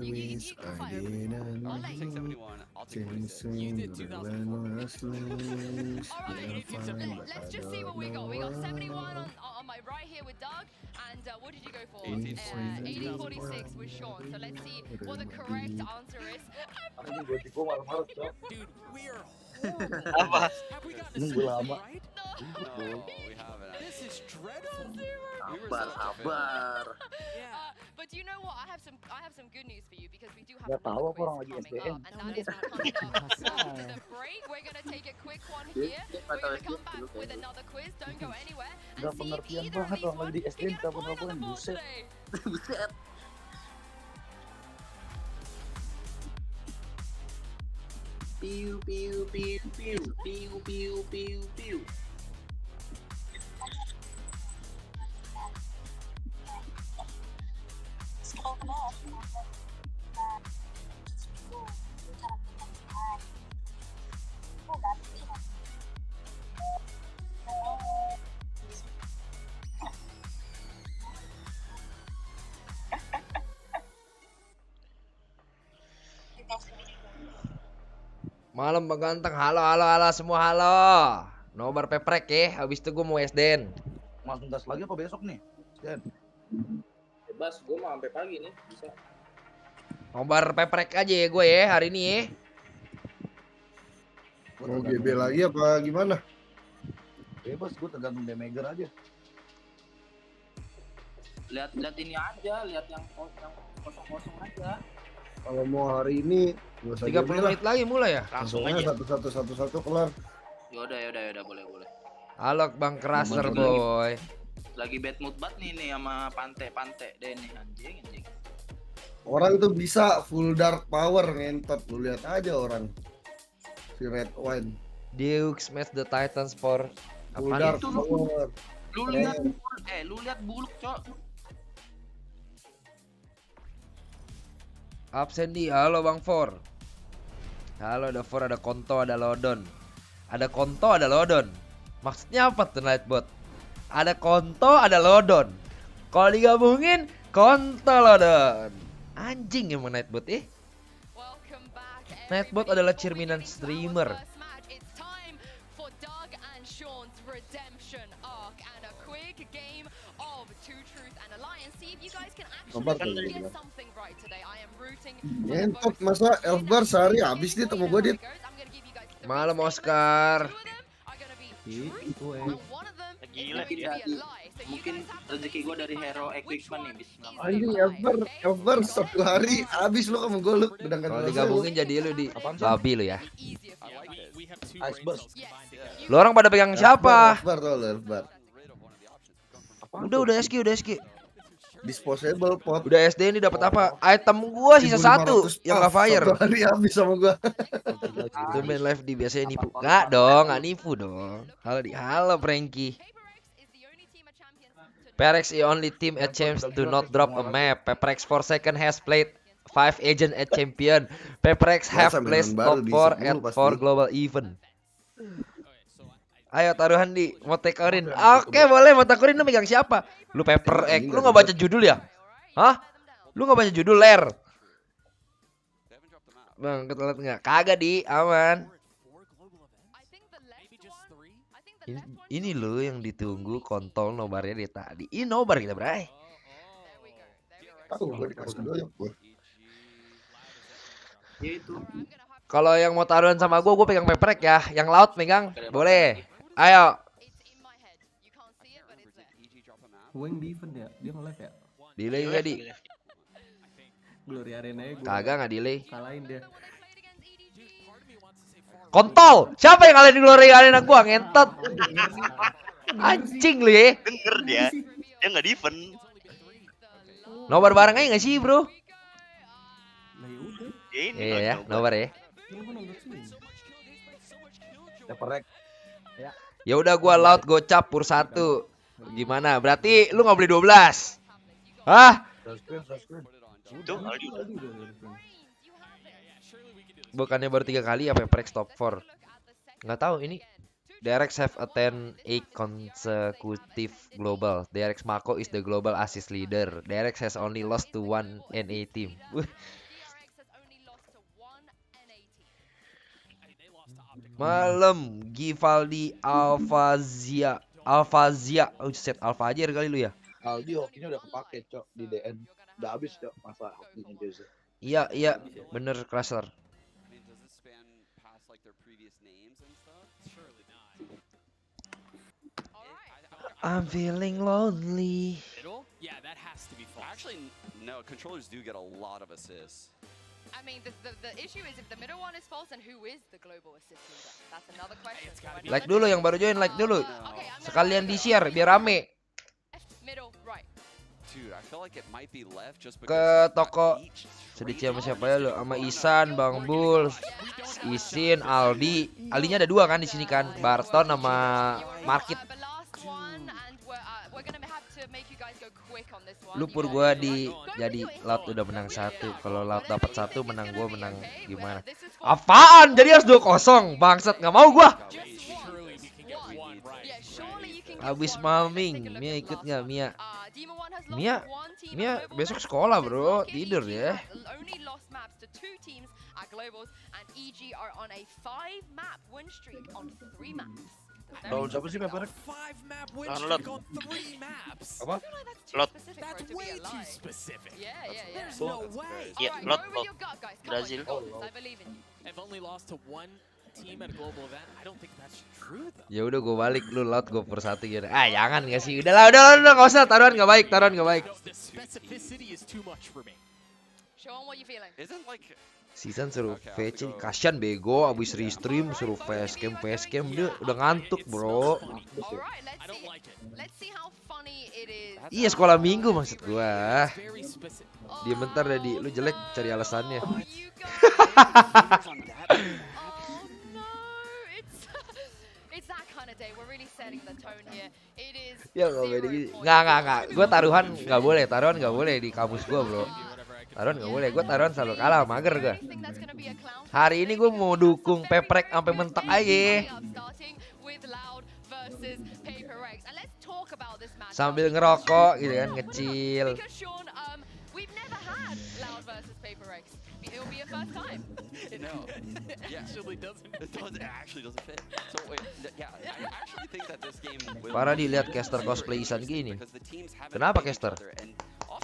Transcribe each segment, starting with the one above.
wish I didn't I'll let you. 671. I'll take chasing You did the 2000. land was loose. All right, Gonna find, but I let's just see what don't we got. We got 71 know on my right here with Doug, and what did you go for? 1846. 1846 with Sean. So let's see what the where correct my answer is. Anjing gue tipu marah-marah, Cok. Dude, We are horrible at Apa? this. Have we gotten a Nunggu solution, lama. right? No, we haven't. This is Actually. dreadful. We were Sabar, supposed to film. sabar. Yeah. But do you know what? I have some good news for you because we do have Gak tahu another apa orang quiz lagi coming SBM. up, and that is coming up after the break. We're gonna take a quick one here. We're gonna come back with another quiz. Don't go anywhere. Gak And see if pengertian either of banget these orang lagi di ones SDM can get a point on the telepon-teleponan, board buset. today. Buset. Piu piu piu piu piu piu piu piu. Malam Bang Ganteng, halo semua halo. Nobar peprek ya, habis itu gue mau SDN. Mas tuntas lagi apa besok nih? Den. Bebas, gue mau sampai pagi nih, bisa. Nobar peprek aja ya gue ya hari ini ya. mau GB lagi apa gimana? Bebas, gue tergantung damager aja. Lihat ini aja, lihat yang kosong aja. Kalau mau hari ini gak usah 30 GB lah. menit lagi mulai ya. Langsung Langsung aja. aja satu kelar. Yaudah, boleh. Halo Bang Kraser Nobar boy. Lagi bad mood banget nih sama Pante deh nih, anjing. Orang tuh bisa full dark power ngentot, lu lihat aja orang. Si Red Wine Duke smash the Titans for full apa dark itu? power. Lu lihat buluk, Cok. Absen di, halo Bang For. Halo ada For, ada Konto, ada Lodon. Ada Konto, ada Lodon. Maksudnya apa tuh Nightbot? Ada Konto, ada Lodon. Kalau digabungin Konto Lodon. Anjing emang Nightbot eh. Welcome back, Nightbot everybody. adalah Before we cerminan get into our streamer. first match, it's time for Doug and Sean's redemption arc and a quick game of Two Truth and a Lie, and see if you guys can Nobar actually tuh, get gila. something right today. I am rooting Ngentot masa Elfbar sehari habis nih temu gue dit. Malam Oscar. Itu Gila, mungkin rezeki gue dari hero equipment nih, bismillah. Anjing Elfbar satu hari habis lu sama gue lu sedangkan Kalau selesai lu. digabungin jadi lu di babi lu ya. We have two Iceberg. brains combined together. Lu orang pada pegang siapa? Elfbar tuh lu, Elfbar. Udah SQ. Disposable pot. Udah SD ini dapat apa? Item gua sisa 1 yang nggak fire. Satu hari habis sama gue. Itu main live di biasanya nipu. Enggak dong, enggak nipu dong. Halo Frankie. Perex is only team at champs do not drop a map. Peprex for second has played 5 agent at champion. Peprex have sambil placed baru top di 4 10 at pasti. 4 global event. Ayo taruhan di mau takerin. Oke boleh, mau takerin lu megang siapa? Lu Peprex, lu nggak baca judul ya? Hah? Lu nggak baca judul ler? Bang, ketelat nggak? Kagak di, aman. Ini lo yang ditunggu kontol nobarnya dari tadi. Ini nobar kita bray. Tahu gue dikasih doyok gue. Ya itu. Kalau yang mau taruhan sama gue pegang peprek ya. Yang laut megang, boleh. Ayo. Wing di event ya? Dia nge-live ya? Delay nggak di? Glory Arena nya gue Kagak nggak delay. kalahin dia. Kontol. Siapa yang ngalahin Glory Arena gua ngentot? Anjing lu ya. Denger dia nggak di event. Nobar bareng aja nggak sih bro? Lah ya udah. Iya ya, nobar ya. Kan gue nonton sini. Teperek. Ya udah gua laut gocap pur 1. Gimana? Berarti lu nggak beli 12? Hah? Subscribe. Itu Aldi udah. Bukannya baru 3 kali apa Peprex top 4? Nggak tahu ini. Derek have attained 8 consecutive global. Derek Mako is the global assist leader. Derek has only lost to one NA team. Malam Givaldi Alfazia. Oh, set Alfazir kali lu ya? Aldi hokinya udah kepake, Cok, di DN. Udah habis, Cok, masa hokinya Jose. Iya, iya, bener Crusher. I mean, does this span past like their previous names and stuff? Surely not. I'm feeling lonely. Middle? Yeah, that has to be false. Actually, no. Controllers do get a lot of assists. I mean, the issue is if the middle one is false, then who is the global assist leader? That's another question. It's gotta be Like dulu yang baru join, like dulu. Okay, I'm gonna Sekalian go di share biar rame. left, middle, right. Dude, I feel like it might be left just Ke because toko. each Sedikit sama trade- siapa ya lu? Sama Isan, Bang Bul, Isin, Aldi. Aldinya ada dua kan di sini kan? Barston sama Market. But last one, and we're gonna have to make you guys go quick on this one. Lupur gua di jadi laut udah menang 1. Kalau laut dapat 1 menang gua menang gimana? Apaan? Jadi harus 2-0. Bangsat nggak mau gua. Surely we can get one right. Yeah, surely you can get Habis one. malming, Let's take a look Mia at the ikut last nggak one. Mia? Demon One has lost Mia, to one team Mia at Global besok Maps. sekolah There's bro, Rocket, tidur EG ya. has only lost maps to 2 teams at Globals, and EG are on a 5-map win streak on 3 maps. Tahun siapa sih Peperek? 5-map win Download. streak on 3 maps. Apa? I feel like that's too Lot. specific for That's it to be way a too lie. specific. Yeah, yeah, yeah. There's no way. Yeah, Alright, lot go with of your gut, guys. Come Brazil. on, you got this. I believe in you. I've only lost to one team at a global event. I don't think that's true though. Ya udah gua balik lu laut gua per 1 gitu. Ah jangan nggak sih? Udah nggak usah taruhan nggak baik, taruhan nggak baik. No, the specificity is too much for me. Sean, what you feeling? Isn't like Season suruh VC, kasian bego abis restream suruh facecam dia udah ngantuk bro. Alright, I don't like it. let's see how funny it is. Iya sekolah minggu maksud gua. It's very specific. Dia bentar Dedi, lu jelek cari alasannya. Oh, you guys. Oh no, it's that kind of day. We're really setting the tone here. It is Ya nggak beda 0 gini. points. Nggak. Gua taruhan nggak boleh di kampus gua bro. Taruhan nggak boleh, gua taruhan selalu kalah, mager gua. I think that's gonna be a clown. Hari ini gua mau dukung Peprek sampai mentok aja. Starting with Loud versus Paper Rex. And let's talk about this match. Sambil ngerokok gitu kan, ngecil. Because Sean, we've never had Loud versus Paper Rex. It'll be a first time. no. Yeah, Actually doesn't. it actually doesn't fit. So wait, yeah, I actually think that this game will Parah dilihat caster cosplay Isan gini. because the teams haven't Kenapa played each caster? other, and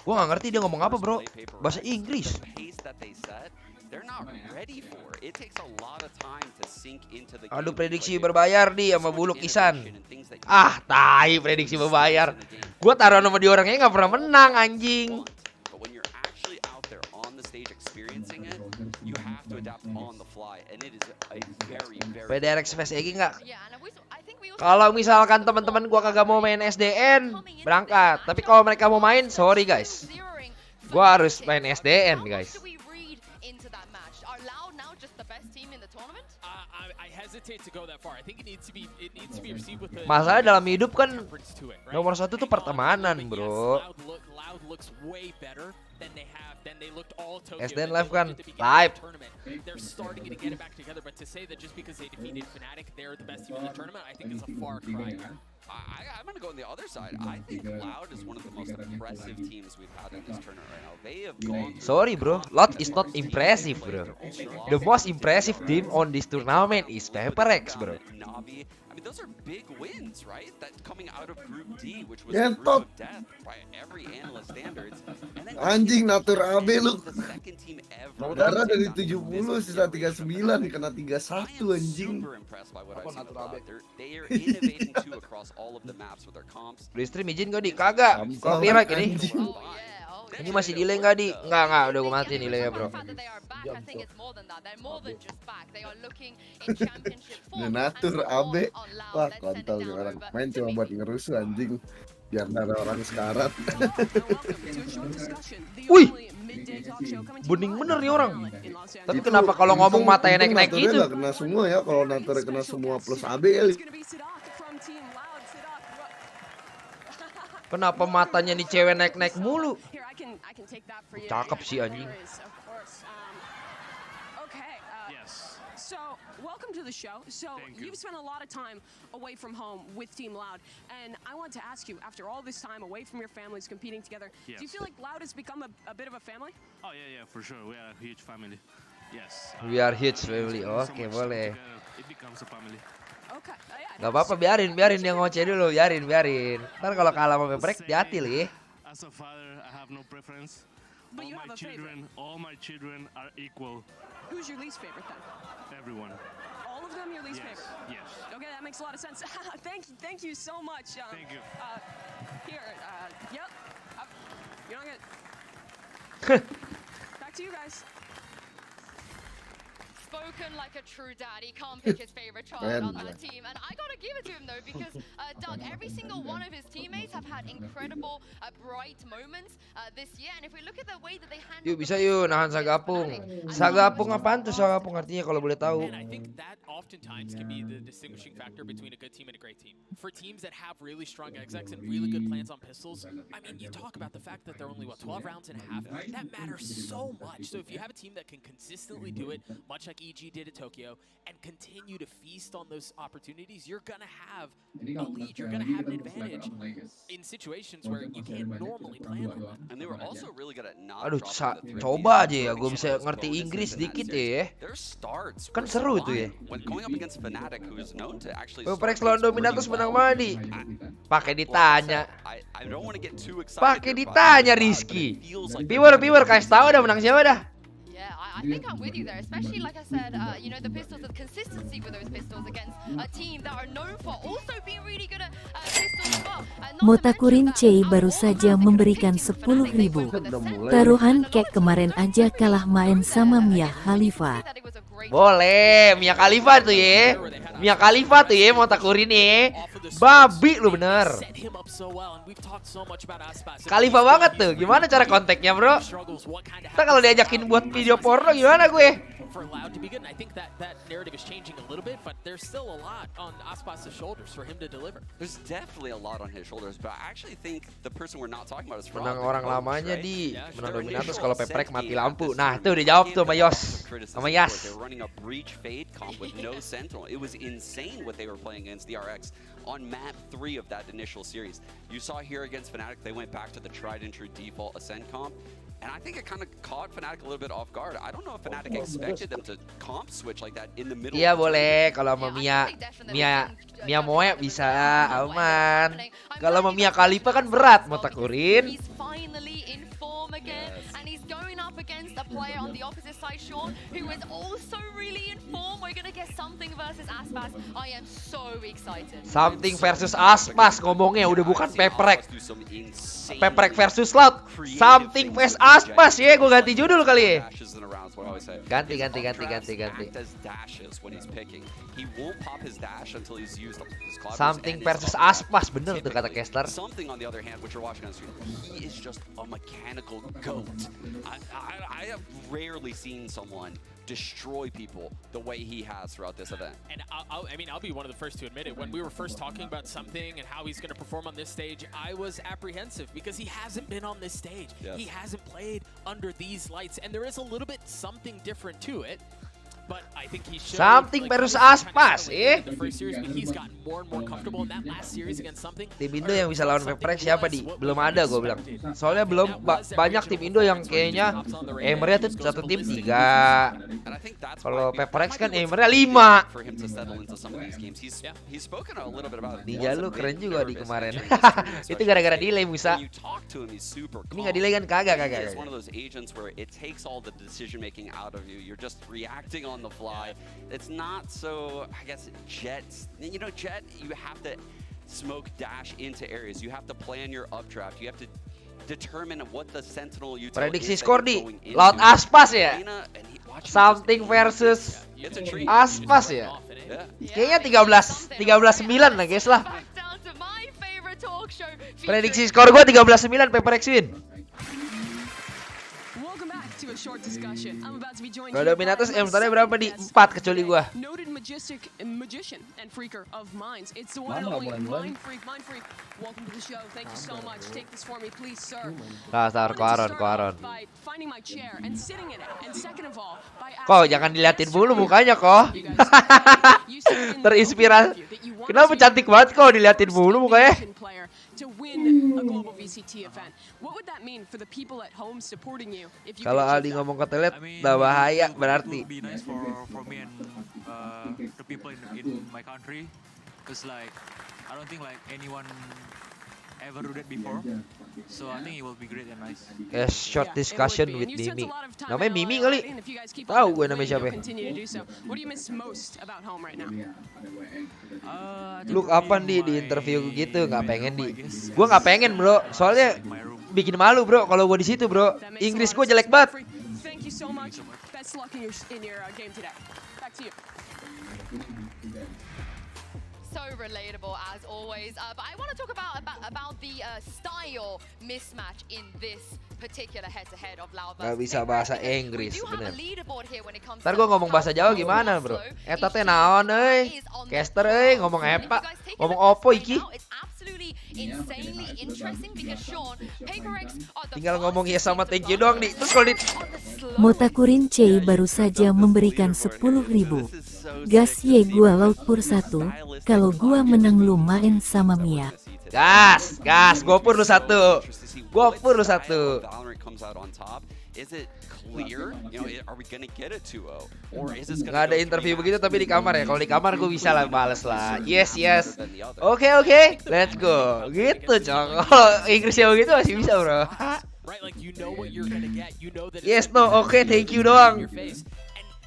Gua nggak ngerti dia ngomong apa bro. play paper Bahasa routes. Inggris. The pace that they set, they're not ready for. It takes a lot of time to sink into the Aduh game. prediksi Like, berbayar di so sama much buluk innovation Isan. and things that you Ah, can't tai do prediksi in the berbayar. game. Gua taruhan sama dia orangnya nggak pernah menang anjing. But when you're actually out there on the stage experiencing it, you have to adapt on the fly, and it is a very PDRX VSG nggak? Yeah, and I think we also Kalau misalkan teman-teman gua kagak mau main SDN, berangkat. Tapi kalau mereka mau main, sorry guys. zeroing Gua first harus pick. main SDN How much guys. do we read into that match? Are Loud now just the best team in the tournament? I hesitate to go that far. I think it needs to be received with a Masalah dalam hidup kan temperance to it, right? nomor 1 tuh pertemanan But yes, bro. Loud looks way better than they looked all Tokyo. SDN than live they kan looked at the beginning of live. the tournament. They're starting to get it back together, but to say that just because they defeated Fnatic, they're the best team in the tournament, I think is a far cry. I'm going to go on the other side. I think Loud is one of the most impressive teams we've had in this tournament right now. They have gone through Sorry bro, Lot is not impressive bro. The most impressive team on this tournament is PaperX bro. Navi. I mean, those are big wins, right? That coming out of Group D, which was Yeah, the group top. of death by every analyst standards. And then Anjing, Natur AB lu. the second team ever. Udara to dari take down 70 this sisa Brazilian 39 kena 31 I am anjing. super impressed by what I've Apa seen Natur about AB? They are innovating too across all of the maps with their comps. Di stream izin gak di? Kagak. Sampai Copyright ini. anjing. Oh yeah. Oh, Ini masih delay nggak di? Nggak, udah gue matiin delaynya bro. The fact that they are back, I think it's more than that. They're more than just back. They are looking in championship form. Natur and support AB. on Loud. Wah, Let's send it kontol nih down orang. over Main to cuma Mickey. buat ngerusuh anjing. Biar nggak ada orang sekarat. Wih, bening bener nih orang. Tapi kenapa kalau ngomong matanya naik-naik Naturnya gitu? nggak kena semua ya. Kalau Naturnya kena semua plus AB kali. Kenapa matanya nih cewek naik-naik mulu? Cakep sih anjing. So, welcome to the show. So, you've spent a lot of time away from home with Team Loud, and I want to ask you, after all this time away from your families competing together, do you feel like Loud has become a bit of a family? Oh yeah, for sure. We are a huge family. We are huge family. Oke, boleh. Okay. Yeah, Gak apa-apa, biarin dia ngoceh dulu, biarin. Ntar kalau kalah sama Peprek, hati-hati li. As a father, I have no preference. But you have a favorite. All my children are equal. Who's your least favorite then? Everyone. All of them your least Yes. favorite? Yes. Okay, that makes a lot of sense. Thank you so much. Thank you. Here, yep. You're not gonna... Back to you guys. Spoken like a true dad. He can't pick his favorite child on that team. And I gotta give it to him though, because Doug, every single one of his teammates have had incredible bright moments this year. And if we look at the way that they handle... Yuk bisa yuk nahan Sagapung. Sagapung apaan tuh Sagapung artinya kalau boleh tahu? And I think that oftentimes can be the distinguishing factor between a good team and a great team. For teams that have really strong execs and really good plans on pistols, I mean, you talk about the fact that they're only, 12 rounds and a half. That matters so much. So if you have a team that can consistently do it, much like EG did at Tokyo, and continue to feast on those opportunities, you're going to have a lead. You're going to have an advantage in situations where you can't normally plan on that. And they were also really good at not Aduh, dropping the coba threat aja ya, defense gue bisa bonus ngerti in Inggris that dikit series. ya. Their starts Kan were seru itu ya. sublime. When going up against Fnatic, who is known to actually Peprek start lawan games Dominatus pretty menang well. mandi. Pakai ditanya. I don't want to get too excited. Pakai here, but ditanya it Rizky. feels like Piwer kasih tahu dah menang siapa dah. Yeah, I think I'm with you there, especially like I said, you know, the pistols, the consistency with those pistols against a team that are known for also being really good at pistols as well. Motakurin C baru saja memberikan 10.000 taruhan kek kemarin aja kalah main sama Mia Khalifa. Boleh, Mia Khalifa tuh ya. Mia Khalifa tuh ya Motakurin ya. Babi lu bener. Khalifa banget tuh. Gimana cara kontaknya, Bro? Kita kalau diajakin buat video porno gimana gue? For Loud to be good, and I think that narrative is changing a little bit, but there's still a lot on Aspas' shoulders for him to deliver. There's definitely a lot on his shoulders, but I actually think the person we're not talking about is Menang Frog, orang the coach, lamanya right? di menang Their Dominatus initial kalau Peprek set mati game lampu. at the Nah, start, itu udah they jawab gave tuh sama them Yos. criticism Sama for it. Yas. They're running a breach fade comp with no sentinel. It was insane what they were playing against DRX on map 3 of that initial series. You saw here against Fnatic, they went back to the tried and true default Ascent comp. And I think it kind of caught Fnatic a little bit off guard. I don't know if Fnatic expected them to comp switch like that in the middle. Iya boleh, kalau sama Mia Moe bisa aman. Kalau sama Mia Khalifa kan berat Motakurin. He's finally in form again, and he's going up against a player on the opposite side, Sean, who is also really in form. We're gonna get Smthg versus Aspas. I am so excited. Smthg versus Aspas ngomongnya udah bukan Peprek. Peprek versus Loud. Smthg vs Aspas ya, gue ganti judul kali ya. Ganti. Smthg versus Aspas, bener tuh kata Kester. Something on the other hand, which you're watching on screen, he is just a mechanical goat. I have rarely seen someone destroy people the way he has throughout this event. And I'll be one of the first to admit it. When we were first talking about Smthg and how he's going to perform on this stage, I was apprehensive because he hasn't been on this stage. Yes. He hasn't played under these lights, and there is a little bit something different to it. But I think he showed, Smthg versus Aspas, the first series, but he's gotten more and more comfortable in that last series against Smthg. Tim Indo yang bisa lawan Peprek siapa di? Belum ada gue bilang. Soalnya belum banyak tim Indo yang kayaknya Emernya tuh satu tim 3. Kalau Peprek kan Emernya 5. For him to settle into some of these games, he's spoken a little bit about it. Ninja lu keren juga di kemarin. Itu gara-gara delay Musa. Ini nggak delay kan kagak. It's one of those agents where it takes all the decision making out of you. You're just reacting on the fly. It's not so, I guess, Jet's. You know, Jet, you have to smoke dash into areas. You have to plan your updraft. You have to determine what the sentinel you Prediksi skor di Loud Aspas ya. Smthg versus Aspas ya. Kayaknya 13-9 lah guys lah. Prediksi skor gue 13-9 Peprek win. Kalau Dominatus M-nya berapa di 4 kecuali gua. Noted magician and freaker of minds. It's the one and only Mind Freak. Welcome to the show. Thank you so much. Take this for me, please, sir. Kasar Kuaron. By finding my chair and sitting in it. And second of all, by Kok jangan diliatin mulu mukanya kok. Terinspirasi. Kenapa cantik banget kok diliatin mulu mukanya? to win a global VCT event. What would that mean for the people at home supporting you? If you Kalau can achieve Aldi that? ngomong ke telet, udah bahaya berarti. Be nice for me and the people in my country, because like I don't think like anyone ever do that before, so I think it will be great and nice. A short discussion with And you spent Mimi. a lot of time Namanya in Mimi LA, kali. and if you guys keep Tahu on gue that namanya way, siapa. you'll continue to do so. What do you miss most about home right now? Lu kapan di interview gitu? Nggak pengen di. Gue nggak pengen bro. Soalnya bikin malu bro. Kalau gue di situ bro. That makes a Inggris lot gue of jelek sense. banget. Thank you so much. Best luck in your game today. Back to you. So relatable as always. But I want to talk about the style mismatch in this particular head-to-head of Loud Nggak versus bisa Paper bahasa X, because Inggris, we do have bener. a leaderboard here when it comes Ntar to gue ngomong bahasa Jawa style gimana flow. bro? Each Eta teh team naon euy? is on the Caster euy, prowl. ngomong So if you apa? guys take a Ngomong look at opo this iki? right now, it's absolutely insanely interesting because Sean, Paper X are the Tinggal ngomong ya fastest sama team thank to you doang start nih. Terus kalau di on the slow Motakurin C baru saja memberikan 10.000. Gas ye gua laut pur 1. Kalau gua menang lu main sama Mia. gas, gopur lu satu. Gopur lu satu. Valorant comes out on top. Is it clear? You know, are we gonna get a 2-0? Or is this Nggak ada interview begitu tapi di kamar ya. Kalau di kamar gue bisa lah bales lah. Yes. Oke, let's go. Gitu cok. Kalau Inggrisnya begitu masih bisa bro. Right, like you know what you're gonna get. You know that it's Yes, gonna no, be okay, in thank you your doang. face.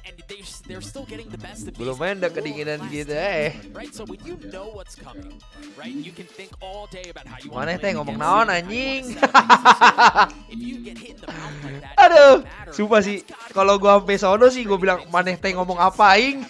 And they're still getting the best of Belum these main udah little kedinginan last gitu seconds, right? So when you know what's coming, right, you can think all day about how you want Mana to teh play ngomong against naon it, how you anjing. wanna set things. If you get hit in the mouth like that, it Aduh, doesn't matter. sumpah sih. Kalau gua sampai sono sih gua bilang maneh teh ngomong apa aing.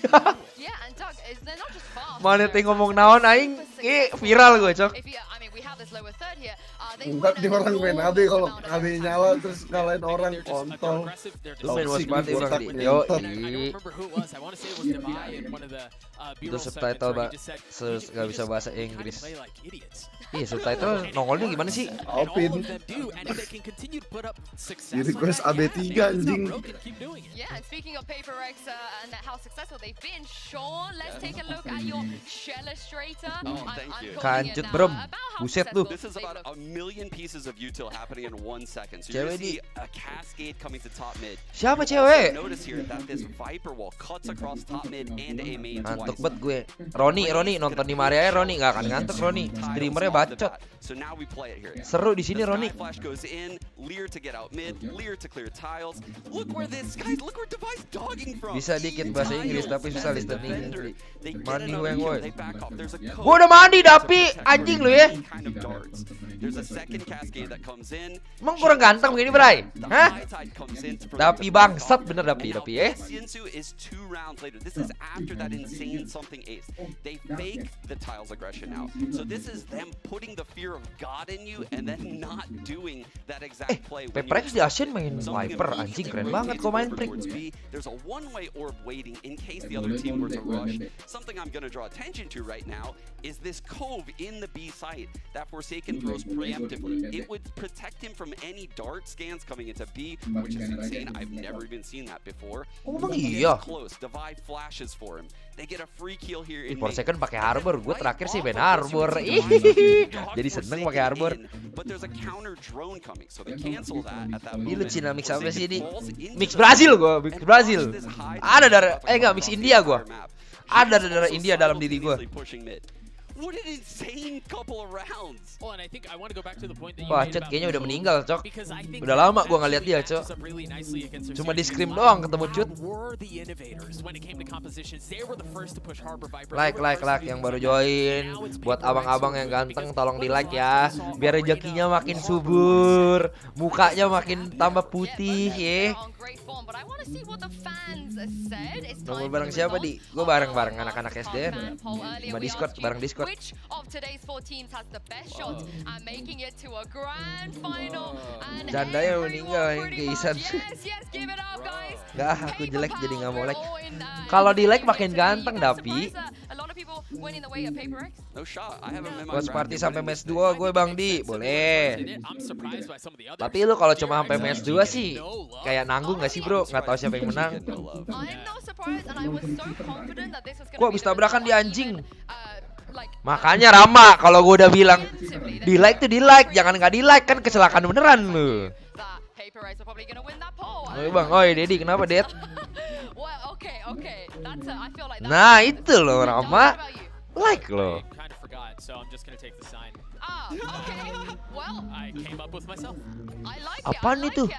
Yeah, and Doug, they're not just fast. Maneh teh they're ngomong super naon aing. successful. Viral gue cok. If you, I mean, we have this lower third here. They Enggak win di an orang main enormous AB kalau amount of AB airtime. nyala terus ngalahin orang They're just kontol. aggressive, they're Lu main just watch party orang di. Botak Yo, ngentot. I don't remember who it was. I want to say it was Devi in one of the itu B-roll subtitle segments where he just said, nggak bisa bahasa kinda Inggris. play like idiots. Iya subtitle nongolnya gimana sih? And all Alpin. of them do, and if they can continue to put up success Di like request that, AB3 yeah, it's not anjing. broken, keep doing it. Yeah, and speaking of Paper X and how successful they've been, Sean, let's take a look at your shell illustrator. Oh, thank you. Kancut, brom. Buset lu. This is about a million pieces of util happening in 1 second. So Cewek you see di- a cascade coming to top mid. Siapa Also cewek? notice here that this Viper wall cuts across top mid and A main Ngantuk twice. banget gue. Roni nonton di Maria Roni nggak akan ngantuk Roni. Streamernya bacot. So now we play it here. Seru di sini The Roni. Sky Flash goes in, Lear to get out mid, Lear to clear tiles. Look where this guys, look where Device dogging from. Bisa dikit bahasa Inggris tapi susah listening. They get Mandi another weng kill, woy. they back off. There's a code Gua udah mandi to Dapi, protect anjing from lu ya. any kind of darts. There's a second cascade that comes in. Emang kurang ganteng begini Bray? The Hah? high tide comes in to Dapi protect the bangsat back bener off. Dapi Now, ya. this Yinsu is 2 rounds later. This is after that insane something ace. They fake the tiles aggression out. So this is them putting the fear of God in you and then not doing that exact play. when you Peprex di Asian main Something Viper immediately anjing keren rotates banget kok main over Prick. towards B. There's a one-way orb waiting in case the other team were to rush. Something I'm going to draw attention to right now is this cove in the B site that Forsaken throws preemptively. It would protect him from any dart scans coming into B, which is insane. I've never even seen that before. Oh, emang He iya? gets close. Devi flashes for him. They get a free kill here in Forsaken mid. pakai And then Harbor, gue right terakhir sih off main of this, Harbor. you can see Devi Jadi seneng Forsaken pakai Harbor. in, But there's a counter drone coming, so they cancel that at that Ih lu moment. Cina mix apa sih ini? Forsaken falls into Mix the Brazil field gue, mix and Brazil. watch this high Ada tide dari up enggak across mix the India gue. entire map. Ada He's dari also India dalam diri gue. simultaneously pushing mid. What an insane couple of rounds. Well, and I think I want to go back to the point that you Wah, made Cet about kayaknya udah Cove, meninggal, Cok. because I think Udah that lama gua nggak lihat actually dia, Cok. matches up really nicely against their Cuma di series. scrim Loud doang ketemu Cut. were the innovators when it came to compositions. They were the first to push Harbor Viper. Like yang baru join. Buat abang-abang yang ganteng tolong di like ya. Biar rezekinya makin subur, mukanya makin tambah putih ya. Nomor bareng siapa di? Gue bareng-bareng anak-anak SDN. Sama Discord, bareng Discord. Which of today's 4 teams has the best shot at making it to a grand final? And Jandanya everyone meninggal yang pretty keisan. much- Yes, give it up, guys. Gak, aku jelek jadi nggak mau like. We're all in, Kalau di like in makin victory. ganteng, You guys Dapi. surprised that a lot of people went in the way of Paper X? No shot. I have him in my Watch bracket party sampai winning match this 2 gue Bang Di, boleh. I'm surprised by some of the others. Tapi lu kalau cuma sampai match 2 sih kayak nanggung gak sih bro? Nggak tahu siapa yang menang. No love. I'm not surprised, and I was so confident that this was going Gua to be habis the tabrakan di one anjing. even, Makanya Rama, kalau gue udah bilang di like tuh di like, jangan nggak di like, kan kecelakaan beneran lu. Oi bang, oi Dedi, kenapa Det? Nah itu loh Rama, like loh. Apaan itu?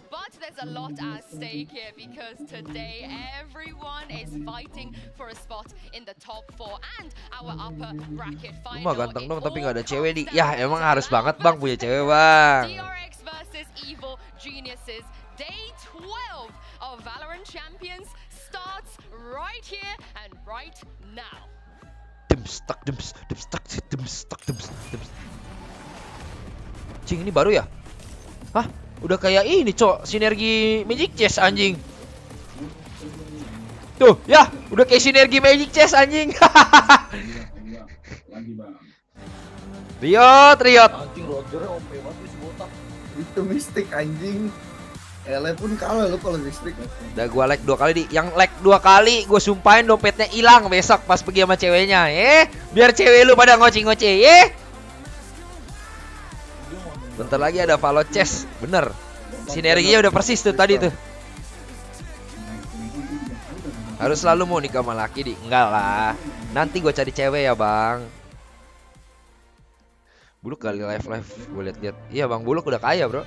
But there's a lot at stake here because today everyone is fighting for a spot in the top 4 and our upper bracket Lu final. mah ganteng dong tapi nggak ada cewek di. Ya emang harus banget bang punya cewek bang. DRX versus Evil Geniuses. Day 12 of Valorant Champions starts right here and right now. Cing ini baru ya? Hah? Udah kayak ini cok, sinergi Magic Chess anjing. Tuh ya, udah kayak sinergi Magic Chess anjing. Riot. Anjing Roger OP banget si botak. Itu mistik anjing. Ele pun kalah lu kalau mistik. Udah gua like 2 kali di. Yang like 2 kali gua sumpahin dompetnya hilang besok pas pergi sama ceweknya. Biar cewek lu pada ngoceh-ngoceh, Bentar lagi ada Valo Chess, bener. Sinerginya udah persis tuh tadi tuh. Harus selalu mau nikah sama laki di. Enggak lah. Nanti gue cari cewek ya bang. Buluk kali live gue liat. Iya bang Buluk udah kaya bro.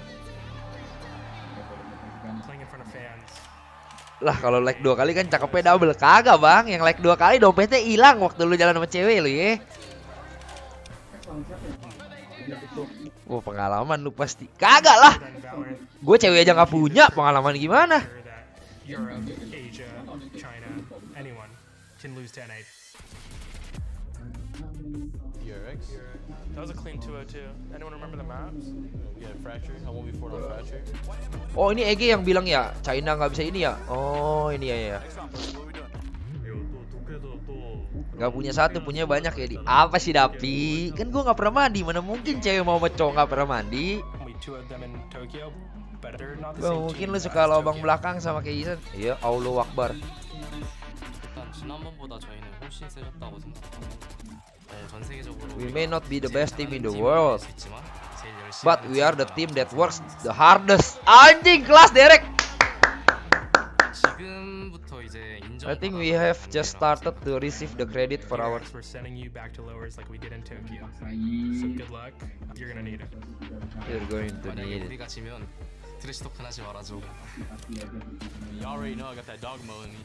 Lah kalau like 2 kali kan cakepnya double. Kagak bang, yang like 2 kali dompetnya hilang waktu lu jalan sama cewek lu ya. Oh pengalaman lu pasti. Kagak lah. Gue cewek aja nggak punya, pengalaman gimana? Europe, Asia, China, anyone can lose 10-8. DRX? That was a clean 202. Anyone remember the maps? Yeah, Fracture. I won before on Fracture. Oh ini EG yang bilang ya, China nggak bisa ini ya? Oh ini ya. Gak punya satu, punya banyak ya di. Apa sih Dapi? Kan gue nggak pernah mandi. Mana mungkin cewek mau sama cowok nggak pernah mandi? Bang, mungkin lu suka lubang belakang sama kayak Isan. Iya, Allahu Akbar. We may not be the best team in the world, but we are the team that works the hardest. Anjing kelas Derek. I think we have just started to receive the credit for our. We're sending you back to lowers like we did in Tokyo. So good luck. You're gonna need it. You're going to need it. You already know I got that dog mode in me.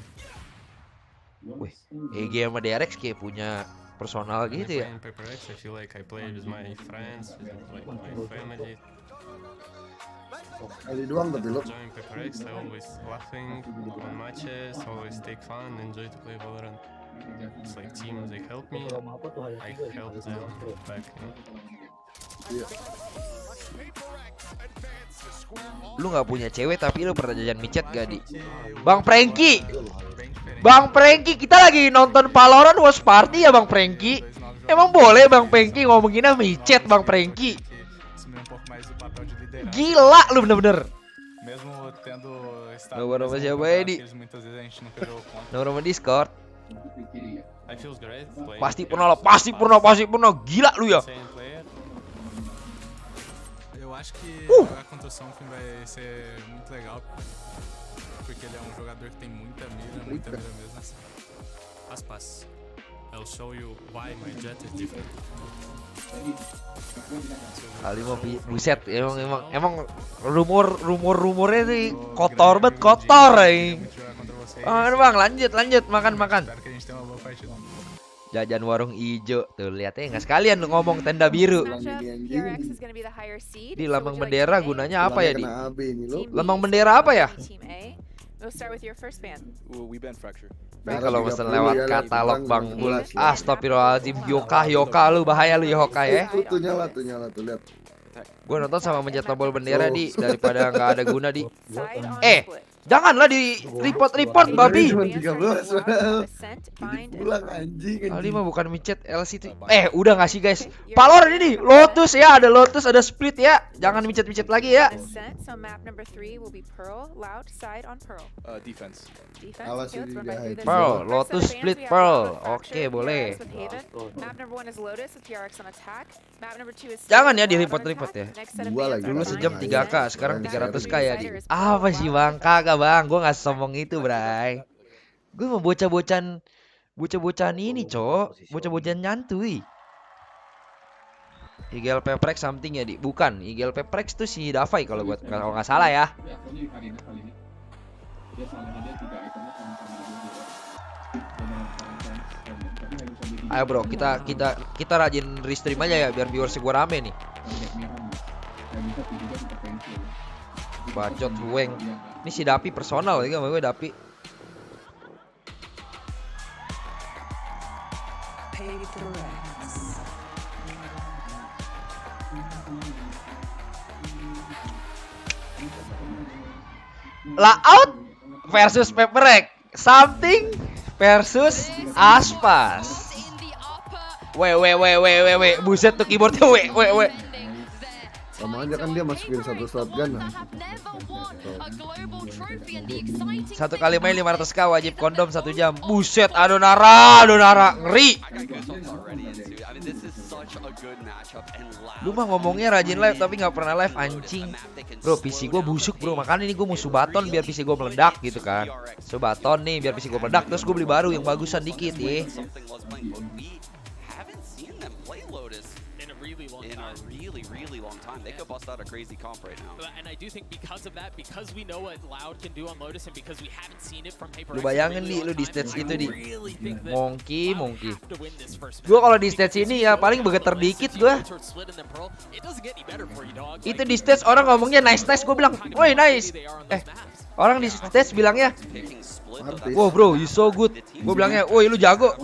Wih, EG sama Derek kayak punya personal gitu ya. Terpercaya, I feel like I played with my friends, with my family. Kali doang tapi lu. Enjoying Terpercaya, I always laughing on matches, always take fun, enjoy to play Valorant. It's like teams, they help me, I help them back. Lu nggak punya cewek tapi lu pernah jajan micet gak di? Bang Franky, Bang Franky, kita lagi nonton Valorant Watch Party ya Bang Franky. Emang boleh Bang Franky ngomongin micet Bang Franky? Gila lu bener-bener. Nomor sama siapa ya di? Nomor sama Discord. Pasti pernah lah, pasti pernah. Gila lu ya. Eu acho que jogar contra o Smthg vai ser muito legal, porque ele é jogador que tem muita mira mesmo. Aspas, I'll show you why my jet is different. Kali mau buset, emang rumornya nih kotor banget, kotor bang, lanjut makan. Jajan warung ijo tuh lihatnya nggak sekalian lu ngomong tenda biru. Di lambang bendera gunanya apa ya di? Lambang bendera apa ya? Kalau mesen lewat katalog bang bulan. Astagfirullahaladzim, Yoka lu bahaya lu Yoka ya. Tuh nyala tuh lihat. Gue nonton sama mencet tombol bendera di daripada nggak ada guna di. Janganlah di report babi. Cuma 13. Pulang anjing. Aldi mah bukan micet LC itu. Udah nggak sih guys? Valor ini Lotus ya, ada Lotus, ada Split ya. Jangan micet-micet lagi ya. Defense. Awas ini dijahit. Pearl, Lotus Split Pearl. Oke, boleh. Jangan ya di report ya. Gua lagi. Dulu sejam 3K, sekarang 300K ya di. Apa sih bang? Kagak bang, gue nggak sombong itu bray. Gue mau bocah-bocahan ini cok, bocah-bocahan nyantui. IGL Peprex something ya di, bukan IGL Peprex tuh si Davai kalau nggak salah ya. Ayo bro, kita rajin restream aja ya biar viewers gue rame nih. Bacot Weng. Ini si Dapi personal ya sama gue Dapi. Layout versus Peperek. Something versus Aspas. Weh. Buset tuh keyboardnya weh. Sama aja kan dia masukin satu slot gun. Satu kali main 500k wajib kondom 1 jam. Buset, Adonara ngeri. Lu mah ngomongnya rajin live tapi nggak pernah live anjing. Bro, PC gue busuk bro, makanya ini gue musuh baton biar PC gue meledak gitu kan. So baton nih biar PC gue meledak, terus gue beli baru yang bagusan dikit ya. In a really long time. They could bust out a crazy comp right now. And I do think because of that, because we know what Loud can do on Lotus and because we haven't seen it from Paper. Lu bayangin di lu di stage itu di monkey. Gua kalau di stage ini ya paling begeter dikit gua. Itu di stage orang ngomongnya nice, gua bilang, "Woi, nice." Orang di stage bilangnya, "Wow bro, you so good." Gue bilangnya, "Woi lu jago."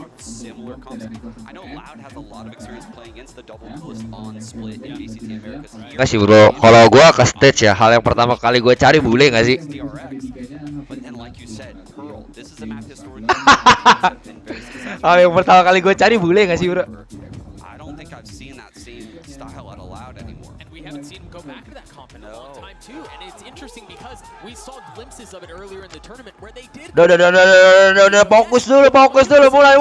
Nggak sih bro, kalau gue ke stage ya hal yang pertama kali gue cari bule nggak sih? Hal yang pertama kali gue cari bule nggak sih bro? We haven't seen him go back to that comp in a long time too, and it's interesting because we saw glimpses of it earlier in the tournament where they did. Udah, fokus dulu, mulai.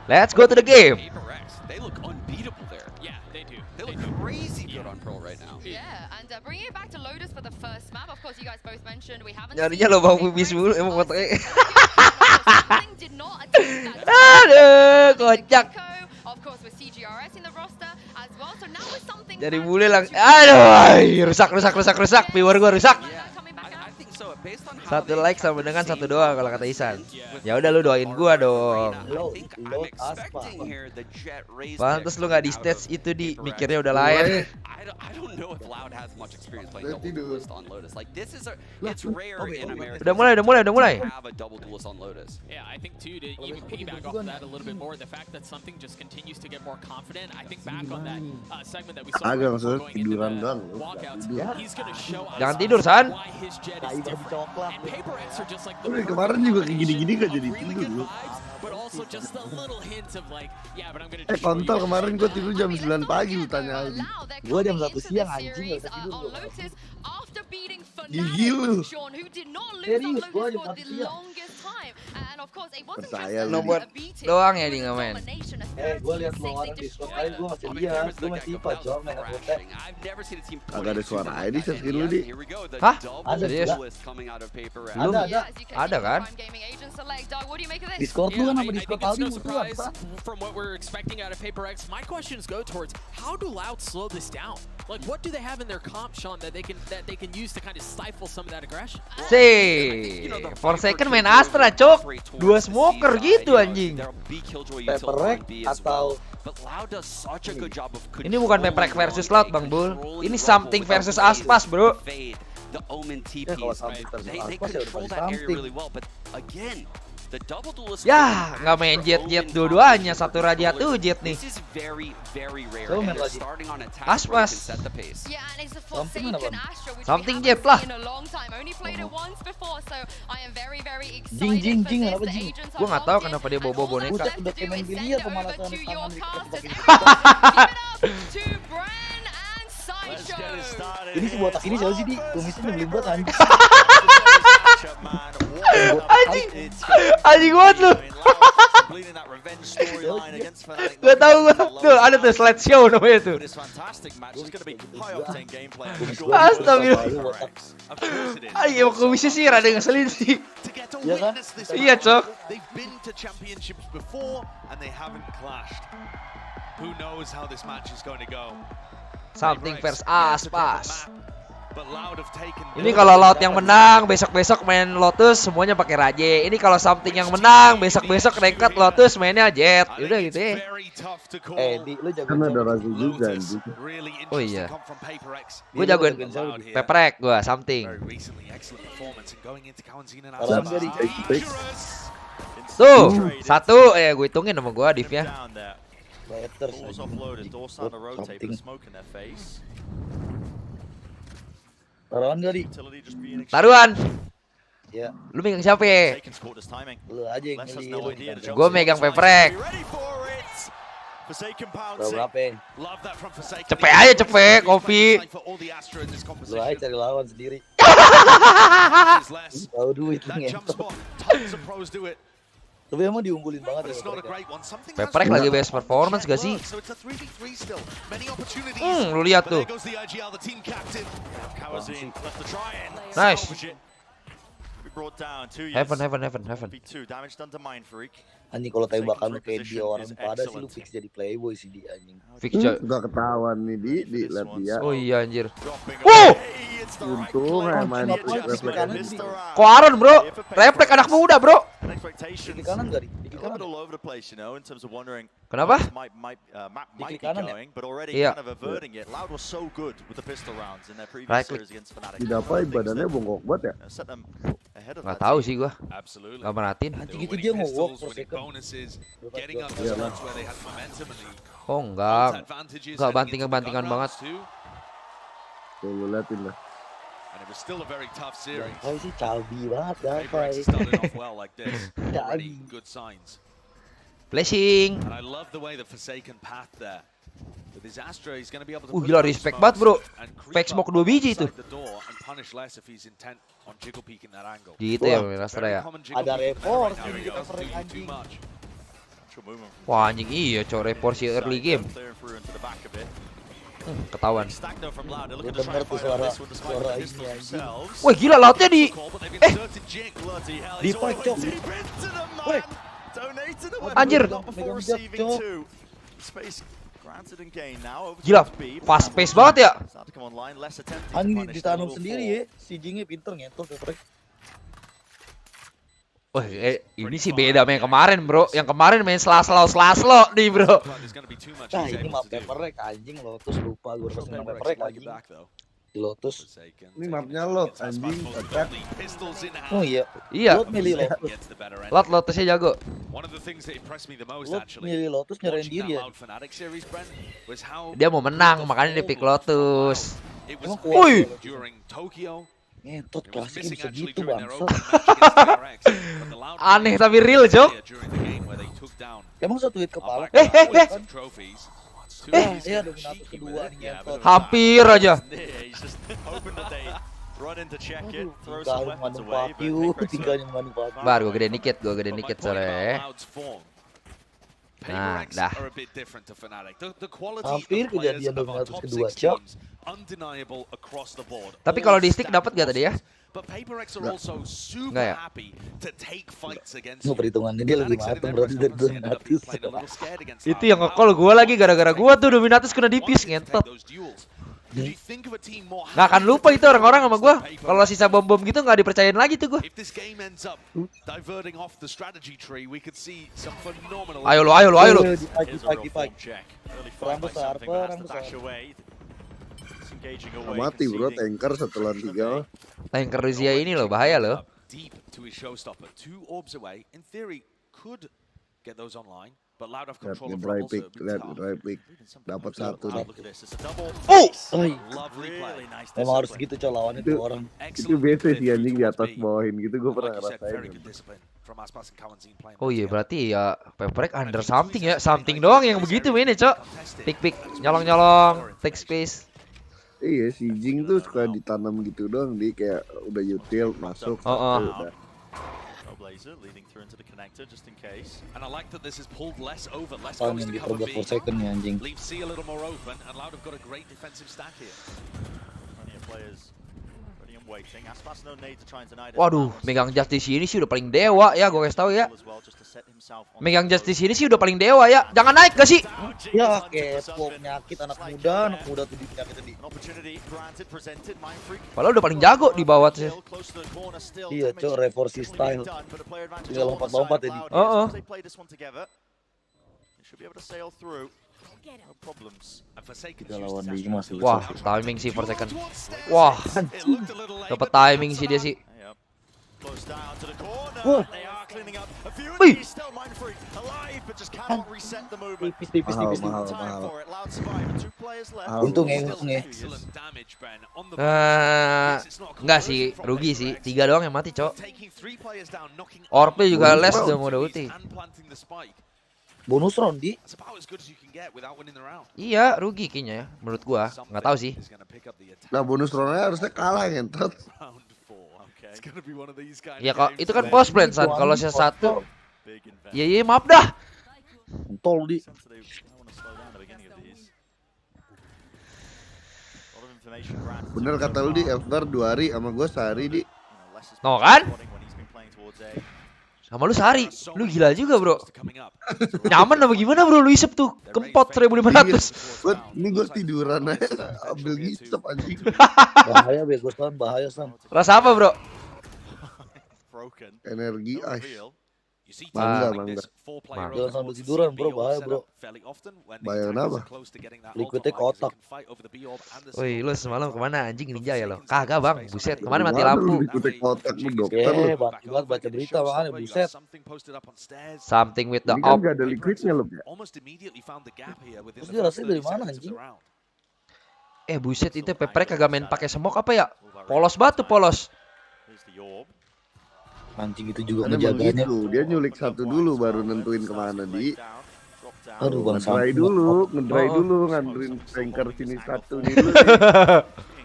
Let's go to the game. They look unbeatable there. Yeah, they do. They look crazy good on Pearl right now. Yeah, and bringing it back to Lotus for the first map, of course you guys both mentioned we haven't. Nyarinya lo bang pipis dulu emang fotonya. Did not achieve that. Aduh, kocak. Of course with CGRS in the roster as well, so now with something. Jadi bule langsung, aduh, rusak, viewer gua rusak. Satu like sama dengan satu doa kalau kata Isan. Ya udah lu doain gua dong. Pantes lu nggak di stage itu di mikirnya udah lain. Udah mulai. Yeah, I think too to even piggyback off of that a little bit more, the fact that something just continues to get more confident. I think back on that segment that we saw Agak maksudnya going into tiduran the doang. walkouts, he's gonna show us Jangan tidur, San. why his jet is different. And Paper X are just like the Kemarin juga kayak gini-gini gak jadi tidur lu. but also just a little hint of like, yeah, but I'm gonna Kontol kemarin gue tidur jam 9 pagi lu tanya Aldi. Gue jam 1 siang anjing gak bisa tidur lu. Gigi lu. Serius, gue jam 1 siang. Percaya lu. Lo buat doang ya di ngamen. Gue liat lowongan Discord aja gue masih liat. Gue masih IPA Jom main anggota. Agak ada suara ID set lu di. Hah? Ada Serius? Belum. Ada kan? Discord lu kan sama I Discord think it's Aldi no musuhan. surprise from what we're expecting out of Paper X. My questions go towards how do Loud slow this down? Like, what do they have in their comp, Sean, that they can use to kind of stifle some of that aggression? For second main Astra cok. 2 smoker gitu anjing. Peperek atau Ini bukan Peprek versus Loud Bang Bul. Ini something versus Aspas bro. The Omen TPs, kalau something versus they Aspas ya udah control pasti that area something. really well, but again, The double duelist. Ya, nggak main jet dua-duanya, satu raja tuh jet nih. This is very rare. Coba And main they're lagi. starting on attack Aspas. where you can set the pace. Yeah, and it's a Something Forsaken apa? Astra, which Something we jet haven't lah. seen in a long time. Only played it once before, so I am very excited Jing, for kenapa this. The jing? agents Gua are nggak tahu locked in, kenapa dia and bawa all boneka. that's left Udah to do kayak main is biliar send it pemanasan over to tangan your di casters. pakai Give it up to Bran and Sideshow. Ini si botak ini siapa sih di? Kumisnya nyebelin banget anjing. Anjing banget lu. Gak tau gua. Tuh ada tuh slideshow namanya tuh. Astagfirullah. Ayo kumisnya sih rada ngeselin sih. Iya kan? Iya cok. They've been to championships before and they haven't clashed. Who knows how this match is going to go? Something Vs Aspas. But Loud have taken. Ini kalau Loud yang menang, besok-besok main Lotus semuanya pakai Raje. Ini kalau Something yang menang, besok-besok nekat Lotus mainnya Jet. Udah gitu ya. Di lu jago Kan ada Razi juga anjing. Oh iya. Gue jagoin Peprek gua Something. Taruhan gak di? Tuh, satu gue hitungin sama gua divnya. Better Something. Taruhan gak di? Taruhan. Ya, Lu megang siapa ya? lu aja yang milih. Gue megang Peprek. Berapa? Cepet aja cepet, kopi. Lu aja cari lawan sendiri. Tahu duit lu ngentot. Tapi emang diunggulin banget ya. Peprek lagi best performance gak sih? Lu lihat tuh. Nice. Heaven. Anjing kalau tembakan lu kayak dia orang pada sih lu fix jadi playboy sih dia anjing. Fix aja. Udah ketahuan nih di lihat dia. Oh iya anjir. Wow. Untung main refleks. Koaron bro. Refleks anak muda bro. Di kanan gak di? Di kanan. Kenapa? Di kiri kanan ya? Iya. Right click. Tidak apa badannya bongkok banget ya. Gak tahu sih gua. Gak merhatiin. Anjing itu dia mau walk per second. Oh enggak. Enggak bantingan banget. Tuh lu liatin lah. Gapai sih calbi banget Gapai. Calbi. Flashing. Gila respect banget bro. Fake smoke 2 biji itu. Gitu ya Astra ya. Ada report jadi kita sering anjing. Wah anjing iya cok report si early game. Ketahuan. Gue denger tuh suara ini anjing. Wah gila lautnya di Di fight cok. Woi. Anjir. Megang jet cok. Gila fast pace banget ya. Anjing ditanam sendiri ya. Si Jingnya pinter ngentot Peprek. Wah ini sih beda sama yang kemarin bro. Yang kemarin main slaslo nih bro. Nah ini map Peprek anjing Lotus lupa gue harus menang Peprek anjing. Di Lotus. Ini mapnya lot anjing. Oh iya. Iya. Lot milih Lotus. Lotusnya jago. Lot milih Lotus nyerahin diri ya. Dia mau menang makanya dia pick Lotus. Emang kuat. Wih. Ngentot klasiknya bisa gitu bangsat. Aneh tapi real Jok. Emang satu hit kepala. Iya dominatus kedua nih ngentot. Hampir aja. Tinggal mengandung papiu, tinggalnya mengandung papiu. Bar gue gede dikit sore. Nah, dah. Hampir kejadian dominatus kedua, Cok. Tapi kalau di stick dapat gak tadi ya? Enggak ya? Nggak perhitungannya dia lebih mateng berarti dari dominatus. Itu yang nge-call gue lagi gara-gara gue tuh dominatus kena dipis ngentot. Gak akan lupa itu orang-orang sama gue. Kalau sisa bom-bom gitu gak dipercayain lagi tuh gue. Ayo lo. Pagi. Perang besar. Mati bro tanker setelah 3. Tanker Rusia ini loh bahaya loh. to his showstopper. 2 orbs away. In theory, could get those online. But Loud have Lihat control of dry Rebel, so pick, it'll be lihat tough. dry pick. Dapat satu. Loud, look at this. It's a double. Oh! Lovely play. Emang harus gitu coy lawannya tuh orang. Itu biasa sih anjing di atas bawahin gitu, gue pernah Like you said, ngerasain. very good discipline from Aspas and Kawanzin playing Oh iya, together. berarti ya Peprek under something ya. Something doang yang begitu mainnya, Cok. Pick, nyolong-nyolong, take space. Iya, si Jing tuh suka ditanam gitu doang, di kayak udah util masuk. Udah. Leading through into the connector just in case. And I like that this is pulled less over, less Apaan goes yang to cover diperbuat B. for second nih anjing. Leave C a little more open, and Loud have got a great defensive stack here. Plenty of players ready and waiting. Aspas no need to try and deny this. Waduh, megang Justice ini sih udah paling dewa ya, gue kasih tahu ya. Megang Justice ini sih udah paling dewa ya. Jangan naik gak sih? Ya kepo penyakit anak muda tuh di penyakit tadi. Padahal udah paling jago di bawah sih. Iya cok, reversi style. Tinggal lompat-lompat ya di. Kita lawan di masih. Wah, timing sih per second. Wah, dapat timing sih dia sih. Wah. Wih. Tipis. Untung ya. Enggak sih, rugi sih. 3 doang yang mati, Cok. Orpnya juga les udah ulti. Bonus round di. Iya, rugi kayaknya ya, menurut gua. Nggak tahu sih. Nah, bonus roundnya harusnya kalah ngentot. Ya kok itu kan post plan San. Kalau saya satu, iya maaf dah. Tol di. Bener kata lu di F-Guard 2 hari sama gue sehari di. No kan? Sama lu sehari. Lu gila juga, Bro. Nyaman apa gimana, Bro? Lu isep tuh kempot 1.500. Ini gue tiduran aja ambil ngisep anjing. Bahaya bego San, bahaya San. Rasa apa, Bro? Energi ice. Bangga. Jangan sambil tiduran bro, bahaya bro. Bahaya kenapa? Liquidnya ke otak. Woi, lu semalam kemana anjing ninja ya lo? Kagak bang, buset kemana mati lampu. Liquidnya ke otak lu dokter. Buat baca berita makanya buset. Something with the ini kan op. gak ada liquidnya lo ya? Terus dia rasanya dari mana anjing? Buset itu Peprek kagak main pakai smoke apa ya? Polos batu polos. Mancing itu juga Ada menjaganya. begitu, dia nyulik satu dulu baru nentuin kemana di. Aduh bang ngedry dulu, nganterin tanker sini satu nih dulu.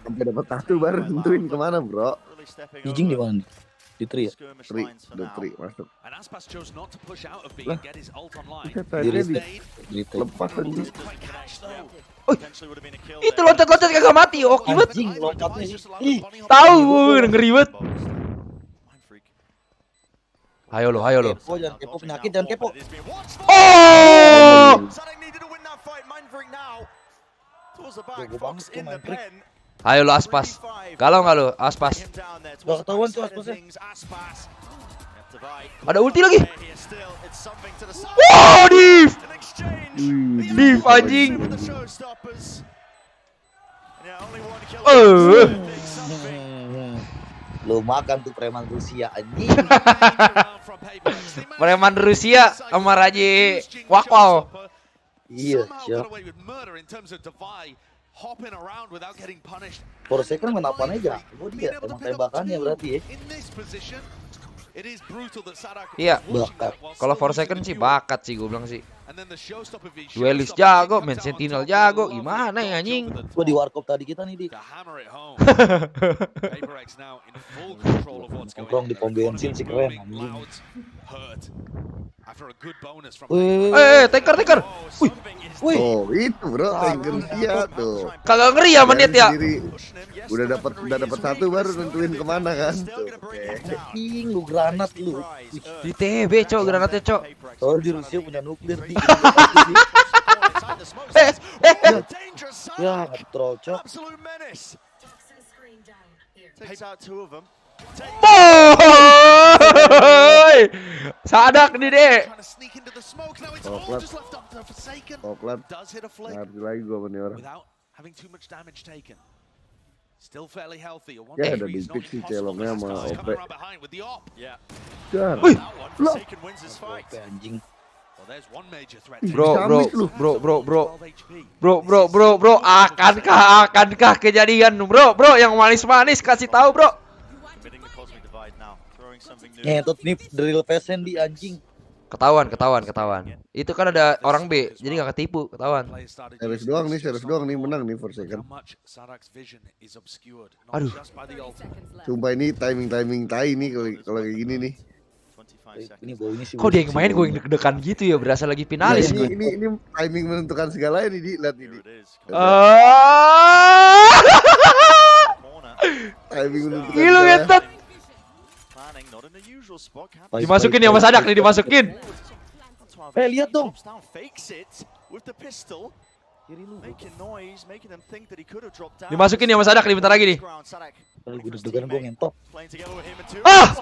Sampai dapat satu baru nentuin kemana bro. Jing di mana nih? Di tri ya? Tri masuk. Lah, lepas anjing. Itu loncat-loncat kagak mati, oke banget. Anjing lompatnya. Ih, tahu ngeri banget. Ayo lo. Kepo, jangan kepo penyakit, jangan kepo. Oh! Jago banget tuh main trik. Ayo lo Aspas. Galau nggak lo Aspas? Gak ketahuan tuh Aspasnya. Ada ulti lagi. Wow, Div anjing. Lo makan tuh preman Rusia anjing. Preman Rusia sama Raja Wakwau. Iya, siap. For second main apaan aja? Gue dia emang tembakannya berarti ya. Iya, bakat. Kalau for second sih bakat sih gue bilang sih. Duelis jago, main sentinel jago, gimana ya anjing? Gue di warkop tadi kita nih di. Nongkrong di pom bensin sih keren anjing. Tanker. Wih. Oh, itu bro, tanker dia tuh. Kagak ngeri ya menit ya? Udah dapat satu baru nentuin kemana kan. Anjing lu granat lu. Di TB, Cok, granatnya, Cok. Soalnya di Rusia punya nuklir di. Ya, ngetrol, Cok. Boy! Sadak nih, Dek. Koklat. Ngerti lagi gua sama nih orang. Still fairly healthy. Ya ada di pick sih celoknya sama OP. Yeah. Dar. Wih. Loh. Anjing. Bro, akankah kejadian, bro, yang manis-manis kasih tahu, bro. Ngetot nih drill pesen di anjing. Ketahuan. Itu kan ada orang B, jadi nggak ketipu, ketahuan. Series doang nih menang nih for second. Aduh. Sumpah ini timing tai nih kalau kayak gini nih. Kok dia yang main gue yang deg-degan gitu ya, berasa lagi finalis. Nah, ini timing menentukan segalanya nih, Di. Lihat ini. Timing menentukan. Gila ngetot. Dimasukin ya Mas Adak nih, dimasukin. Lihat dong. Dimasukin ya Mas Adak nih bentar lagi nih. Gue deg-degan gue ngentot. Ah!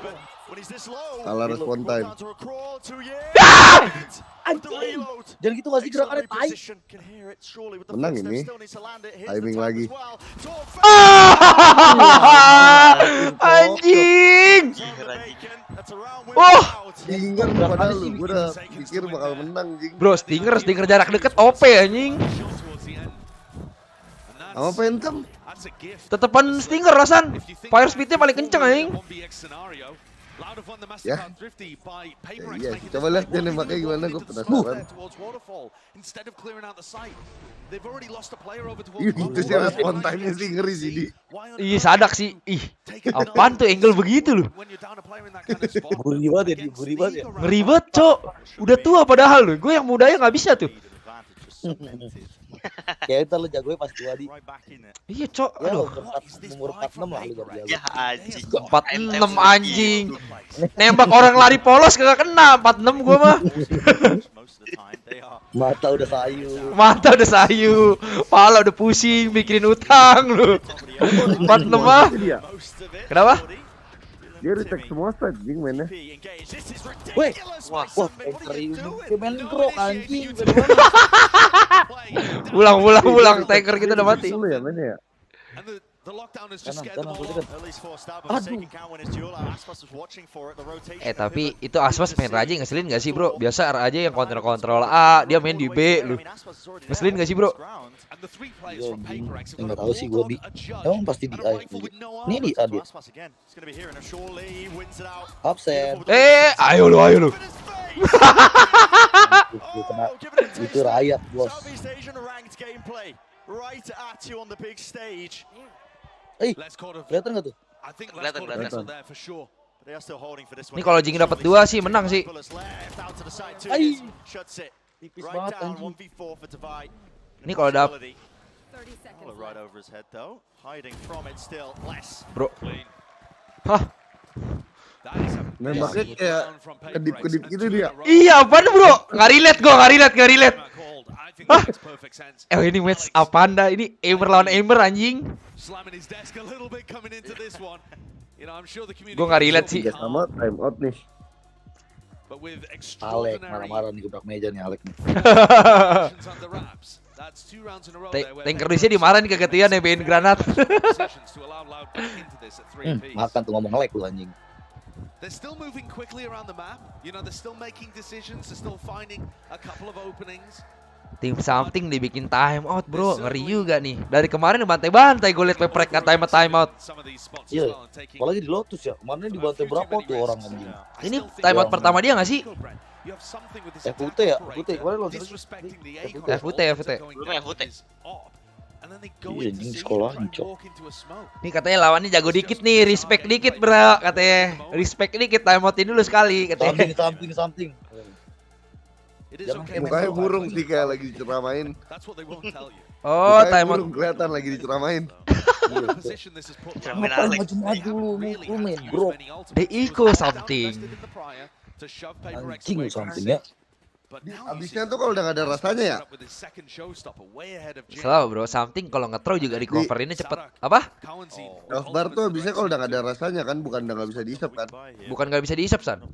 Salah respon time. Jangan gitu nggak sih gerakannya tai. Menang ini. Timing lagi. Anjing. Oh, Stinger padahal lu, gue udah pikir bakal menang, jing. bro, Stinger jarak deket OP anjing. Sama Phantom. Tetepan Stinger rasan. Fire speednya paling kenceng anjing. Ya. Iya, coba lihat dia nembaknya gimana, gue penasaran. Itu sih respon time-nya sih ngeri sih, Di. Iya, Sadak sih. Ih, apaan tuh angle begitu loh. Gurih banget ya. Ngeri banget, Cok. Udah tua padahal loh. Gue yang mudanya nggak bisa tuh. Kayak ntar lu jagonya pas tua, Di. Iya, Cok. Ya, Aduh. umur 46 lah lu jago. Ya anjing. 46 anjing. Nembak orang lari polos kagak kena. 46 gua mah. Mata udah sayu. Pala udah pusing mikirin utang lu. 46 mah. Kenapa? Dia retake semua stat, jing mainnya. Weh, wah, keren. Dia main pro anjing. Ulang, tanker kita udah mati. Dulu ya mainnya ya. Tapi itu Aspas main Raja ngeselin gak sih, bro? Biasa Raja yang kontrol A, dia main di B lu. Ngeselin gak sih, bro? Enggak tahu sih gua, Di. Emang pasti di A. Ini di A dia. Absen. Ayo lu. Itu rakyat, bos. Kelihatan nggak tuh? Kelihatan. Ini kalau Jing dapat 2 sih menang sih. Tipis banget anjing. Ini kalau dapat bro. Hah? Nembaknya kayak kedip-kedip gitu dia. Iya, apaan bro? Nggak relate. Hah? Ini match apaan dah? Ini Aimer lawan Aimer anjing. Gue nggak relate sih. Sama time out nih. Alek marah-marah nih gebrak meja nih Alek nih. Tanker Rusia dimarahin kegetian nebein granat. Makan tuh ngomong ngelek lu anjing. They're still moving quickly around the map. You know, they're still making decisions. They're still finding a couple of openings. Tim Smthg dibikin time out, bro. Ngeri juga nih. Dari kemarin dibantai-bantai gue liat peprek nggak time out. Iya. Apalagi di Lotus ya. Kemarin dibantai berapa tuh orang anjing. Ini time out pertama dia nggak sih? FUT ya? FUT kemarin Lotus. FUT. Iya anjing di sekolah cok. Ini katanya lawannya jago dikit nih, respect dikit bro katanya. Respect dikit, time outin dulu sekali katanya. Something. Mukanya burung sih kayak lagi diceramain. Oh, time out. Burung kelihatan lagi diceramain. Ngapain maju-maju lu main bro. Iko something. Anjing something ya. Abisnya tuh kalau udah gak ada rasanya ya. Selalu bro, something kalau nge-throw juga di coverinnya cepet. Apa? Bar tuh abisnya kalau udah gak ada rasanya kan, bukan udah gak bisa diisap kan. Bukan gak bisa diisap San.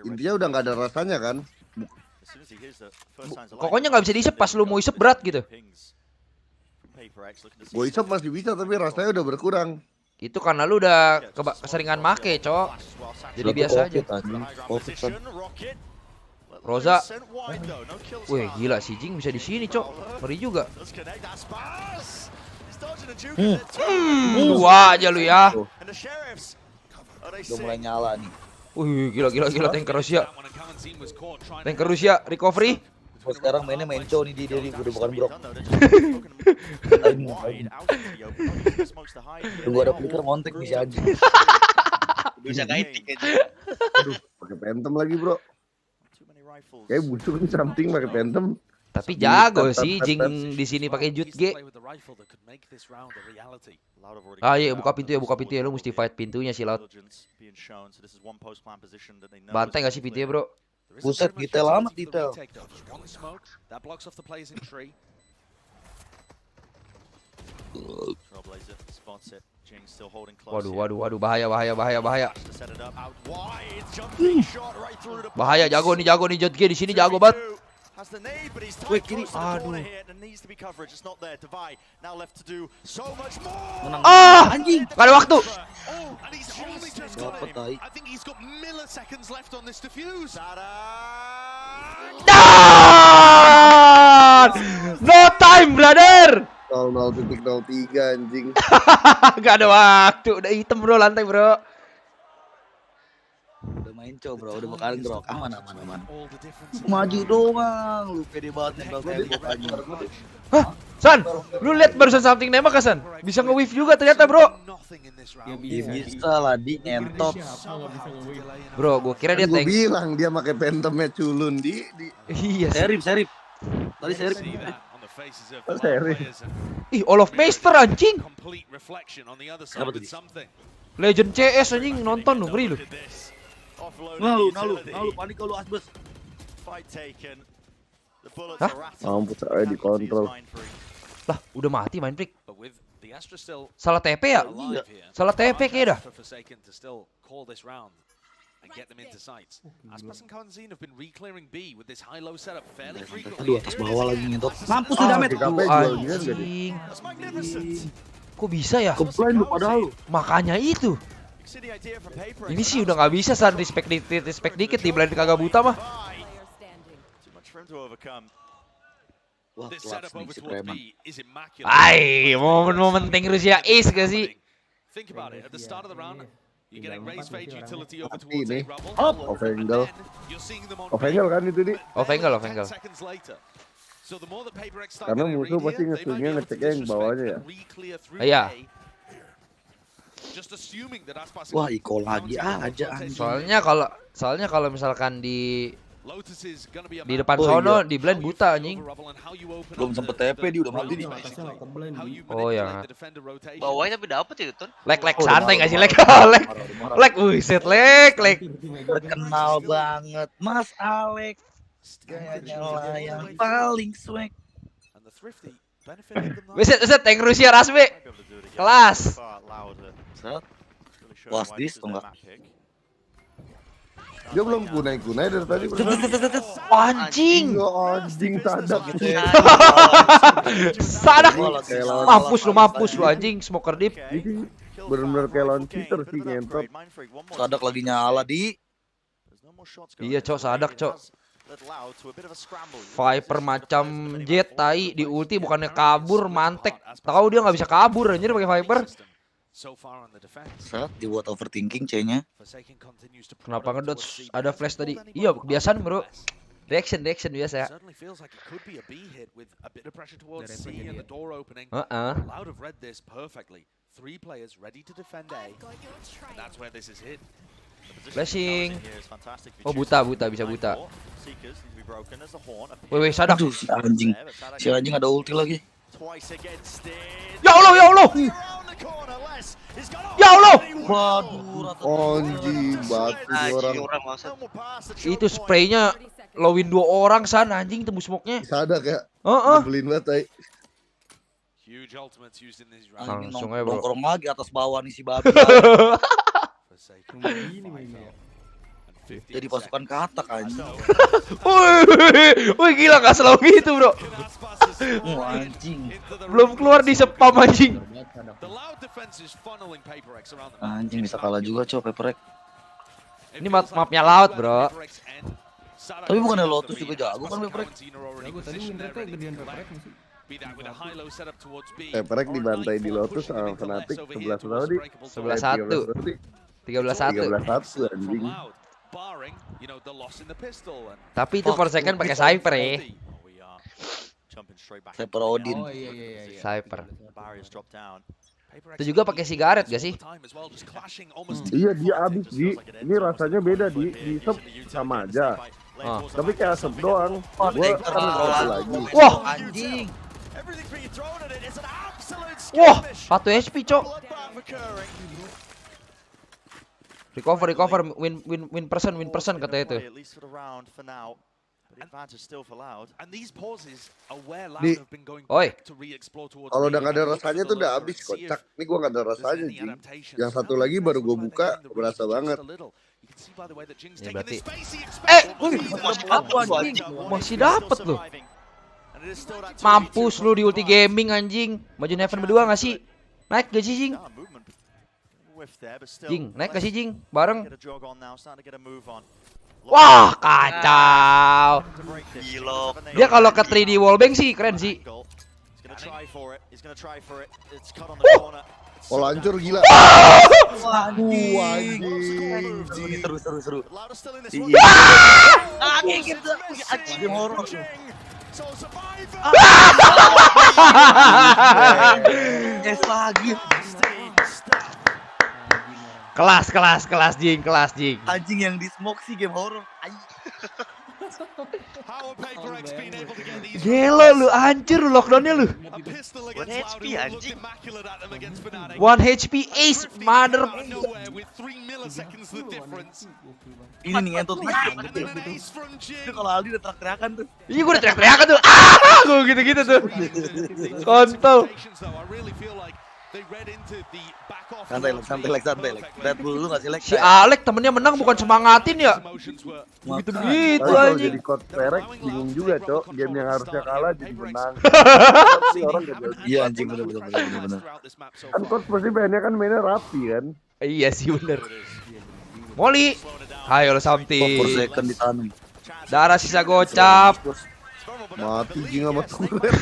Intinya udah gak ada rasanya kan. Pokoknya gak bisa diisap pas lu mau isep berat gitu. Boy shop masih bisa tapi rasanya udah berkurang. Itu karena lu udah keseringan make, Cok. Jadi biasa aja. Roza. Wih, gila si Jing bisa di sini, Cok. Ngeri juga. Dua aja lu ya. Udah mulai nyala nih. Wih, gila tanker Rusia. Tanker Rusia recovery. Gua sekarang mainnya menco nih di diri udah bukan brok. Tunggu ada flicker montek nih si anjing. Bisa kaitik aja. Aduh, pakai phantom lagi, Bro. Kayak busuk nih something pakai phantom. Tapi jago sih Jing di sini pakai jut G. Ah iya, buka pintu ya, lu mesti fight pintunya sih, Laut. Bantai enggak sih pintunya, Bro? Buset, detail amat detail. Waduh, bahaya. Bahaya, jago nih Jot G di sini jago banget. Wih, kiri. Aduh. Anjing. Gak ada waktu. Dapat tai. No time, brother. 00.03 anjing. Gak ada waktu, udah hitam bro, lantai bro. Udah main bro, udah bakalan bro, aman. Maju doang, lu pede banget nembak tembok aja. Hah? San, lu lihat barusan something nembak kan San? Bisa nge-weave juga ternyata bro. Ya bisa lah, di ngentot. Bro, gua kira dia tank. Gua bilang dia pakai phantomnya culun di. Iya. Serif. Tadi serif. Ih, All of Master anjing. Apa tuh? Legend CS anjing, nonton lu, ngeri lu. Nalu, panik kalau Aspas. Hah? Mampus saya dikontrol. Lah, udah mati main freak. Salah TP ya? Salah TP kayaknya dah. Aduh, atas bawah lagi ngentot. Mampus udah met. Anjing. Kok bisa ya? Komplain lu padahal lu. Makanya itu. Ini sih udah nggak bisa San, respect dikit di blind kagak buta mah. Wah, kelas nih si preman. Ay, momen-momen tank Rusia ace gak sih? Ini Ovengle kan itu di. Ovengle. Karena musuh pasti ngeceknya yang bawahnya ya. Iya. Wah, Iko lagi aja. Soalnya kalau misalkan di depan sono di blind buta anjing. Belum sempet TP dia udah mati nih. Oh ya. Bawahnya tapi dapet ya tuh. Lek santai enggak sih lek? Lek buset lek. Terkenal banget Mas Alek. Gayanya lah yang paling swag. Buset tank Rusia Rasbe. Kelas. Was this tuh enggak? Dia belum kunai dari tadi. Anjing sadak. Sadak. Mampus lu anjing, smoker deep. Bener-bener kayak lawan cheater sih ngentot. Sadak lagi nyala di. Iya cok, sadak cok. Viper macam jet tai di ulti bukannya kabur mantek. Tahu dia nggak bisa kabur anjir pakai Viper. Saat dibuat overthinking C-nya. Kenapa ngedot ada flash tadi? Iya, kebiasaan bro. Reaction biasa. Flashing. Oh buta bisa buta. Wih sadak. Aduh, si anjing ada ulti lagi. Ya Allah. Waduh, anjing batu orang. Itu spraynya lowin 2 orang San anjing tembus smoke-nya. Sadak ya. Beliin banget tai. Langsung aja bro. Nongkrong lagi atas bawah nih si babi. Jadi pasukan katak anjing. Wih gila gak selalu gitu bro. Anjing. Belum keluar di spam anjing. Anjing bisa kalah juga cok Paperek. Ini mapnya laut, bro. Tapi bukannya Lotus juga jago kan Paperek? Jago tadi win rate-nya gedean Paperek sih. Paperek dibantai di Lotus sama Fnatic 11 berapa di? 11-1. 13-1. 13-1 anjing. Tapi itu for second pakai Cypher ya. Cypher Odin. Oh iya. Cypher. Itu juga pakai sigaret gak sih? Iya dia abis di. Ini rasanya beda di sep sama aja. Tapi kayak asap doang. Gua kan ngerokok lagi. Wah, Anjing. wah, 1 HP cok. Recover, win person katanya itu. Di, oi, kalau udah gak ada rasanya tuh udah habis kocak. Ini gua gak ada rasanya Jing. Yang satu lagi baru gua buka berasa banget. Ya berarti. Masih dapet loh. Mampus lu di ulti gaming anjing. Maju Heaven berdua gak sih? Naik gak sih Jing? Jing, naik gak sih Jing? Bareng. Wah, kacau. Dia kalau ke 3D wallbang sih keren sih. Oh lancur gila. Anjing. Seru. Anjing gitu. Anjing horor. Lagi. Kelas Jing. Anjing yang di smoke sih game horror. Gelo lu, hancur lu lockdownnya lu. 1 HP anjing. 1 HP ace, mother. Ini nih ngentot nih. Itu kalau Aldi udah teriak-teriakan tuh. Iya gua udah teriak-teriakan tuh. Gua gitu-gitu tuh. Kontol. Santai Lex. Red Bull lu gak sih Lex? Si Alek temennya menang bukan semangatin ya. Gitu-gitu Kalau anjing. jadi coach Perek bingung juga cok. Game yang harusnya kalah jadi menang. Iya anjing bener. Kan coach pasti mainnya rapi kan. Iya sih bener. Molly. Ayo something. For second ditanam. Darah sisa gocap. Mati Jing sama turret.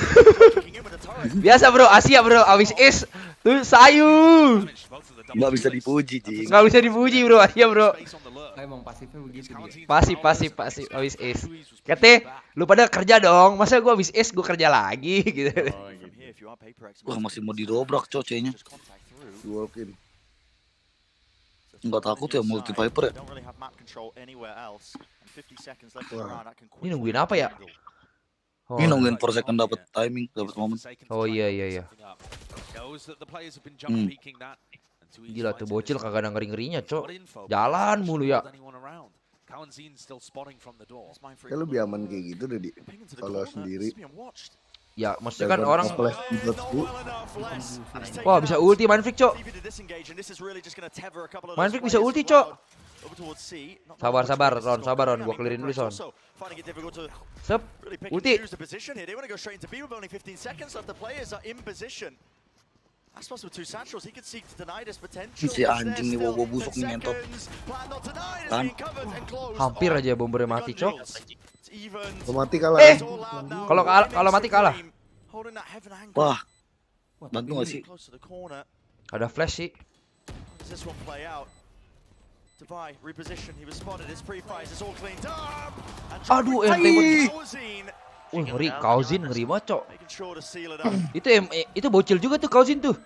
Biasa bro, Asia bro, abis is tuh sayu. Gak bisa dipuji Jing. Gak bisa dipuji bro, Asia bro. Emang pasifnya begitu dia. Pasif abis is. Kete, lu pada kerja dong, masa gua abis is gua kerja lagi gitu. Wah masih mau didobrak cocenya. Walkin. Enggak takut ya multi Viper ya. Ini nungguin apa ya? Ini nungguin for second dapat timing, dapat momen. Oh iya. Gila tuh bocil kagak ada ngeri-ngerinya, Cok. Jalan mulu ya. Ya lebih aman kayak gitu deh di. Kalau sendiri. Ya, maksudnya kan orang Wah wah bisa ulti Mindfreak, Cok. Mindfreak bisa ulti, Cok. Sabar Ron, gua clearin dulu Son. Sep, ulti. Si anjing nih bawa busuk nih ngentot. Kan? Hampir aja bombernya mati, Cok. Kalau mati kalah. Kalau mati kalah. Wah. Bantu gak sih? Ada flash sih. Aduh, ngeri Kauzin ngeri banget, Cok. Itu bocil juga tuh Kauzin tuh.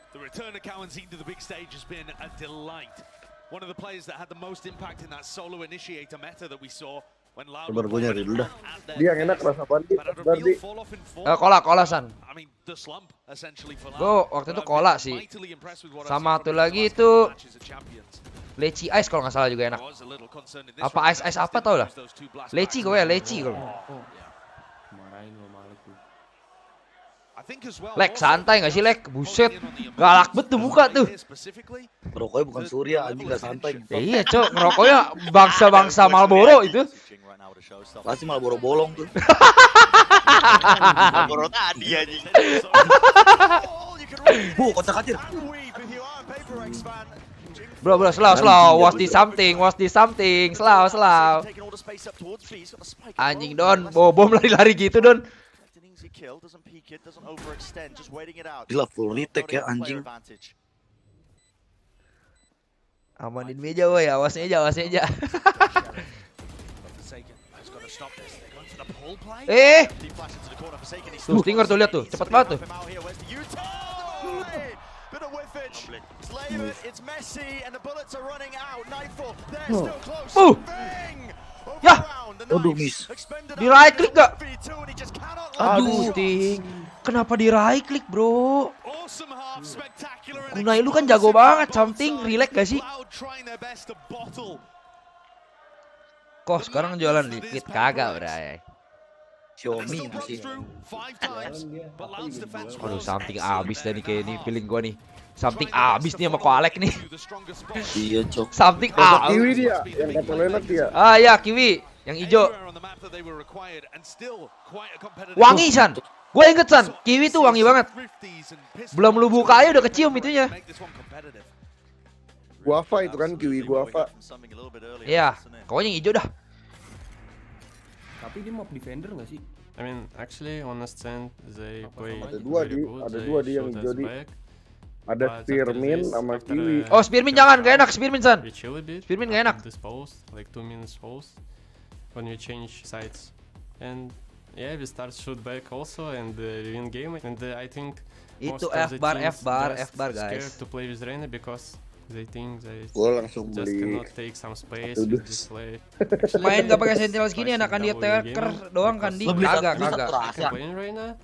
Sabar gue nyari dulu dah. Dia yang enak rasa pandi. Kola San. Gue waktu itu kola sih. Sama tuh lagi itu leci ice kalau nggak salah juga enak. Apa ice apa tau lah. Leci gue. Marahin lo Malik tuh. Lek santai nggak sih Lek? Buset, galak bet tuh muka tuh. Rokoknya bukan Surya, anjing gak santai. Iya Cok, ngerokoknya bangsa-bangsa Marlboro itu. Pasti malah bolong tuh. Boro tadi aja. Bu, kotak kacir. Bro, slow. Watch this something. Slow. Anjing Don, bom lari-lari gitu Don. Gila full retake ya anjing. Amanin meja woy, awasnya aja. Tuh, Stinger tuh, lihat tuh, cepet banget tuh. Yah, aduh miss. Di right click gak? Aduh, Sting. Kenapa di right click, bro? Kunai lu kan jago banget, something relax gak sih? Kok sekarang jualan liquid kagak, bray. Xiaomi masih. Aduh, something abis dah nih kayak ini feeling gua nih. Something abis nih sama Koalek nih. Iya, Cok. Something Kiwi dia, yang kata Leonard dia. Ah ya, Kiwi, yang hijau. Wangi San. Gue inget San, Kiwi tuh wangi banget. Belum lu buka aja udah kecium itunya. Guava itu kan, Kiwi guava. Iya, pokoknya yang hijau dah. Tapi dia mob defender nggak sih? I mean, actually, on a stand, they play Ada dua di yang hijau di. Ada Spearmin sama Kiwi. Oh, Spearmin jangan, gak enak Spearmin San. Spearmin gak enak. Like 2 minutes pause when you change sides, and yeah, we start shoot back also and win game. And I think itu F bar guys. Scared to play with Reyna because they think they langsung just beli. cannot take some space with this play. Main gak pakai sentinel segini enakan dia taker doang kan di kagak.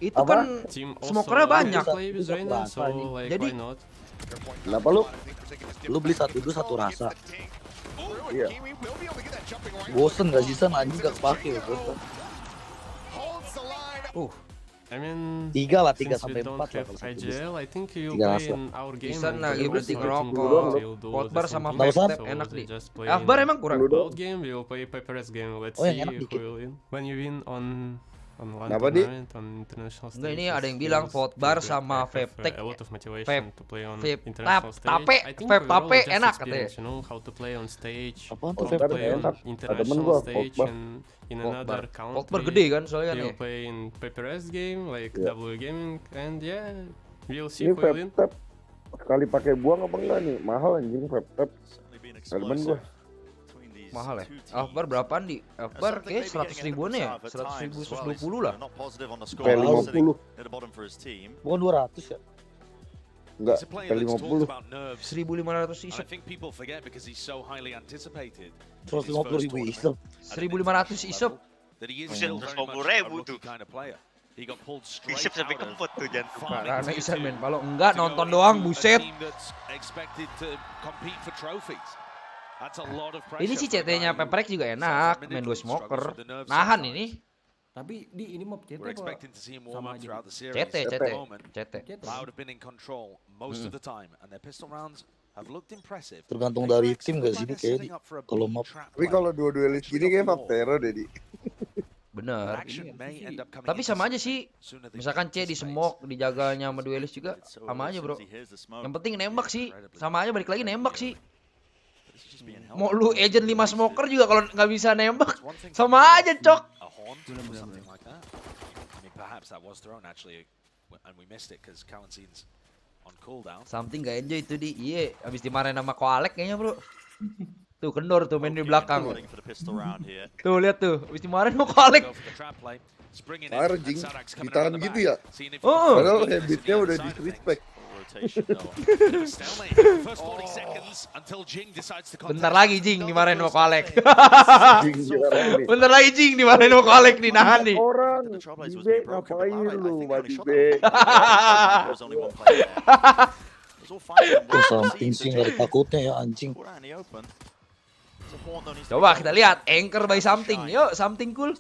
Itu kan smokernya banyak. Jadi kenapa lu? Lu beli satu rasa. Iya. Bosen gak sih San anjing gak kepake bosen. I mean, 3 since we sampai 4 don't have IGL, I think you 3 play rasa. in our game. Bisa lagi berarti ngerokok. Potbar sama Vape Vape enak nih. Akbar emang kurang. World game, we will play Paper's game. Let's see who will win. When you win on one tournament, on international stage. Enggak, ini ada yang bilang Potbar sama Vape Tech. A lot of motivation to play on Vape international stage. Vape tape enak katanya. You know how to play on stage. Apaan How tuh to Vape play on enak? international stage and in another country. Potbar gede kan soalnya You'll nih. play in Paper's game like W Gaming and yeah, we'll see Ini who will win. Vape sekali pakai buang apa enggak nih? Mahal anjing Vape. Elemen gua. Mahal ya? Akbar berapaan di? Akbar kayak 100 ribuan ya? 100 ribu, 120 lah. Kayak 50. Bukan 200 ya? Enggak, kayak 50. 1.500 isep. 150.000 isep. 1.500 isep. 150.000 tuh. Isep sampai kempot tuh jantung. Karena Isan men, kalau enggak nonton doang buset. Ini sih CT-nya Peprek juga enak, main 2 smoker. Nahan ini. Tapi di ini mob CT sama aja. CT. Tergantung dari tim gak sih ini kayak kalau mob. Tapi kalau dua duelis gini kayak Vaptero deh di. Bener. Tapi sama aja sih. Misalkan C di smoke, dijaganya sama duelis juga sama aja bro. Yang penting nembak sih. Sama aja balik lagi nembak sih. Mau lu agent 5 smoker juga kalau nggak bisa nembak sama aja cok. Something gak enjoy itu di. Iya, abis dimarahin sama Koalek kayaknya bro. Tuh kendor tuh main di belakang. Tuh lihat tuh, abis dimarahin sama Koalek. Anjing, ditahan gitu ya? Padahal habitnya udah disrespect. Bentar lagi Jing dimarahin sama Koalek. Bentar lagi Jing dimarahin sama Koalek nih, nahan nih. Orang Dibe ngapain lu Mbak Dibe? Something sih gak ada takutnya ya anjing. Coba kita lihat anchor by something. Yuk, something cool.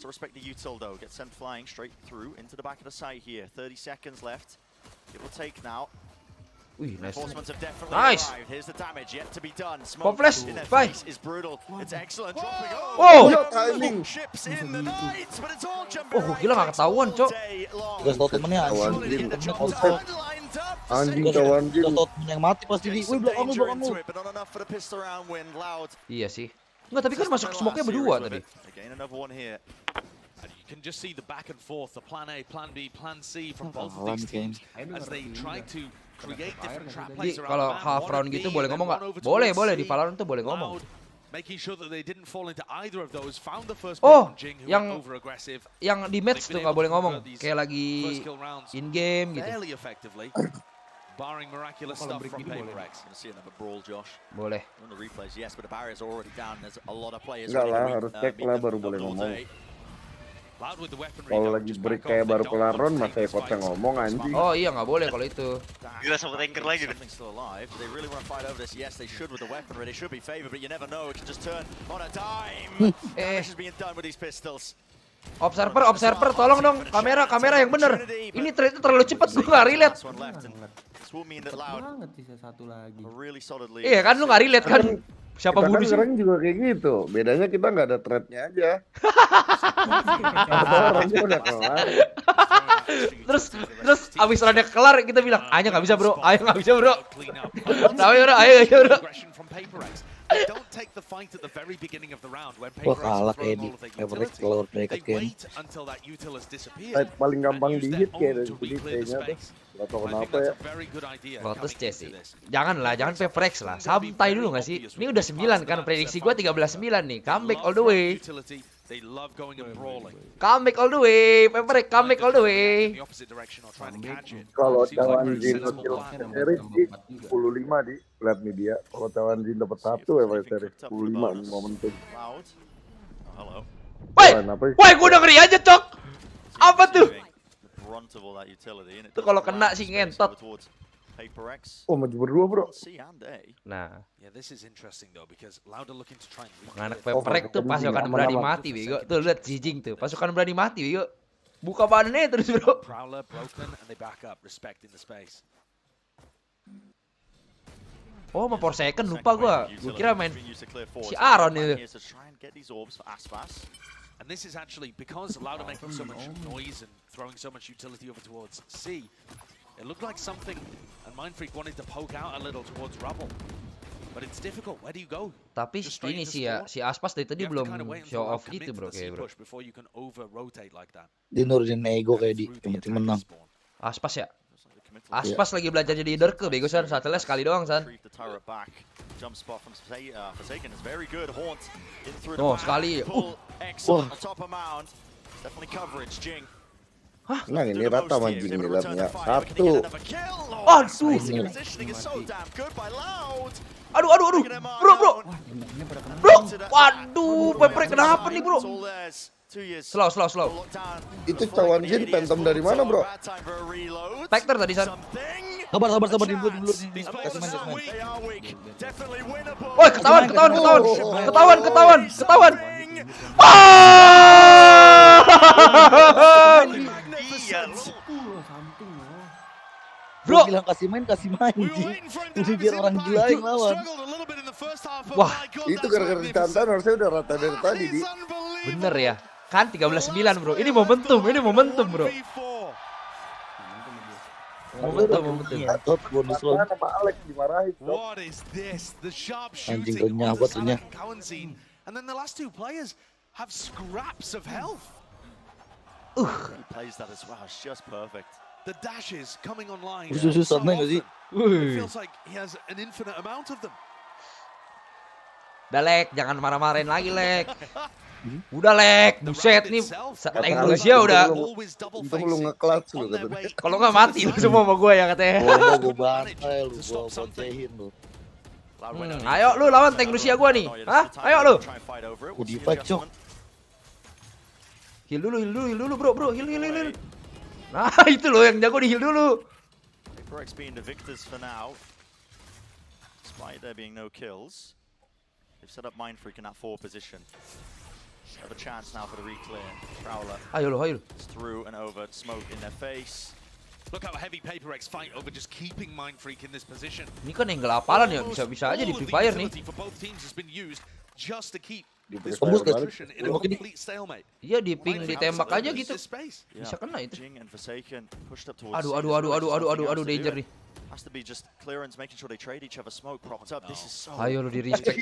Wih, nice. Reinforcements have definitely Nice. arrived. Here's the damage yet to be done. Pop Smoke flash, in their bye. face is brutal. It's excellent. Dropping. Wow. Timing. Ships in the night, but it's all jumping. Oh, gila gak ketahuan, Cok. Gak tau temennya anjing. Anjing kawan Jin. Gak tau temen yang mati pasti di. Wih, belakang lu, belakang lu. But not enough for the pistol round win. Loud. Iya sih. Enggak, tapi kan masuk smoke-nya berdua tadi. Again, another one here. And you can just see the back and forth, the plan A, plan B, plan C from both of these teams as they try to create different trap plays Jadi around kalau the map. half One round at gitu B boleh and then ngomong nggak? one over Boleh, towards boleh di C. Valorant tuh boleh ngomong. Loud, making sure that they didn't fall into either of those. Found the first Oh, pick from Jing, who yang went over aggressive. yang di match tuh nggak boleh ngomong. Kayak lagi First kill rounds in game gitu. fairly effectively. Barring miraculous stuff from PaperX. Gonna see another brawl, Josh. Boleh. On the replays, yes, but the barrier's already down. There's a lot of players. Enggak ready lah, to harus cek meet lah them baru over boleh all ngomong. day. Kalau lagi break kayak baru kelar round masa ekotnya ngomong anjing. Oh iya nggak boleh kalau itu. Gila sama tanker lagi deh. Something's still alive. They really want to fight over this. Yes, they should with the weaponry. They should be favored, but you never know. It can just turn on a dime. Damage is being done with these pistols. Observer, tolong dong kamera yang bener. Ini trade terlalu cepat, gue nggak relate. This will mean that Loud Banget sisa satu lagi. a really solid lead. Iya kan lu nggak relate kan? Siapa Kita bunuh kan sih? sekarang juga kayak gitu. Bedanya kita nggak ada thread-nya aja. Orangnya udah kelar. Terus abis runnya kelar kita bilang, Anya nggak bisa bro, Anya nggak bisa bro. Tapi bro, ayo bro. They don't take the fight at the very beginning of the round when Wah PaperX kalah have kayak thrown di all of their Favorite utility. kalau mereka They game. wait until that util has disappeared. Side paling gampang and use di-hit their kayak own dari to sini reclear the kayaknya tuh. space. Gak tau I think kenapa that's ya. a very good idea Lotus coming C sih. into this. Jangan PaperX lah, santai dulu nggak sih? Ini udah 9 kan, prediksi gua 13-9 nih. Comeback all the way. Utility, they love going and brawling. Comeback all the way, PaperX comeback all the way. In the opposite direction or trying to catch it. Kalau Seems like cawan very Jin sensible kill plan. series di 10-5 di lihat media. Kalau cawan Jin dapat 1 ya Pak series 10-5 momentum. Loud. Oh, hello. Woi, gua udah ngeri aja, Cok. Apa tuh? The brunt of all that utility, and it Itu does kalau allow kena the sih space ngentot. over towards PaperX. Oh, maju berdua bro. C and A. Nah, Yeah, this is interesting though because Loud are looking to try and anak reclear. PaperX tuh pasukan berani mati, bego. Tuh lihat Jijing tuh, pasukan berani mati, bego. Buka badannya terus, bro. Prowler broken and they back up, respecting the space. Oh, mau for second lupa gua. Gua kira main si Aaron itu. And this is actually because Loud are making so much noise and throwing so much utility over towards C. It looked like something, and Mindfreak wanted to poke out a little towards Rubble. But it's difficult. Where do you go? Tapi ini sih ya, si Aspas dari tadi belum show off itu bro, kayak bro. Before you can over-rotate like that. Dia nurunin ego kayak di tim menang. Aspas ya? Aspas lagi belajar jadi Derke, bego San. Satelnya sekali doang, San. Oh, sekali. Hah? Nah ini rata mancing liatnya. Satu. Aduh. Bro. Waduh, PaperX kenapa nih, bro? Slow. Itu cawan Jin phantom dari mana bro? Spectre tadi, San. Sabar di dulu nih. Kasih main. Woi, ketahuan. Bro, bilang kasih main Ji. Biar orang gila yang lawan. Wah, itu gara-gara dicantan harusnya udah rata dari tadi di. Bener ya. Kan 13-9 bro. Ini momentum bro. Momentum. Tot bonus round. Sama Alex dimarahin. What is this? The sharp Anjing shooting renyah on buat the renyah. side of Cowanzine. And then the last two players have scraps of health. He plays that as well. It's just perfect. The dashes coming online. Susah nggak sih? It feels like he has an infinite amount of them. Udah Lek, jangan marah-marahin lagi Lek. Udah Lek, buset nih. Indonesia udah. Untung lu nge-clutch lu katanya. Kalau nggak mati lu semua sama gue ya katanya. Gue bantai lu, gue bocehin lu. Ayo lu lawan tank Rusia gua nih. Hah? Ayo lu. Di fight cok. Heal dulu bro. Heal. Nah, itu loh yang jago di heal dulu. PaperX being the victors for now. Despite there being no kills. They've set up Mindfreak in that 4 position. Have a chance now for the reclear. Prowler. Ayo lu. It's through and over. Smoke in their face. Look how heavy PaperX fight over just keeping Mindfreak in this position. Ini kan yang gelapalan ya, bisa aja di Free Fire nih. For both teams has been used just to keep Tembus guys. in a complete stalemate. Iya di ping ditembak aja gitu. Bisa kena itu. Aduh danger nih. Has to be just clearance, making sure they trade each other smoke propped up. This is so. Ayo lu di respect.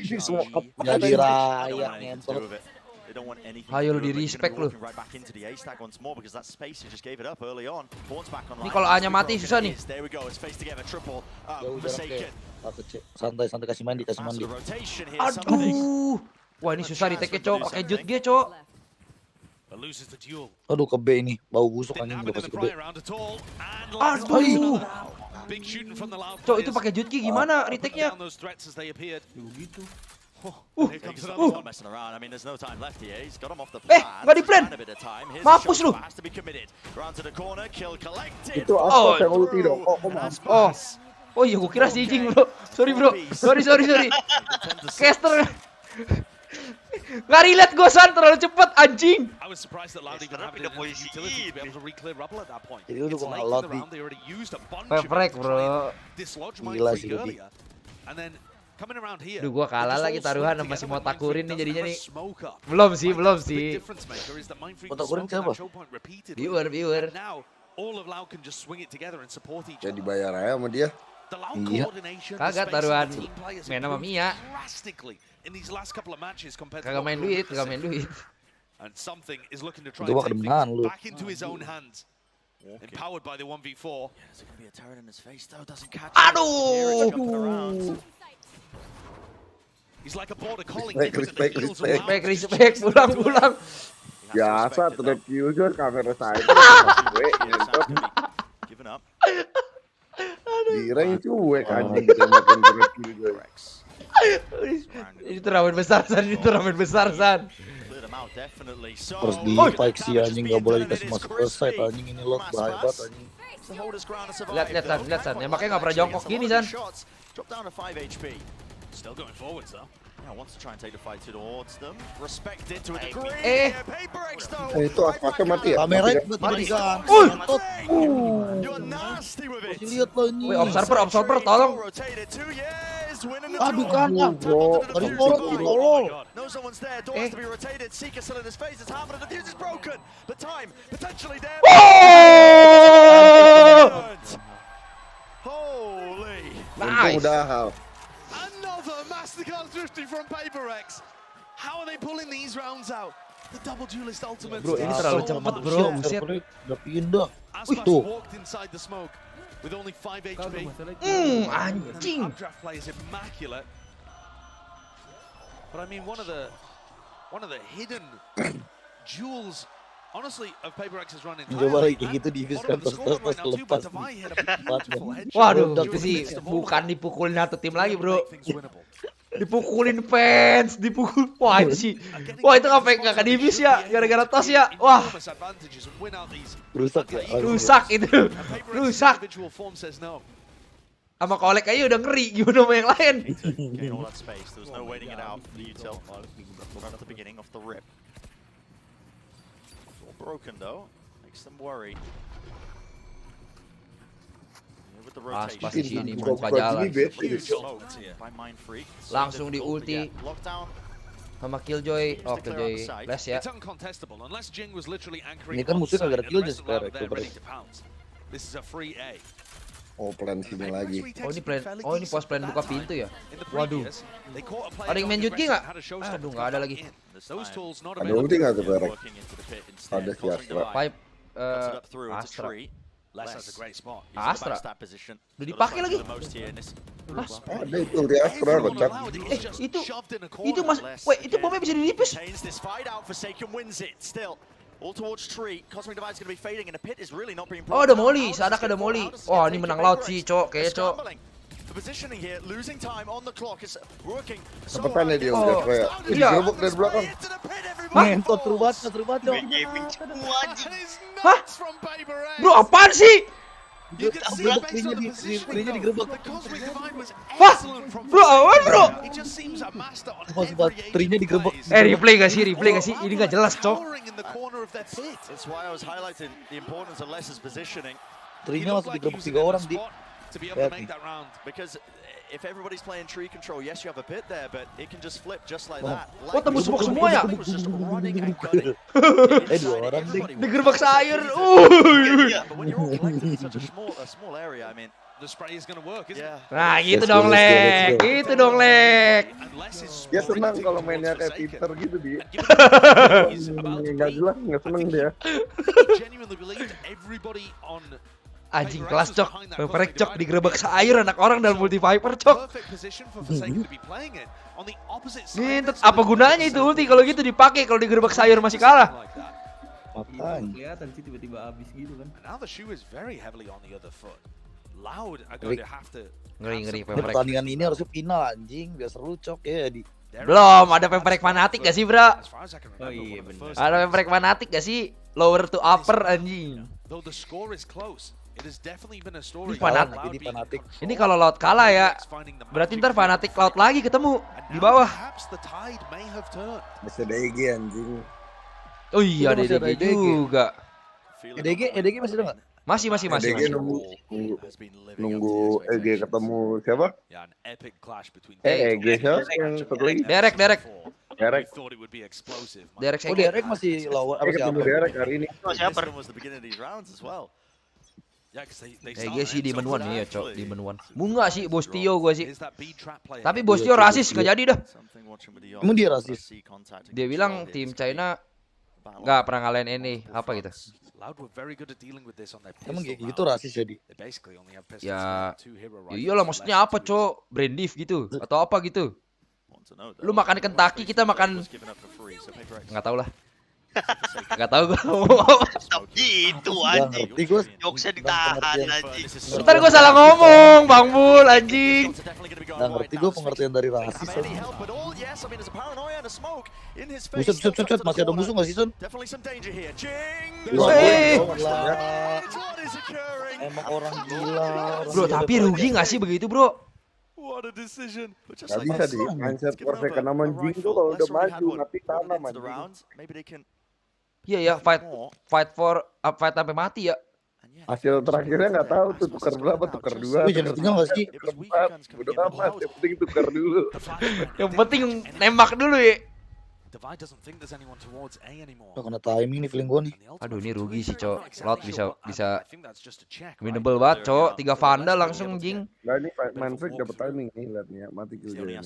Jadi raya ngentot. They don't want anything. Ayo lu di respect lu. Right back into the A stack once more because that space he just gave it up early on. Bourne's back online. Ini kalau A-nya mati susah nih. There we go. It's face together triple. Forsaken. Santai kasih mandi. Aduh. Wah ini susah di take cok, pakai jut dia cok. Aduh ke B ini, bau busuk anjing udah kasih ke B. Aduh. Cok itu pakai jut gimana retake-nya? Gitu. Nggak di plan. Mampus lu. Itu Aspas yang ulti dong. Oh iya gue kira si Jing bro. Sorry bro. Sorry. Caster. Nggak relate gue San, terlalu cepet anjing. Jadi lu kok ngelot nih. Peprek bro. Gila sih Ludi. Duh gua kalah lagi taruhan masih mau takurin nih jadinya nih. Belum sih. Mau takurin siapa? Viewer. Ya dibayar aja sama dia. Iya. Kagak taruhan main sama Mia. Kagak main duit. Itu bakal menang lu. Aduh. Respect. Pulang. Biasa trap user kamera saya. Direng cuek anjing ditembakin trap user. Itu ramen besar San. Terus di fight sih anjing gak boleh dikasih masuk ke site anjing ini loh bahaya banget anjing. Lihat San. Ya makanya gak pernah jongkok gini San. Still going forwards though. Yeah, wants to try and take the fight towards them. Respect it to a degree. PaperX though. Itu Aspasnya mati ya? Kamera mati kan. You're nasty with it. Lihat lo ini. Wih, observer tolong. Aduh kan. Aduh tolol. No someone's there. Door has to be rotated. Seeker still in his face. It's half of the defuse is broken. But time potentially there. Holy. Nice. Udah hal. Another masterclass drifting from PaperX. How are they pulling these rounds out? The double duelist ultimate. Bro, ini terlalu cepat bro. Buset. Udah pindah. Wih tuh. Walked inside the smoke with only 5 HP. Anjing. Updraft play is immaculate. But I mean one of the hidden jewels honestly of PaperX's run in coba lagi kayak gitu divis kan terus lepas. Waduh, itu sih bukan dipukulin satu tim lagi, bro. Dipukulin fans, Wah, itu sih. Wah, itu enggak divis ya, gara-gara tos ya. Wah. Rusak itu. Sama kolek aja udah ngeri, gimana sama yang lain. Broken though, makes them worry. Aspas di sini buka jalan. Langsung di ulti. Sama Killjoy. Oh, Killjoy flash ya. Ini kan musuhnya kagak ada Killjoy sekarang. Oh, plan sini lagi. Oh, ini pos plan buka pintu ya. Waduh. Ada yang main Jutki nggak? Aduh, nggak ada lagi. Ada ulti nggak tuh Berek? Ada si Astra. Pipe Astra. Udah dipakai lagi. Ada itu ulti Astra kocak. Itu mas. Wait, itu bomnya bisa dilipis. All towards tree, Cosmic Divide is going to be fading, and the pit is really not being. Oh, ada Molly, Sadak ada Molly. Oh, ini menang laut sih, cok, kayaknya cok. The positioning here, losing time on the clock is working. Cepetan ya dia udah kayak. Digerebek dari belakang. Ngentot terubat. Hah? Bro, apaan sih? Trinya digerebek. Wah, bro, awan bro. Trinya digerebek. Replay gak sih? Ini gak jelas, cok. That's why I was highlighting the importance of Less's positioning. Trinya langsung digerebek 3 orang di. To be able to make that round, because if everybody's playing tree control, yes, you have a pit there, but it can just flip just like that. Oh, tembus smoke semua ya? Running and gunning. 2 orang ding. Digerebek sayur. But when you're all collected in such a small area, I mean, the spray is going to work, isn't it? Nah, gitu dong, Lek. Gitu dong, Lek. Dia senang kalau mainnya kayak Peter gitu dia. Nggak jelas, nggak seneng dia. Anjing kelas cok, Vaporek cok digerebek sayur anak orang dalam multi Viper cok. Ngintet, apa gunanya itu ulti kalau gitu dipakai kalau digerebek sayur masih kalah? Makanya kelihatan sih tiba-tiba habis gitu kan. Ngeri Vaporek. pertandingan ini harusnya final anjing, biar seru cok ya di. Belum, ada Vaporek fanatik gak sih, bro? Oh iya benar. Ada Vaporek fanatik gak sih? Lower to upper anjing. Ini fanatik. Ini kalau laut kalah ya, berarti ntar fanatik laut lagi ketemu di bawah. Masih DG anjing. Oh iya, ada DG juga. EDG masih ada nggak? Masih. DG nunggu EG ketemu siapa? EG siapa yang satu lagi? Derek. Oh Derek masih lawan apa sih? Ketemu Derek hari ini. Siapa? EG sih di menuan nih ya cok, di menuan. Bunga sih Bos Tio gua sih. Tapi Bos Tio rasis, gak jadi dah. Emang dia rasis? Dia bilang tim China nggak pernah ngalahin ini apa gitu. Emang kayak gitu rasis jadi? Ya iyalah, maksudnya apa cok? Brand div gitu atau apa gitu? Lu makan Kentucky, kita makan nggak tahu lah. Nggak tahu gue ngomong apa. Gitu anjing. Jokesnya ditahan anjing. Ntar gue salah ngomong, Bang Bul anjing. Nggak ngerti gue pengertian dari rasis. Buset, masih ada musuh nggak sih Sun? Emang orang gila. Bro, tapi rugi nggak sih begitu bro? Gak bisa di mindset perfect karena anjing tuh kalau udah maju mati tanam anjing. Iya ya, fight sampai mati ya. Hasil terakhirnya nggak tahu tuh tukar berapa, tukar 2. Jangan tinggal nggak sih? Tukar 4, udah amat. Yang penting tukar dulu. Yang penting nembak dulu ya. Kena timing nih feeling gue nih. Aduh ini rugi sih cok. Lot bisa winnable banget cok. 3 Vandal langsung jing. Nah ini Manfred dapat timing nih, lihat nih ya, mati killjoy.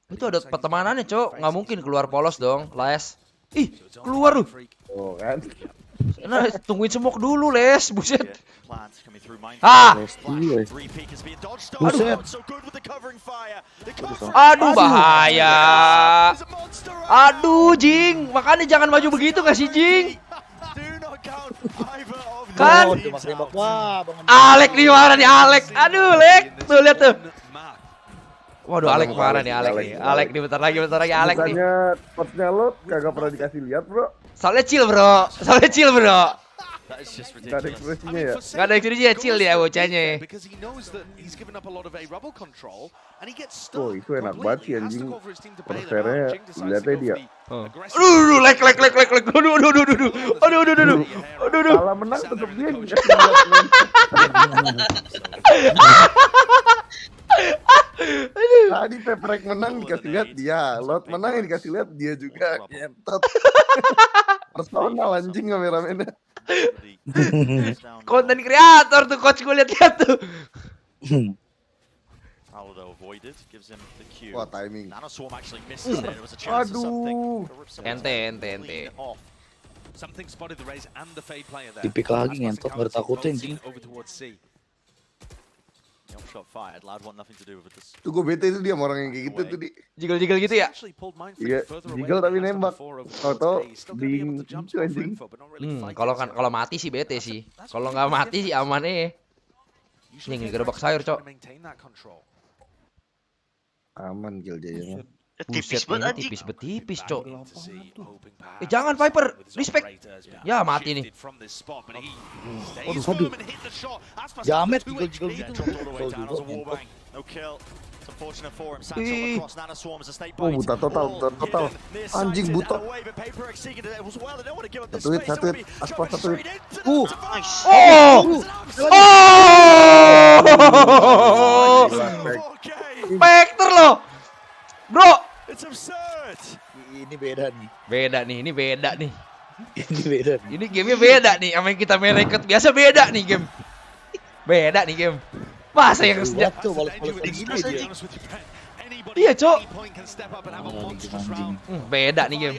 Itu ada pertemanannya cok. Nggak mungkin keluar polos dong, Les. Ih, keluar lu. Oh kan. Nah, tungguin smoke dulu, Les. Buset. Ah. Buset. Aduh, bahaya. Aduh, Jing. Makanya jangan maju begitu nggak sih, Jing? Kan? Alek di mana nih, Alek? Aduh, Lek. Tuh, lihat tuh. Waduh, Alek mana nih, Alek nih? Alek nih, bentar lagi Alek nih. Bukannya spotnya lo kagak pernah dikasih lihat, bro. Soalnya chill, bro. Gak ada ekspresinya ya? Gak ada ekspresinya, chill dia bocahnya. Oh, itu enak banget sih anjing. Persernya lihatnya dia. Aduh, lek. Aduh. Kalau menang tetep dia. Tadi Vaporek menang dikasih lihat dia, Lot menang yang dikasih lihat dia juga. Ngentot. Personal anjing kameramennya. Konten kreator tuh coach gue lihat tuh. Wah timing. Aduh. Ente. Tipik lagi ngentot, nggak takutin anjing. Tuh gue bete itu dia sama orang yang kayak gitu tuh di. Jiggle gitu ya? Iya, jiggle tapi nembak. Tau ding gitu anjing. Kalau mati sih bete sih. Kalau nggak mati sih aman Nih gerebek sayur, cok. Aman kill jadinya. Buset, ini tipis, cok. Jangan Viper, respect. Ya mati nih. Aduh. Jamet gitu. Buta total. Anjing buta. Satu hit. Aspas satu hit. Vector loh. Bro. Ini beda nih. Ini beda nih. Ini gamenya beda nih. Sama yang kita main ranked biasa beda nih game. Beda nih game. Masa yang sejak iya, cok. Beda nih game.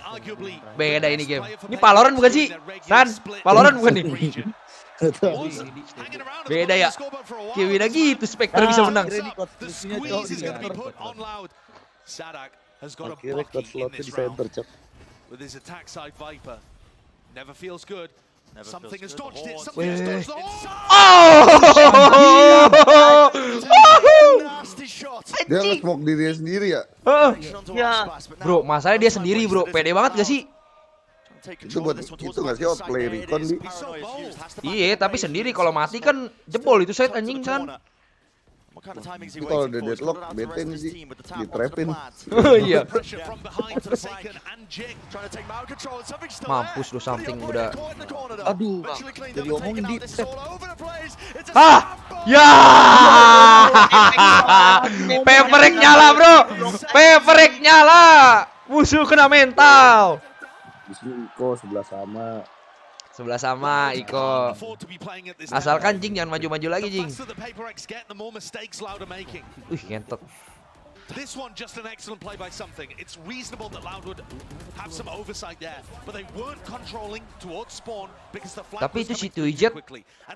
Beda ini game. Ini Valorant bukan sih? San, Valorant bukan nih? Beda ya. Kayak beda gitu Spectre bisa menang. Akhirnya coach slotnya di center, cok. Dia nge-smoke dirinya sendiri ya? Bro, masalahnya dia sendiri bro. Pede banget gak sih? Itu buat itu nggak sih outplay recon di? Iya, tapi sendiri kalau mati kan jebol itu set anjing kan. Itu kalau udah deadlock, bete nih sih, ditrapin. Iya. Mampus lu something udah. Aduh, jadi ngomongin di Ah, ya. Paperek nyala bro, paperek nyala. Musuh kena mental. Iko sebelah sama Iko. Asalkan Jing jangan maju-maju lagi Jing. Ngentot. This one just an excellent play by Smthg. It's reasonable that Loud would have some oversight there, but they weren't controlling towards spawn because the flag. Tapi itu si Tuijet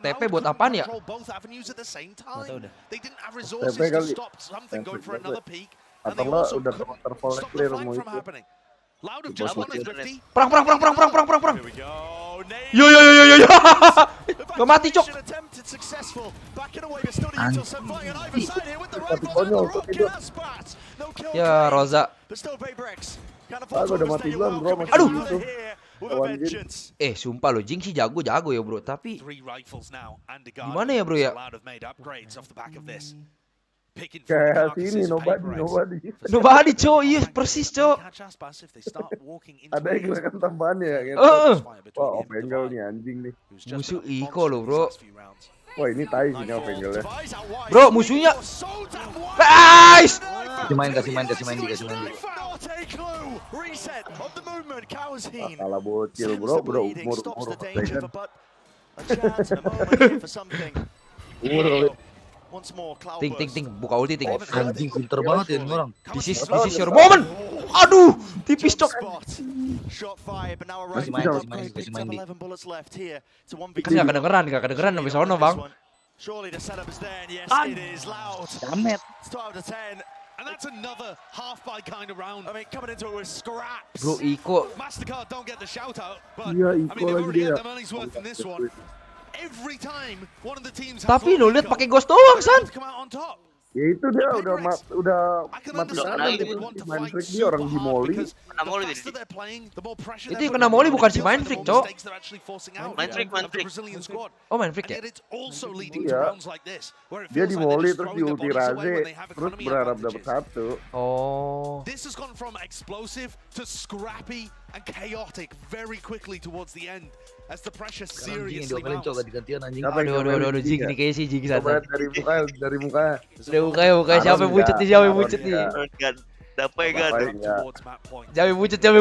TP buat apaan ya? TP kali. Atau lo udah terpol clear mau itu. Perang. Yo. Gak mati cok. Ya Roza. Udah mati duluan bro. Aduh. Sumpah lo Jing sih jago ya bro. Tapi gimana ya bro ya? Kayak sini nobody cok, iya persis cok. Ada yang gerakan tambahannya ya gitu. Wah, Opengal nih anjing nih. Musuh Iko loh bro. Wah ini tai sih Opengalnya. Bro musuhnya. Guys. Kasih main di. Salah bocil bro, umur. Ting, buka ulti ting. Anjing pinter banget ya ini orang. This is your moment. Aduh, tipis cok. Kasih main di. Kan gak kedengeran sampai sono bang. Jamet. And that's another half by kind of round. I mean, coming into it with scraps. Bro, Iko. Mastercard don't get the shout out, but yeah, I mean, they've already had dia. their money's worth in this one. Every time one of the teams. Tapi lo lihat pakai ghost doang, San. Ya itu dia udah mati tangan si Mindfreak dia orang di Molly. Itu yang kena Molly bukan si Mindfreak, cok. Mindfreak. Oh, Mindfreak ya? Iya. Dia di Molly terus di ulti Raze, terus berharap dapat satu. Oh. This has gone from explosive to scrappy and chaotic very quickly towards the end as the pressure seriously mounts. Aduh, Jing ini kayaknya sih Jing sana. Dari muka. Buka siapa yang bucut nih? Dapat kan? Siapa yang bucut?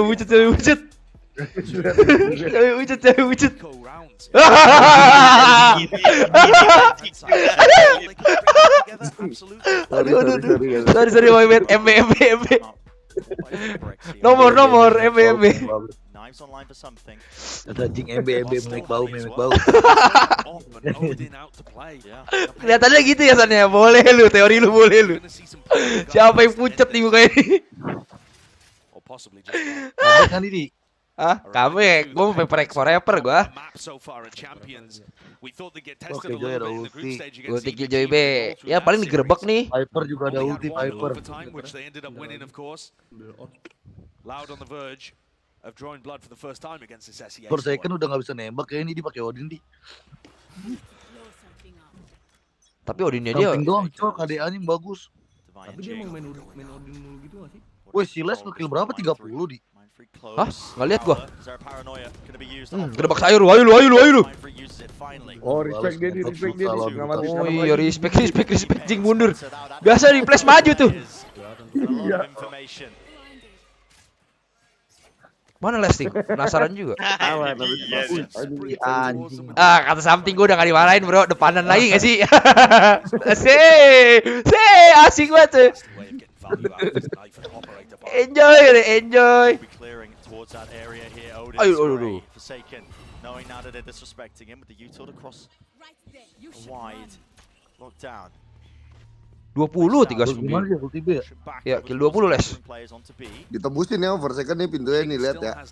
Sorry, MB. Nomor MB. Ada Jing MB memek bau. Kelihatannya gitu ya San ya. Boleh lu, teori lu boleh lu. Siapa yang pucat nih muka ini? Kan ini. Ah, kamu gue mau paper forever gue. Oke, Joy ada ulti. Ulti Joy B. Ya paling digerebek nih. Piper juga ada ulti, Piper. Loud on the verge of drawing blood for the first time against this SEA. Per second udah nggak bisa nembak, kayak ini dipakai Odin di. Tapi Odinnya dia. Samping doang, cok, KDA-nya bagus. Tapi dia mau main Odin mulu gitu gak sih? Wih, si Les nge-kill berapa? 30 di. Hah? Nggak lihat gua. Gerebek sayur, ayo lu. Oh, respect dia nih. Oh iya, respect jing mundur. Biasa di flash maju tuh. Iya. Mana Lesting? Penasaran juga. Anjing. Ah, kata something gue udah gak dimarahin bro. Depanan lagi gak sih? Asik banget tuh. Enjoy. Aduh. Knowing now that they're disrespecting him with the util across wide lockdown. 20 ya, kill 20 Les. Ditembusin ya over second nih pintunya nih, lihat ya.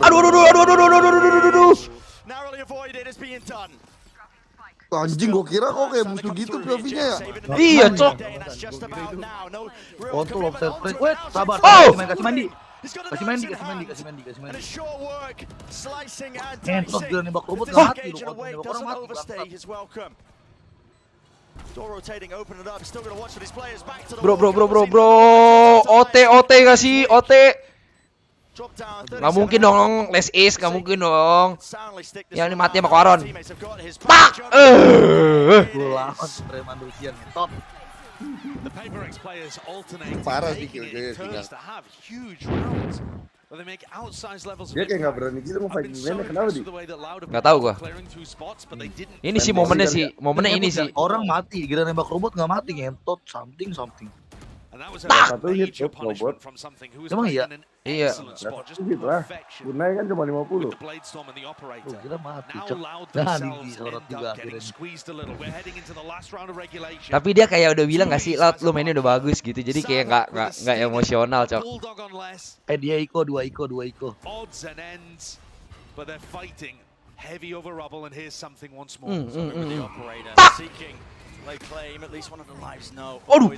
Aduh. Anjing, gua kira kok kayak musuh gitu POV-nya ya. Iya, cok. Kontrol offset play. Wait, sabar. Kasih mandi. Ngentot dia nembak robot gak mati lu. Kalau nembak orang mati. Bro. OT gak sih? OT. Gak mungkin dong, Les Ace, gak mungkin dong. Ya ini mati sama Quaron. Pak! Gulawan preman Rusian ngentot. Parah sih kill-nya. Dia kayak gak berani gitu mau fight gimana, kenapa di? Gak tau gua. Ini sih momennya ini sih. Orang mati, kira nembak robot gak mati, ngentot something. Satu hit robot. Emang iya? Iya. Hit lah. Gunanya kan cuma 50. Kira mati, cok. Nah, ini sorot juga akhirnya. Tapi dia kayak udah bilang gak sih, Laut lu mainnya udah bagus gitu. Jadi kayak gak emosional, cok. Dia Iko, 2 Iko. Aduh.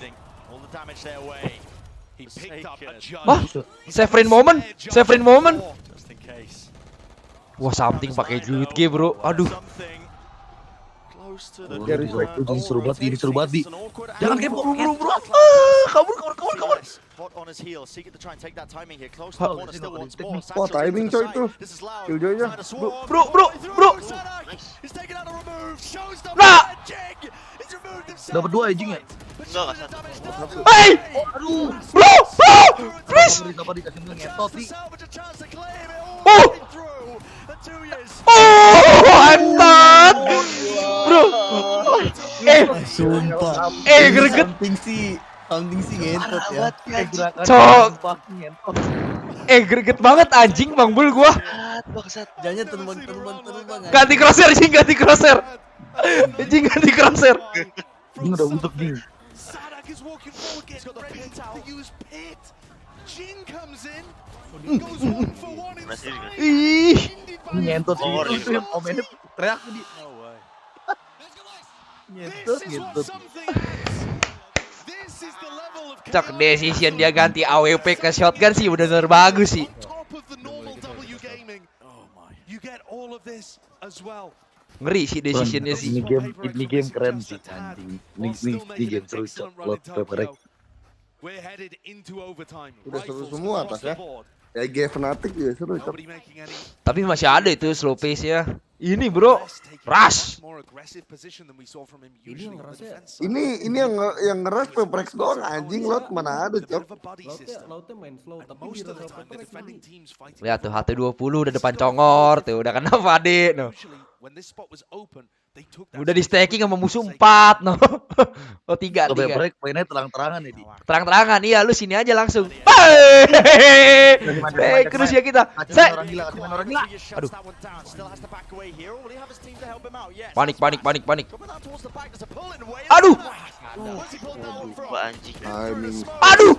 Wah, Severin moment. Wah, something pakai duit G, bro. Aduh. Ini seru banget di. Jangan kepo, bro. Kabur. Wah, timing coy itu. Killjoy-nya. Bro. Nah. Dapat 2 anjing ya? Enggak, satu. Hey! Aduh. Bro, please. Apa dikasih ngentot nih? Antot. Bro. Sumpah. Greget. Something sih ngentot ya. Cok. Greget banget anjing Bang Bul gua. Bangsat. Jangan terbang. Ganti crosshair. Anjing ganti crosshair. Ini udah untuk ding. Ih, ngentot itu yang komennya teriak tadi. Ngentot. Cok, decision dia ganti AWP ke shotgun sih bener-bener bagus sih. Ngeri sih decisionnya sih. Ini game keren sih anjing. Ini game seru cok. Lot paperek. Udah seru semua atas ya. Ya game Fnatic juga seru cok. Tapi masih ada itu slow pace ya. Ini bro, rush. Ini yang ngeras Peprex doang anjing, Lot mana ada cok. Lautnya main slow tapi dirasa Peprex. Lihat tuh HT20 udah depan congor tuh, udah kena Fade no. Udah di stacking sama musuh 4 no. Oh 3. Peprex mainnya terang-terangan ya di. Terang-terangan, iya lu sini aja langsung. Terus ya kita. Kasih orang gila. Aduh. Panik. Aduh. Anjing. Aduh.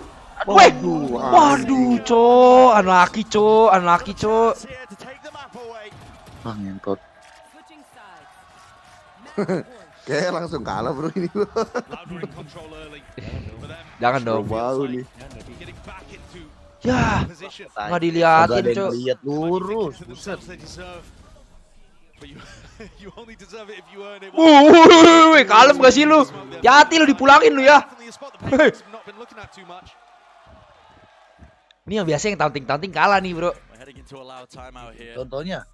Waduh, cok, unlucky, cok. Ah, ngentot. Kayak langsung kalah bro ini bro. Jangan dong. Bau nih. Ya, nggak diliatin, cok. Lihat lurus, buset. Wih, kalem gak sih lu? Hati lu dipulangin lu ya. Ini yang biasa yang taunting kalah nih bro. Contohnya?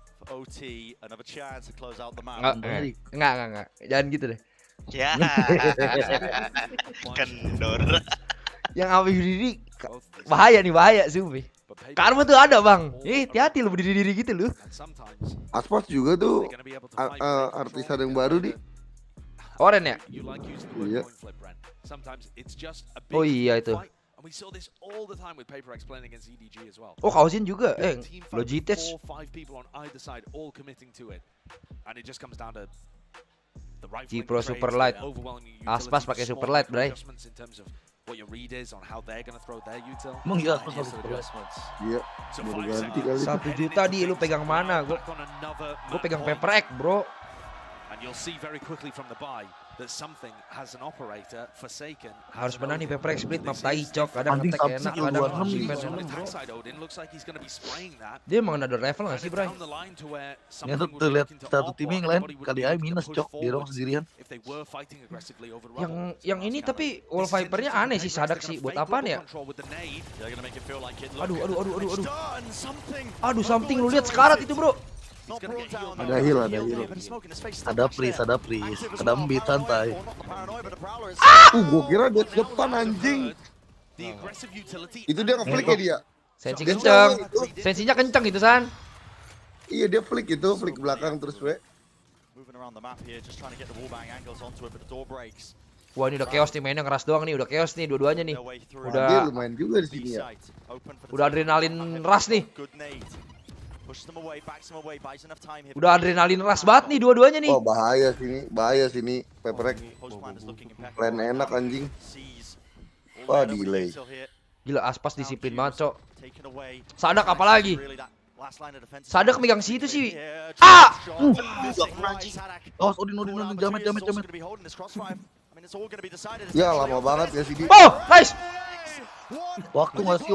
Enggak. Jangan gitu deh. Ya. Kendor. Yang apa berdiri bahaya sumpah. Karma tuh ada bang. Hati-hati lu berdiri gitu lu. Aspas juga tuh artisan yang baru di. Oren ya? Iya. Oh iya itu. Oh Kausin juga. Logitech. G-Pro Superlight. Aspas pakai Superlight, bray. Emang iya Aspas pakai Superlight? Iya. Baru ganti kali. 1 juta di lu pegang mana? Gue pegang PaperX, bro. Harus menang nih PaperX split map tai cok. Kadang ngetek enak, kadang defense bro. Dia emang ada level gak sih, bro? Ya tuh lihat satu tim yang lain kali aja minus cok di ruang sendirian. Yang ini tapi wall vipernya aneh sih Sadak sih. Buat apaan ya? Aduh something lu lihat sekarat itu, bro. Ada heal. Ada freeze. Ada mbit santai. Gua kira dia depan anjing. Itu dia nge-flick ya dia. Sensi kenceng. Sensinya kenceng itu, San. Iya dia flick itu, flick belakang terus we. Wah ini udah chaos nih, mainnya ngeras doang nih, udah chaos nih dua-duanya nih. Dia lumayan juga di sini ya. Udah adrenalin ras nih. Udah adrenalin ras banget nih dua-duanya nih. Oh bahaya sini, PaperX. Plan enak anjing. Wah delay. Gila Aspas disiplin banget, cok. Sadak apalagi? Sadak megang situ sih. Oh, Odin, jamet. Ya lama banget ya sini. Oh, nice. Waktu nggak sih?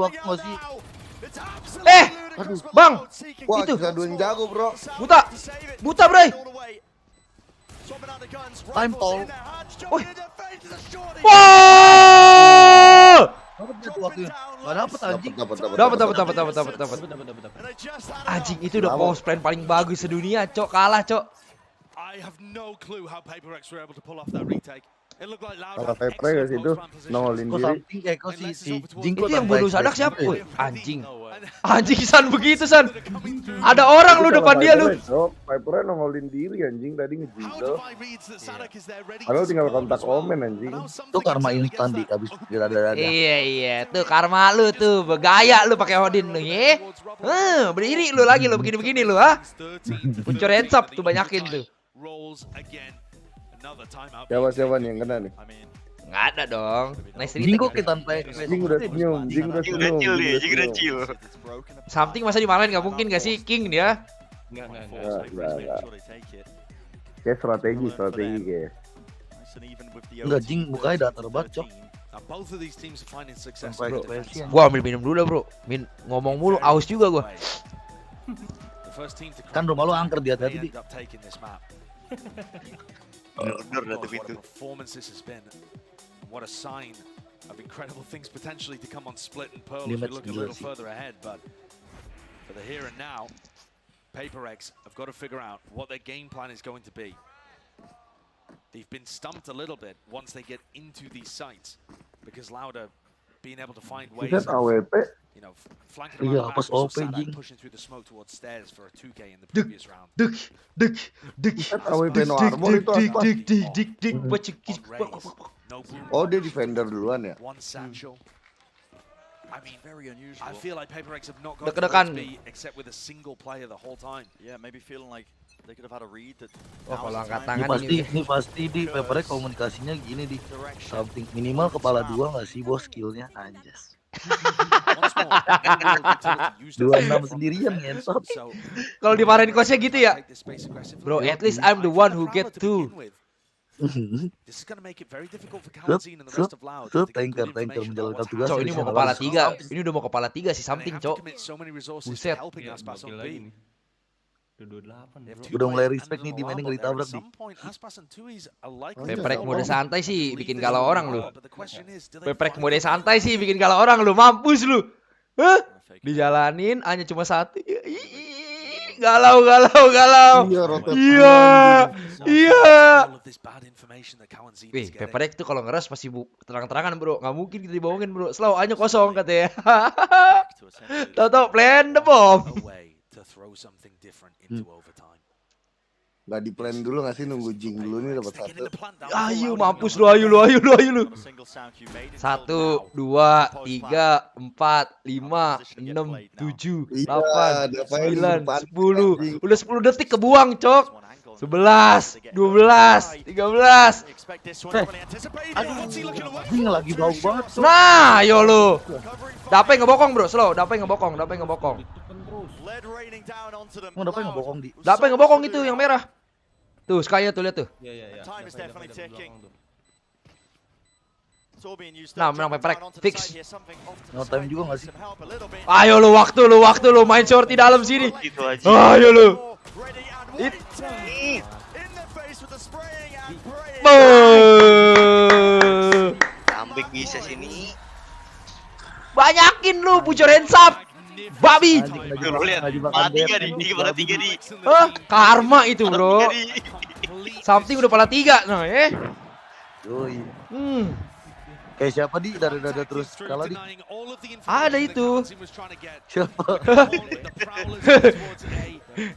Aduh, bang. Wah, itu. Kita dua yang jago, bro. Buta, bray. Time toll. Woi. Wow. Gak dapet anjing. Dapat. Anjing itu udah post plan paling bagus sedunia, cok. Kalah, cok. Kalau PaperX itu nongolin diri. Itu yang bunuh Sadak siapa? Woi, anjing. Anjing San begitu San. Ada orang lu depan dia lu. PaperX nongolin diri anjing tadi ngejidel. Kalau tinggal kontak komen anjing. Itu karma instan di habis dada. Iya, tuh karma lu tuh. Bergaya lu pakai Odin lu, ye. Berdiri lu lagi lu begini-begini lu, ha. Puncur hands up tuh banyakin tuh. Siapa nih yang kena nih? Nggak ada dong. Nice Jing kok tanpa Jing udah senyum. Jing udah chill. Something masa dimarahin nggak mungkin gak sih King dia? Enggak. Kayak strategi kayak. Enggak Jing mukanya datar banget cok. Gua ambil minum dulu bro. Ngomong mulu aus juga gua. Kan rumah lu angker di hati-hati di. What a sign of incredible things potentially to come on Split and Pearl as we look a little further ahead. But for the here and now, PaperX have got to figure out what their game plan is going to be. They've been stumped a little bit once they get into these sites because Lauda being able to find ways of, you know, flanking around the back, pushing through the smoke towards stairs for a 2K in the previous round. Oh dia defender duluan ya? I mean, I feel like PaperX have not got to be except with a single player the whole time. Yeah, maybe feeling like they could have had a read that. Kalau angkat tangan ini pasti di PaperX komunikasinya gini di something minimal kepala dua nggak sih bos skillnya anjas. 26 sendirian ngentot. Kalau dimarahin coachnya gitu ya. Bro, at least I'm the one who get 2. Tanker menjalankan tugas. Cok, ini mau kepala 3. Ini udah mau kepala 3 sih something, Cok. Buset. Udah mulai respect nih, dimainin nggak ditabrak nih. Peprek mode santai sih bikin galau orang lu. Peprek mode santai sih bikin galau orang lu. Mampus lu. Hah? Dijalanin hanya cuma 1. Galau. Iya. Wih, Peprek tuh kalau ngeres pasti terang-terangan, bro. Nggak mungkin kita dibohongin, bro. Slow hanya kosong katanya. Tahu plan the bomb. Gak di plan dulu nggak sih, nunggu Jing dulu nih dapat 1. Ayo mampus lu, ayo lu. 1, 2, 3, 4, 5, 6, 7, 8, 9, 10. Udah 10 detik kebuang, Cok. 11, 12, 13. Ini lagi bau banget. Nah, yo lu. Dape ngebokong, bro. Slow, dape ngebokong. Mau dapat ngebokong di. Dape ngebokong itu yang merah. Tuh, Skya tuh, lihat tuh. Nah, menang Peprek. Fix. No time juga nggak sih? Ayo lu, waktu lu main shorty dalam sini. Ayo lu. Comeback bisa sini. Banyakin lu, pucur hands up. Babi. Pala 3 nih. Karma itu, bro. Something udah pala 3. Nah, Yoi. Kayak siapa di dari dada terus kalah di? Ada itu. Siapa?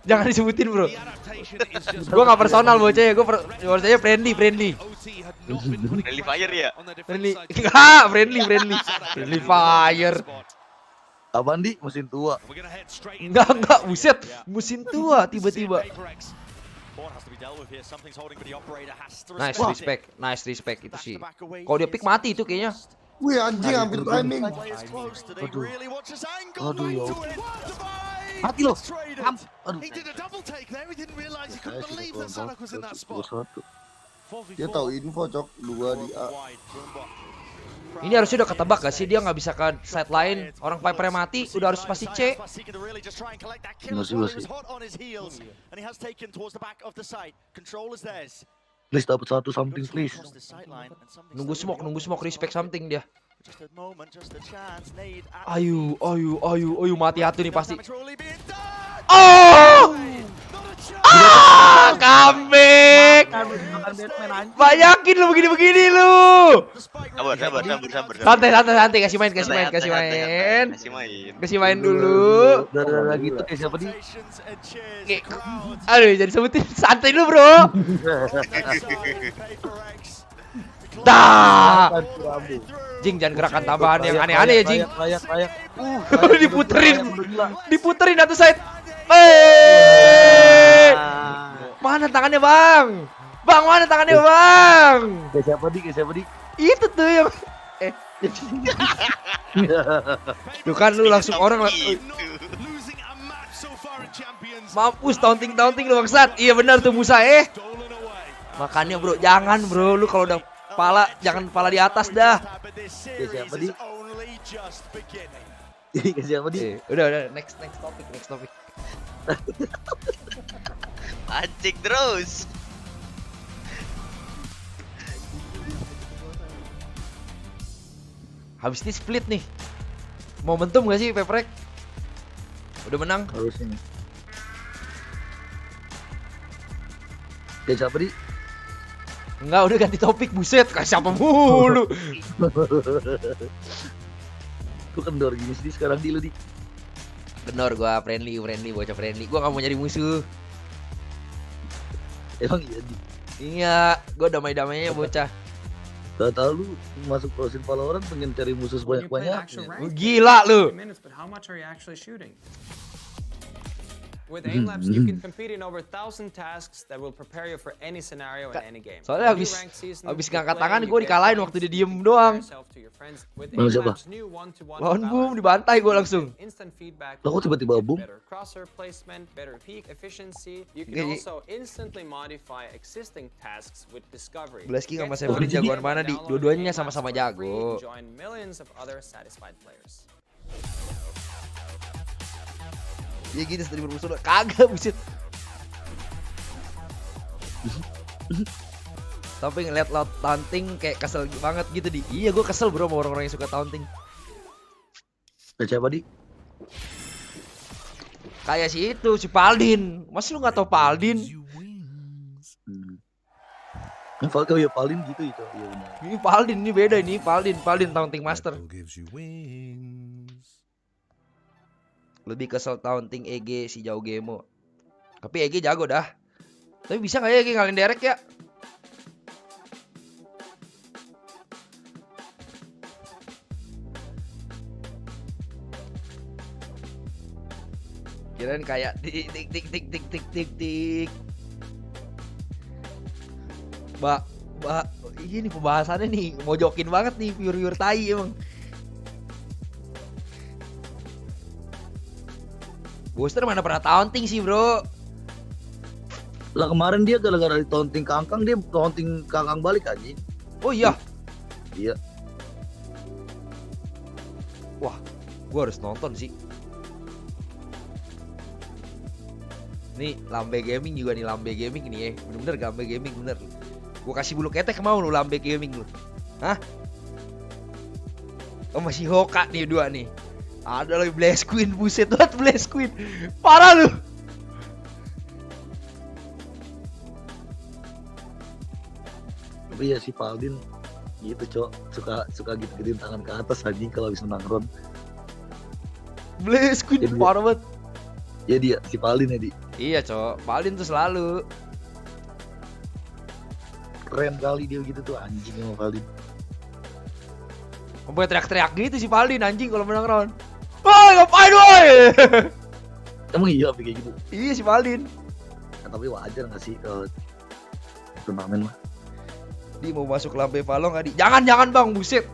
Jangan disebutin, bro. Gua nggak personal bocah ya, gua bocahnya friendly. Friendly fire ya? Friendly fire. Apaan di? Mesin tua. Enggak, buset. Mesin tua tiba-tiba. Nice respect itu sih. Kalau dia pick mati itu kayaknya. Wih, anjing hampir timing. Aduh ya. Mati loh. Dia tahu info, Cok. 2 di A. Ini harusnya udah ketebak gak sih, dia nggak bisa ke side line. Orang Piper mati, udah harus pasti C. Please dapat 1 something please. Nunggu smoke respect something dia. Ayo mati hati nih pasti. Comeback. Banyakin lu begini lu. Sabar. Santai, kasih main dulu. Udah gitu kayak siapa di? Aduh, jadi sebutin santai dulu, bro. Dah. Jing, jangan gerakan tambahan yang aneh-aneh ya, Jing. Diputerin satu side. Mana tangannya, Bang? Mana tangannya, Bang? Kayak siapa di? Itu tuh yang Tuh kan lu langsung orang mampus taunting lu bangsat. Iya benar tuh Musa Makanya bro, jangan bro, lu kalau udah pala jangan pala di atas dah. Kayak siapa di? Udah next topic. Pancing terus. Habis ini split nih. Momentum gak sih Peprek? Udah menang? Harusnya. Kayak siapa di? Enggak, udah ganti topik, buset. Kayak siapa mulu. Lu kendor gini sih sekarang di lu di. Kendor gua friendly, bocah friendly. Gua gak mau nyari musuh. Emang iya di? Iya, gua damai-damainya bocah. Gak tau lu masuk prosin Valorant pengen cari musuh sebanyak-banyaknya. Gila lu. With aim labs, you can compete in over 1,000 tasks that will prepare you for any scenario in any game. Soalnya habis ngangkat tangan gue dikalahin waktu dia diem doang. Lawan siapa? Lawan Boom dibantai gue langsung. Lah kok tiba-tiba Boom? Crosshair placement, better peak efficiency. You can also instantly modify existing tasks with discovery. Blaski sama Seven jagoan mana di? Dua-duanya sama-sama jago. Join millions of other satisfied players. Ya gitu tadi bermusuh kagak buset. Tapi ngeliat laut taunting kayak kesel banget gitu di. Iya gue kesel bro sama orang-orang yang suka taunting. Kayak siapa di? Kayak si itu si Paldin. Mas lu nggak tau Paldin? Falco ya Paldin gitu itu. Iya benar. Ini Paldin ini beda ini Paldin taunting master. Lebih kesel taunting EG si jauh Gemo. Tapi EG jago dah. Tapi bisa gak ya EG ngalahin Derek ya? Kirain kayak tik. Ini pembahasannya nih mojokin banget nih pure tai emang. Booster mana pernah taunting sih bro. Lah kemarin dia gara-gara di taunting Kangkang, dia taunting Kangkang balik aja. Oh iya? Iya. Wah, gua harus nonton sih. Nih Lambe Gaming juga nih, Lambe Gaming nih ya. Bener-bener Lambe Gaming bener. Gua kasih bulu ketek mau lu Lambe Gaming lu. Hah? Oh masih Hoka nih dua nih. Ada lagi Blaze Queen, buset banget Blaze Queen. Parah lu. Tapi ya si Paldin gitu cok, suka gitu-gituin tangan ke atas anjing kalau habis menang round. Blaze Queen parah banget. Ya dia si Paldin ya di. Iya cok, Paldin tuh selalu keren kali dia gitu tuh anjing sama Paldin. Sampai teriak-teriak gitu si Paldin anjing kalau menang round. Woi ngapain woi? Emang iya kayak gitu? Iya si Paldin. Nah, tapi wajar gak sih kalau turnamen mah? Dia mau masuk Lambe Valo gak di? Jangan bang, buset.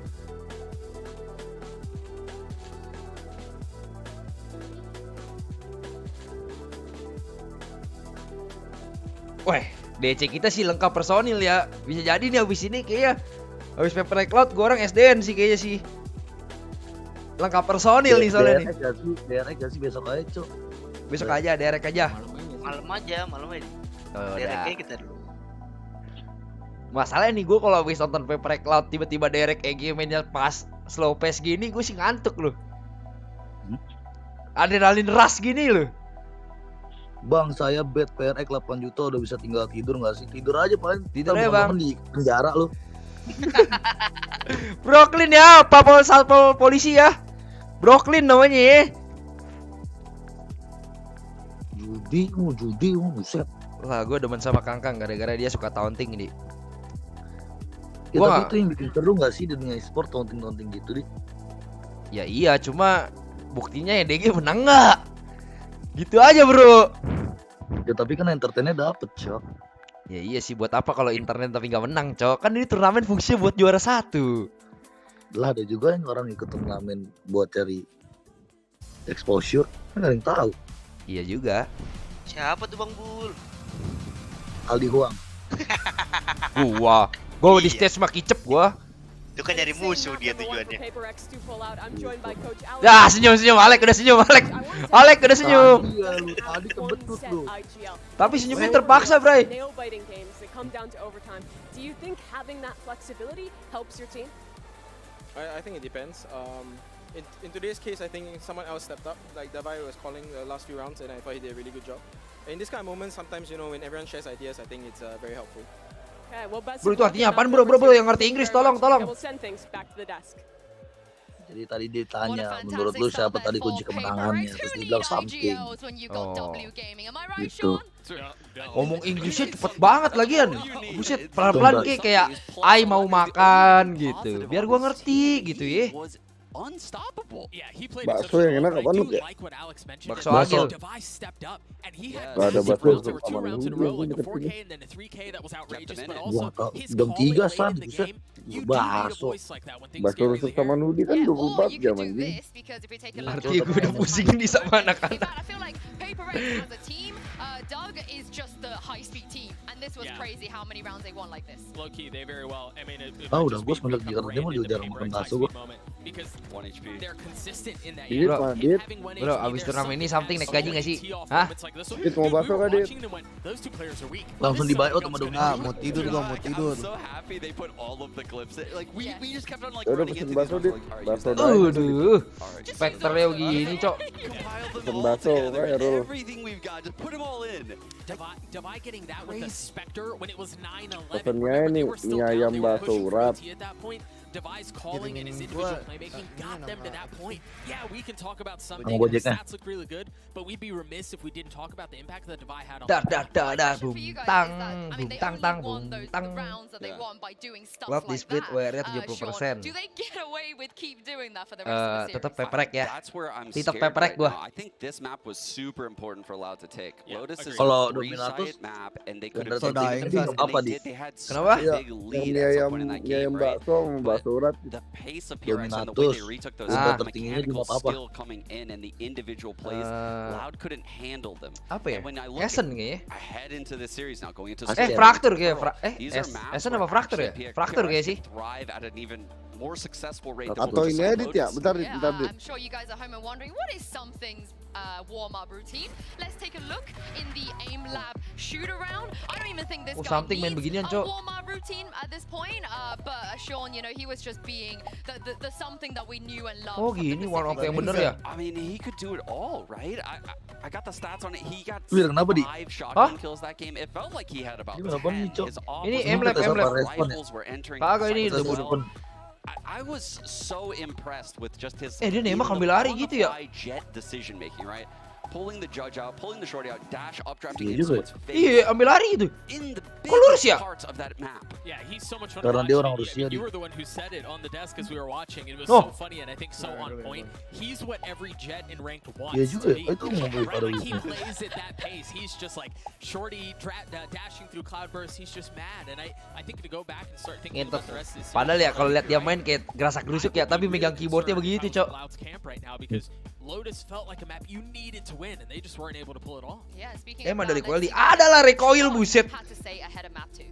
Weh, DC kita sih lengkap personil ya. Bisa jadi nih abis ini kayaknya habis paper cloud gue orang SDN sih kayaknya sih. Lengkap personil nih soalnya nih. Derek gak sih besok aja cok. Besok aja Derek aja. Malam aja. Oh, Derek kita dulu. Masalahnya nih gue kalau habis nonton paper cloud tiba-tiba Derek EG mainnya pas slow pace gini gue sih ngantuk loh. Adrenalin rush gini loh. Bang saya bet PRX 8 juta udah bisa tinggal tidur gak sih? Tidur aja paling. Tidur aja bang. Di penjara lu. Brooklyn ya, satpol polisi ya. Brooklyn namanya ya. Judi, buset. Lah gue demen sama Kangkang gara-gara dia suka taunting nih. Ya, tapi itu yang bikin seru gak sih di dunia e-sport taunting gitu di? Ya iya, cuma buktinya ya DG menang gak? Gitu aja bro. Ya tapi kan entertainnya dapet cok. Ya iya sih, buat apa kalau internet tapi nggak menang cok? Kan ini turnamen fungsinya buat juara satu. Lah ada juga yang orang ikut turnamen buat cari exposure, kan gak ada yang tahu. Iya juga. Siapa tuh Bang Bul? Aldi Huang. Gua di stage mah kicep gua. Itu kan nyari musuh dia tujuannya. Ya senyum Alek udah senyum Alek udah senyum. Tadi kebetut lu. Tapi senyumnya terpaksa Bray. I think it depends. In today's case, I think someone else stepped up. Like Davai was calling the last few rounds, and I thought he did a really good job. In this kind of moments, sometimes when everyone shares ideas, I think it's very helpful. Bro itu artinya apaan bro yang ngerti Inggris tolong. Jadi tadi dia tanya menurut lu siapa tadi kunci kemenangannya, terus dia bilang something. Oh. Gitu. Ngomong Inggrisnya cepet banget lagian. Buset pelan-pelan kayak I mau makan gitu. Biar gua ngerti gitu ya. unstoppable. Yeah, he played Bakso yang enak apa ya? like what Alex mentioned. Bakso agil. Device stepped up and he had Gak ada massive bakso rounds. There were 2 rounds in a row, like a 4K and then a 3K that was outrageous, but also his Jam calling 3 late san, in the buset. game. You do need a Bakso. voice like that when things Bakso get rusuk really sama hairy. Nudi kan 24 jam anjing. Artinya gue udah pusing nih sama anak-anak. I feel like Paper Rex as a team, Doug is just the high-speed team, and this was crazy how many rounds they won like this. Low key, they very well. I mean, Udah gue semenjak di kerja mah jarang makan bakso gue. Because 1 HP. they're consistent in that Dit, area. Pak, Dit. Bro, abis turnamen ini something naik gaji gak sih? Hah? Dit, mau bakso gak, Dit? Those two players are weak. Langsung di buyout sama dong. Mau tidur gua, mau tidur. I'm so happy they put all of the clips in. Like we just kept on like Udah running pesen into bakso, these Dit. ones, like, Bakso Aduh, spekternya begini, Cok. Pesen bakso, Errol. everything we've got, just put them all in. Devi getting that with the Spectre when it was 9-11. Pesennya ini mie ayam bakso urat. At that point, Devi's calling and his individual playmaking got them to that point. Yeah, we can talk about something. The stats look really good, but we'd be remiss if we didn't talk about the impact that Devi had on. Love di split WR-nya 70%. Do they get away with keep doing that for the rest of the series? Tetap peprek ya. That's where I'm Titok scared peprek right gua. now. I think this map was super important for Loud to take. Lotus is Kalau a Dominatus, three-sided map, and they could dan have Dodaeng taken sih apa, Dit? They had such Kenapa? a big lead Mie at some ayam point in that mie game, ayam right? bakso sama bakso urat. The pace of PRX and the way they Dominatus. retook those Ah. mechanical Tertingginya di map apa? skill coming in and the individual plays, Loud couldn't handle them. Apa ya? And when I look Essen kayaknya. ahead into the series now, going into Fraktur kayak. These are maps Essen where apa Fraktur ya? actually Fraktur PRX kayak sih. can thrive at an even more successful rate than Atau what we ini saw edit ya? Lotus. Bentar, Dit, bentar, Dit. I'm sure you guys at home are wondering, what is Something's warm-up routine? Let's take a look in the aim lab shoot-around. I don't even think this guy Something main needs beginian, a Cok. warm-up routine at this point, but Sean, you know, he was just being the something that we knew and loved. Oh gini warm up yang bener ya? I mean, he could do it all, right? I got the stats on it. He got Wir, kenapa, Di? 5 shotgun kills that game. It felt like he had about 10. His Ini offensive M-Lab. rifles were entering. Kagak ini sights as udah well. I was so impressed with just his dia nembak ambil lari gitu ya? jet decision making, right? Pulling the judge out, pulling the shorty out, dash updrafting Iya into juga. what's fake. Iya, ambil lari gitu. In the Kok lurus ya? parts of that map. Yeah, he's so much fun. Karena to dia watch. orang I mean, Rusia, you Dit. were the one who said it on the desk as we were watching. It was Oh. so funny and I think so on point. He's what every Jet in ranked wants. Iya juga, to be. itu ngomong Right, pada like he Wisnu. plays at that pace. He's just like shorty dashing through cloudburst. He's just mad, and I think to go back and start thinking Ngentot. about the rest of this. Padahal ya kalau lihat dia main kayak gerasak gerusuk ya, tapi megang keyboardnya begitu, Cok. Cloud's camp right now because Lotus felt like a map you needed to win, and they just weren't able to pull it off. Yeah, speaking Emang of dari that, recoil let's di see adalah recoil buset. had to say ahead of map 2.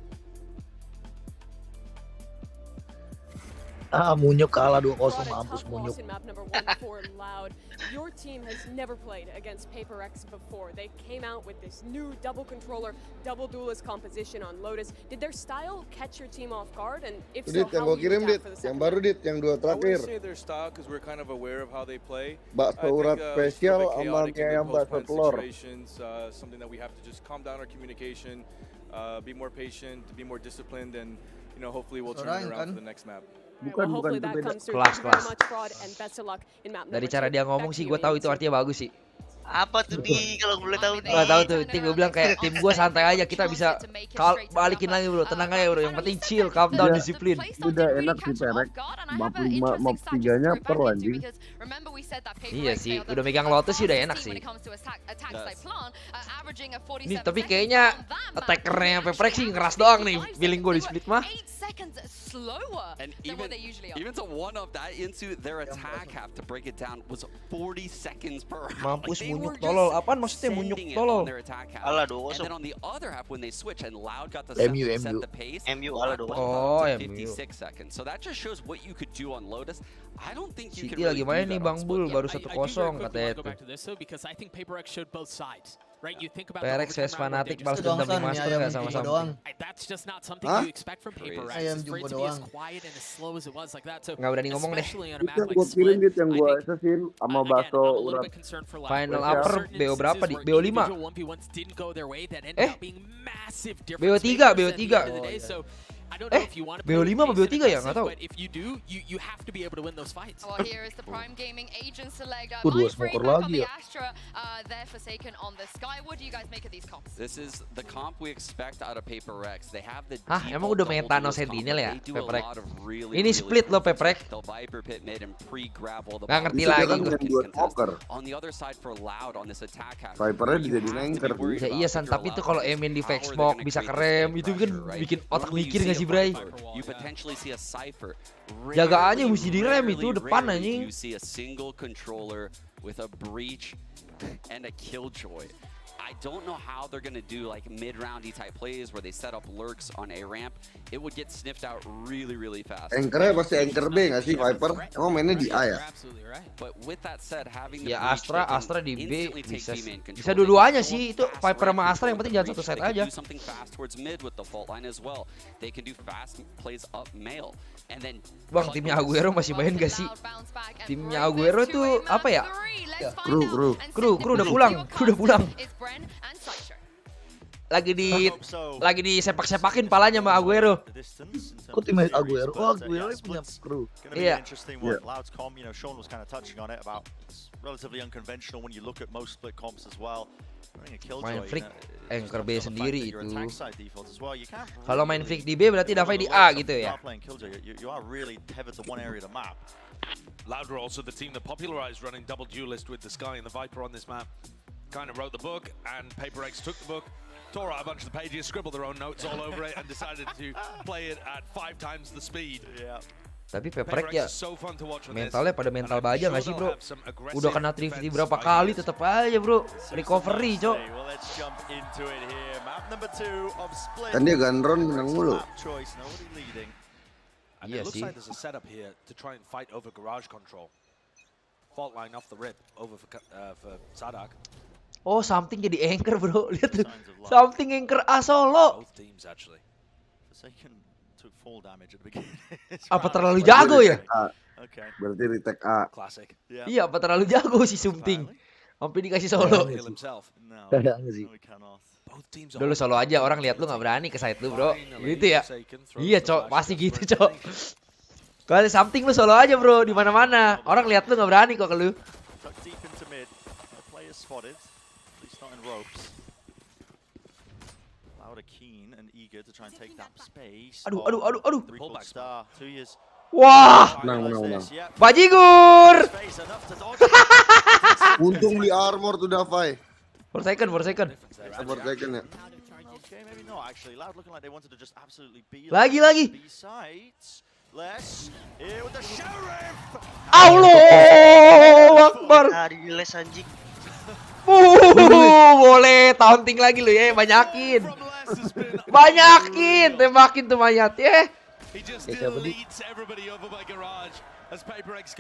Munyuk kalah 2-0, Brought a mampus tough Munyuk. loss in map number 1 for Loud. Your team has never played against Paper X before. They came out with this new double controller, double duelist composition on Lotus. Did their style catch your team off guard? And if so, Dit, yang how gua will you kirim, Dit. adapt for the Yang second baru, half? Dit. Yang dua I terakhir. wouldn't say their style because we're kind of aware of how they play. Bakso urat spesial sama mie ayam bakso telur. Something that we have to just calm down our communication, be more patient, be more disciplined, and hopefully we'll turn it around for the next map. Bukan, Well, hopefully bukan, itu that beda. comes through. Kelas, Thank you very kelas. much, Fraud, and best of luck in map Dari number cara 2. dia ngomong Back sih to gue you, tahu Ian. itu artinya bagus sih. Apa tuh Di kalau boleh tahu Di? Gak tahu tuh, tim gue bilang kayak tim gue santai aja, kita bisa balikin lagi bro, tenang aja bro, yang penting chill, calm down, Udah. disiplin. Udah enak sih Perek. Map 5, map 3-nya per anjing. Iya sih, udah megang Lotus sih udah enak sih. Ini tapi kayaknya attackernya Peprek sih ngeras doang nih, feeling gue di split mah. And even to one of that into their attack half to break it down was 40 seconds per round. Mampus Like, they munyuk were tolol, just apaan maksudnya munyuk sending it tolol? on their attack half. Alah, And then on the other half when they switch and Loud got the MU, set MU. the pace, MU, Loud alah, put Oh, it up to MU. 56 seconds. So that just shows what you could do on Lotus. I don't think you can City lagi really main do nih that on Bang Split. Bul, baru I do 1-0 very quickly katanya want to go tuh. back to this though because I think Paper X showed both sides. Right, you think about the PRX overtime vs round where they Fnatic just balas Doang, dendam di San, Master ayam gak sama jumbo sama. doang. That's just not something Hah? you expect from Paper X. Ayam It's for it jumbo to be as doang. quiet and as slow as it was like that. So Nggak berani ngomong deh. especially on a Itu map yang like gua kirim, Split, Dit, yang I gua think assassin sama again, I'm bakso a little urat. bit concerned for Loud. Final There are upper, certain BO berapa instances di? where BO 5? individual 1v1s didn't go their way that ended Eh? up being massive BO difference 3, makers BO at the 3. end of the day. So I don't know if you want to BO 5 apa BO 3 ya? Nggak tahu. but if you do, you have to be able to win those fights. Well, here is the Prime Gaming agent select. Dua Mindfreak smoker back on lagi the ya. Astra. their Forsaken on the sky. What do you guys make of these comps? This is the comp we expect out of Paper Rex. They have the Hah, emang udah main Thanos Sentinel ya, Paper Rex? Ini split loh, Paper Rex. Nggak ngerti lagi gue. On the other side for Loud on this attack half. Vipernya dijadiin anchor. Ya iya San, tapi itu kalau main di fake smoke bisa kerem, itu kan bikin otak mikir nggak sih, Bray? Jagaannya mesti direm itu depan anjing. You see a single controller with a breach and a killjoy. I don't know how they're gonna do like mid-roundy type plays where they set up lurks on A ramp. It would get sniffed out really fast. Anchornya pasti anchor B nggak sih Viper? Emang mainnya di A ya? But with that said, having ya Astra di B bisa dua-duanya sih, itu Viper sama Astra yang penting jangan satu side aja. Bang, timnya Aguero masih main gak sih? Timnya Aguero tuh apa ya? Kru udah pulang. Lagi di sepak-sepakin palanya sama Aguero. Kok timnya Aguero? Oh, Aguero punya kru. Iya. Loud's comp, you know, Sean was kind of touching on it about relatively unconventional when you look at most split comps as well. Main Freak anchor B sendiri itu. Kalau main Freak di B berarti Davai di A gitu ya. Loud were also the team that popularized running double duelist with the Sky and the Viper on this map. Kind of wrote the book, and Paper Rex took the book, tore out a bunch of the pages, scribbled their own notes all over it, and decided to play it at 5 times the speed. Yeah. Tapi Paper Rex ya mentalnya pada mental baja nggak sih, bro? Udah kena 350 berapa kali tetap aja, bro. Recovery, cok. Kan dia Gunron menang mulu. And it looks like there's a setup here to try and fight over garage control. Fault line off the rip over for Sadak. Oh, something jadi anchor, bro. Lihat tuh. Something anchor A solo. Both teams actually. Took full damage at the beginning. Apa terlalu jago ya? Okay. Berarti retake A. Classic. Iya, apa terlalu jago si Something? Sampai dikasih solo. Dulu solo aja, orang lihat lu nggak berani ke side lu, bro. Gitu ya? Iya, cok, pasti gitu, cok. Kalau Something lu solo aja, bro, di mana-mana. Orang lihat lu nggak berani kok ke lu. Aduh. Wah, menang. Bajigur. Untung beli armor tuh Davai. For second ya. Lagi. Allahu Akbar. Boleh taunting lagi lu ya, banyakin, tembakin tuh mayat ya.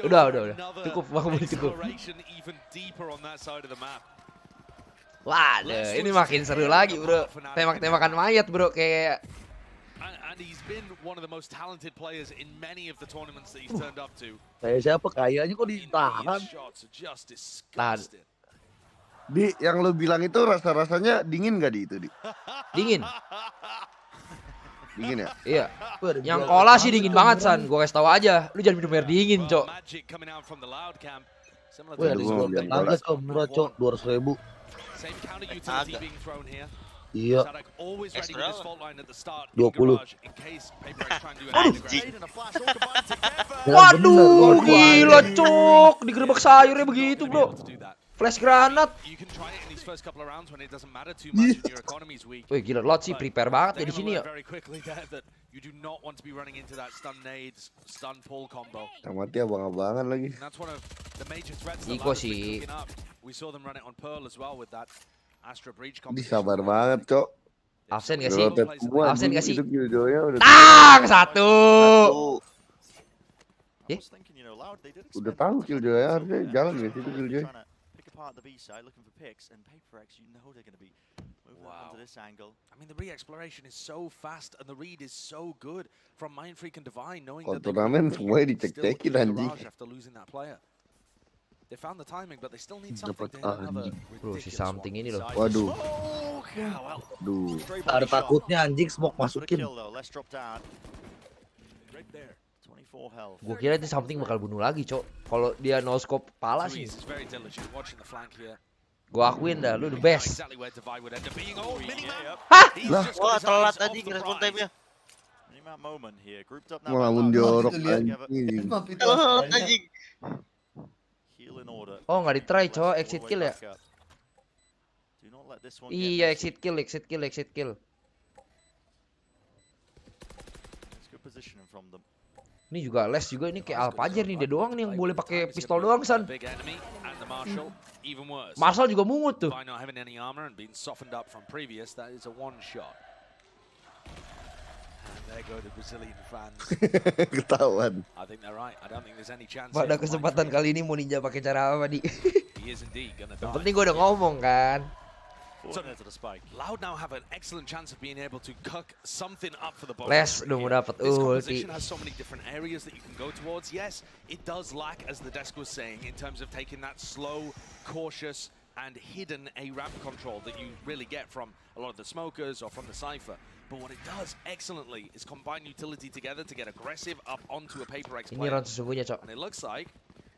Udah, cukup. Wah, ini makin seru lagi, bro. Tembak-tembakan mayat, bro, kayak. Kayak siapa? Kayaknya kok ditahan. Di yang lo bilang itu rasa-rasanya dingin gak di itu, Di? Dingin ya? Iya. Yang cola sih dingin banget, San. Gue kasih tau aja. Lu jangan minum air dingin, cok. Wih, ada sebelum naga kok murah, cok. 200.000. Iya. 20. Waduh, gila, cok. Digerebek sayurnya begitu, bro. Flash granat. Wih, gila, Lot sih prepare banget ya di sini ya. Yang mati abang-abangan lagi. Iko sih. Sabar banget, cok. Absen gak sih? Tang! Satu. Udah tahu killjoy harusnya jalan gak sih itu killjoy. Part of the B side looking for picks, and Paper Rex, you know they're going to be moving onto this angle. I mean, the re-exploration is so fast and the read is so good from Mindfreak and Divine, knowing that they semuanya dicek-cekin anjing. After losing that player. They found the timing, but they still need something to hit another. Bro, si Something ini loh. Waduh. Ada takutnya anjing smoke masukin. Gue kira itu Something bakal bunuh lagi, cok. Kalau dia no scope pala sih. Gua akuin dah, lu the best. Lah, wah telat aja respon time-nya. ngelamun jorok anjing. Telat anjing. Oh, nggak di-try, cowok. Exit kill ya? Iya, exit kill. Ini juga les juga, ini kayak Alpajer nih, dia doang nih yang boleh pakai pistol doang, San. Marshall juga mungut tuh. Ketahuan. Pada kesempatan kali ini mau ninja pakai cara apa, Di? Yang penting gue udah ngomong kan. Loud now have an excellent chance of being able to cook something up for the bottom. Les udah mau dapat This ulti. composition has so many different areas that you can go towards. Yes, it does lack, as the desk was saying, in terms of taking that slow, cautious, and hidden A ramp control that you really get from a lot of the smokers or from the Cypher. But what it does excellently is combine utility together to get aggressive up onto a Paper X Ini player. round sesungguhnya, Cok. And it looks like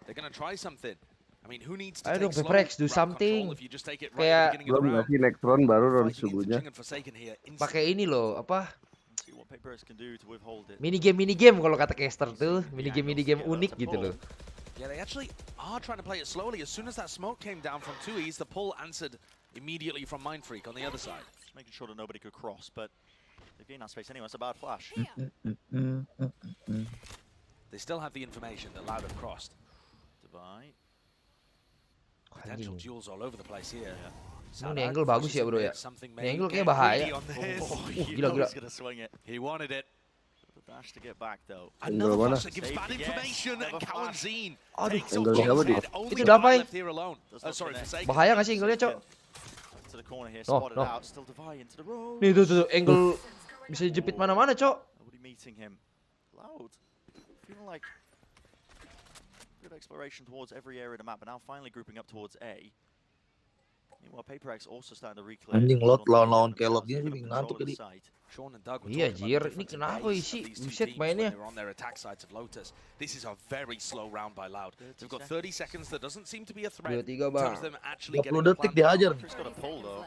they're gonna try something. I mean, who needs to Ayo dong, take Paper X, slow do ramp something. control if you just take it right at the beginning of the Belum round? ngasih next round baru round sesungguhnya. Pakai ini loh, apa? Mini game kalau kata caster tuh, mini game unik gitu loh. Yeah, they actually are trying to play it slowly. As soon as that smoke came down from 2Es, the pull answered immediately from Mindfreak on the other side. Just making sure that nobody could cross, but they've gained that space anyway. It's a bad flash. They still have the information that Loud have crossed. Divide. Potential duels all over the place here. Ini angle bagus ya, bro ya. Ini angle kayak bahaya. Gila. He wanted it. Dash to get back though. Another flash that gives bad information, and Kawanzine takes angle siapa di? Itu udah apa ya? Sorry, Bahaya nggak sih angle-nya, Cok? To the corner here, Oh, spotted no. out, still Divide into the road. Nih tuh angle bisa jepit mana-mana, Cok. Nobody meeting him. Loud. Feeling like good exploration towards every area of the map, but now finally grouping up towards A. Meanwhile, Paper X also starting to reclaim. Anjing lot lawan kelok gini sih ngantuk tadi. Iya, Jir, ini kenapa isi buset mainnya? This is a very slow round by Loud. They've got 30 seconds. That doesn't seem to be a threat. 23, in terms of them actually 20 detik dihajar. He's got a pull though.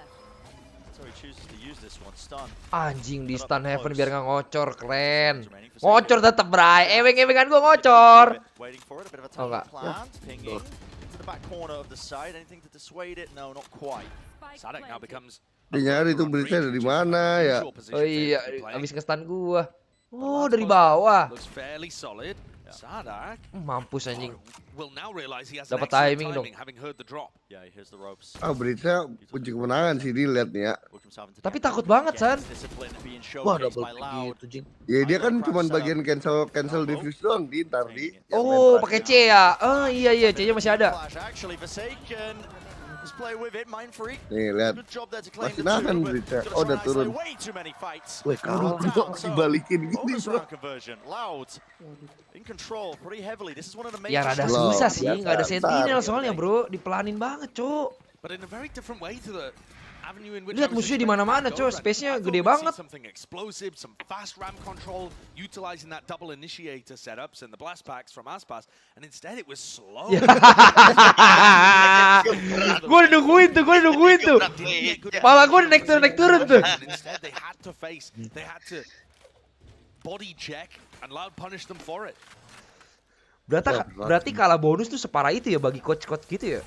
So he chooses to use this one. Stun. Anjing di stun heaven biar nggak ngocor, keren. Ngocor tetep, Bray. Eweng-ewengan gua ngocor. Waiting for it, a bit of a Oh, enggak. plant, pinging into the back corner of the side. Anything to dissuade it? No, not quite. Sadak now becomes Dia nyari tuh berita dari mana ya? Oh iya, abis nge-stun gua. Oh, dari bawah. looks fairly solid. Sadak Mampus anjing. will now realize he has an Dapat excellent timing dong. having heard the drop. Yeah, here's the ropes. Ah, berita kunci kemenangan sih dilihat nih ya. Tapi takut banget, San. Wah, double gitu, Jin. Ya dia kan cuma bagian cancel defuse doang di ntar di. Oh, pakai C ya. Oh iya, C-nya masih ada. Nih lihat. Masih nahan berita. Oh, udah turun. Wih, kalau dibalikin gini bro. Ya rada susah sih, nggak ada sentinel soalnya, bro. Dipelanin banget, Cuk. But in a very different way to the avenue in which Lihat I was musuhnya di expecting mana-mana, to go, Cuk. Randy. Space-nya I thought gede we'd see banget. Something explosive, some fast ramp control, utilizing that double initiator setups and the blast packs from Aspas, and instead it was slow. Gue udah nungguin tuh. Malah gue naik turun tuh. And instead they had to body check, and Loud punished them for it. Berarti kalah bonus tuh separah itu ya bagi coach-coach gitu ya?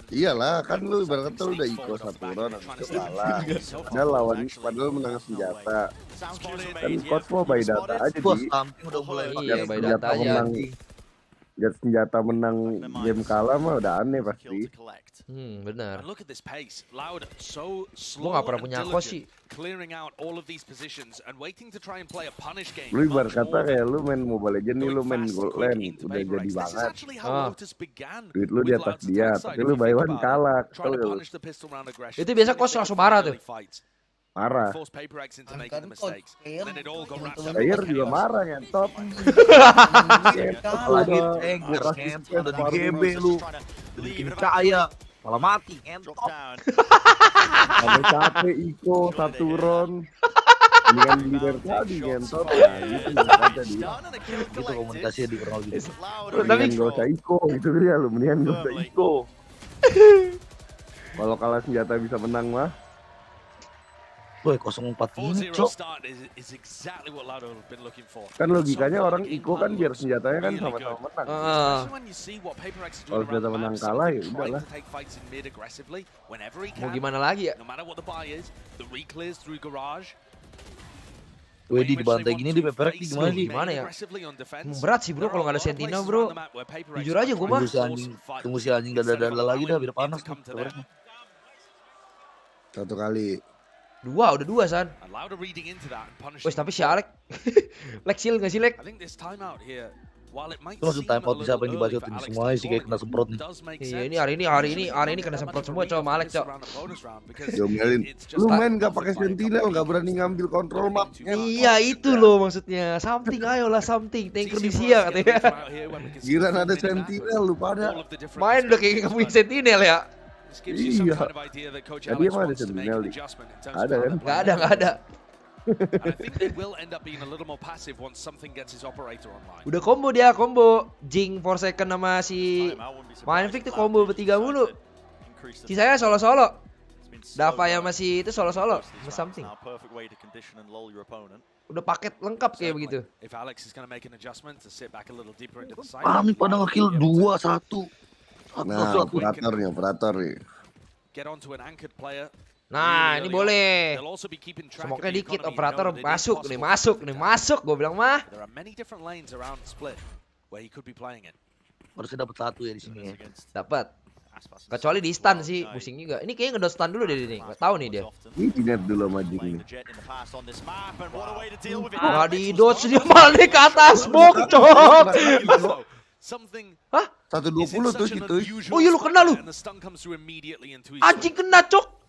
Iyalah, kan lu ibarat kata lu udah ikut satu round habis itu kalah. Dan lawan padahal menang senjata. Kan coach mau by data aja di. Udah mulai Iya, by data aja. Lihat senjata menang game kalah mah udah aneh pasti. Benar. And look at this pace. Loud so slow. Gua nggak pernah and punya diligent, kos sih. clearing out all of these positions and waiting to try and play a punish game. Lu ibarat much kata more kayak lu main Mobile Legends nih, lu main Gold Lane udah jadi banget. Duit lu di atas dia, tapi lu by one kalah. Trying to punish the pistol round aggression. Itu biasa coach langsung marah tuh. Marah. Force Paper X into making the mistakes. And then it all got wrapped up. Player juga marah ngentot. lagi ngentot udah di GB lu. Bikin kaya malah mati ngentot. Sampai capek Iko satu round. Mendingan beli dari tadi ngentot. Nah, gitu baca di. Itu komunikasinya di kurang lebih. Mendingan gak usah iko gitu ya lu. Mendingan gak usah iko. Kalau kalah senjata bisa menang mah. Woi 0-4 ini cok. Kan logikanya orang iko kan biar senjatanya kan sama-sama menang. Kalau senjata menang kalah ya udahlah. Mau gimana lagi ya? Wedi dibantai gini di peperek nih gimana sih? Gimana ya? Berat sih bro kalau nggak ada Sentinel bro. Jujur aja gue mah. Tunggu si anjing dada-dada lagi dah biar panas nih pepereknya. Satu kali. Udah dua San. Wes tapi si Alek. Lek sil nggak sih Lek? Itu maksud time out bisa apa yang dibacotin semuanya sih kayak kena semprot nih. Iya ini hari ini kena semprot semua cowok Alek cowok. Diomelin. Lu main gak pakai Sentinel, gak berani ngambil kontrol map. Iya itu loh maksudnya. Something ayolah something. Tanker di Sia katanya. Giran ada Sentinel lu pada. Main udah kayak nggak punya Sentinel ya. Iya. Tadi emang ada Sentinel di. Ada kan? Nggak ada. Udah combo dia, combo Jing 4 second sama si Smthg tuh combo bertiga mulu. Sisanya solo-solo. Dava yang masih itu solo-solo sama something. Udah paket lengkap kayak begitu. Kami pada nge-kill 2-1. Nah, operator nih. Nah, ini boleh. Semoknya dikit, operator masuk nih. Gue bilang mah. Harusnya dapat 1 ya di sini ya. Dapat. Kecuali di stun sih, pusing juga. Ini kayaknya ngedot stun dulu deh ini. Gak tahu nih dia. Ini dinet dulu sama Jing nih. Wah, di dodge dia malah ke atas, bocor. Hah? 120 tuh gitu. Oh iya lu kena lu. Anjing kena cok.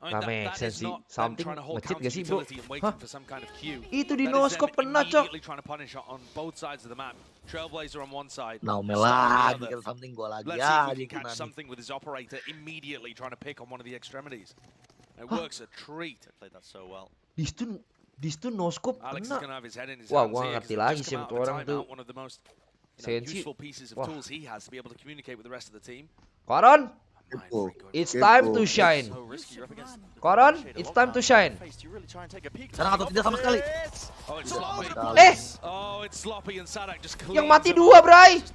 Gak make sense sih. Something nge-cheat gak sih bro? Hah? Itu di no-scope kena cok. Nah omel lagi kan something gua lagi ya. Di stun no-scope kena. Wah gua gak ngerti lagi sih untuk orang tuh. Sensi. Wah. Koron. It's time to shine. Koron, it's time to shine. Sekarang atau tidak sama sekali. Yang mati 2, Bray.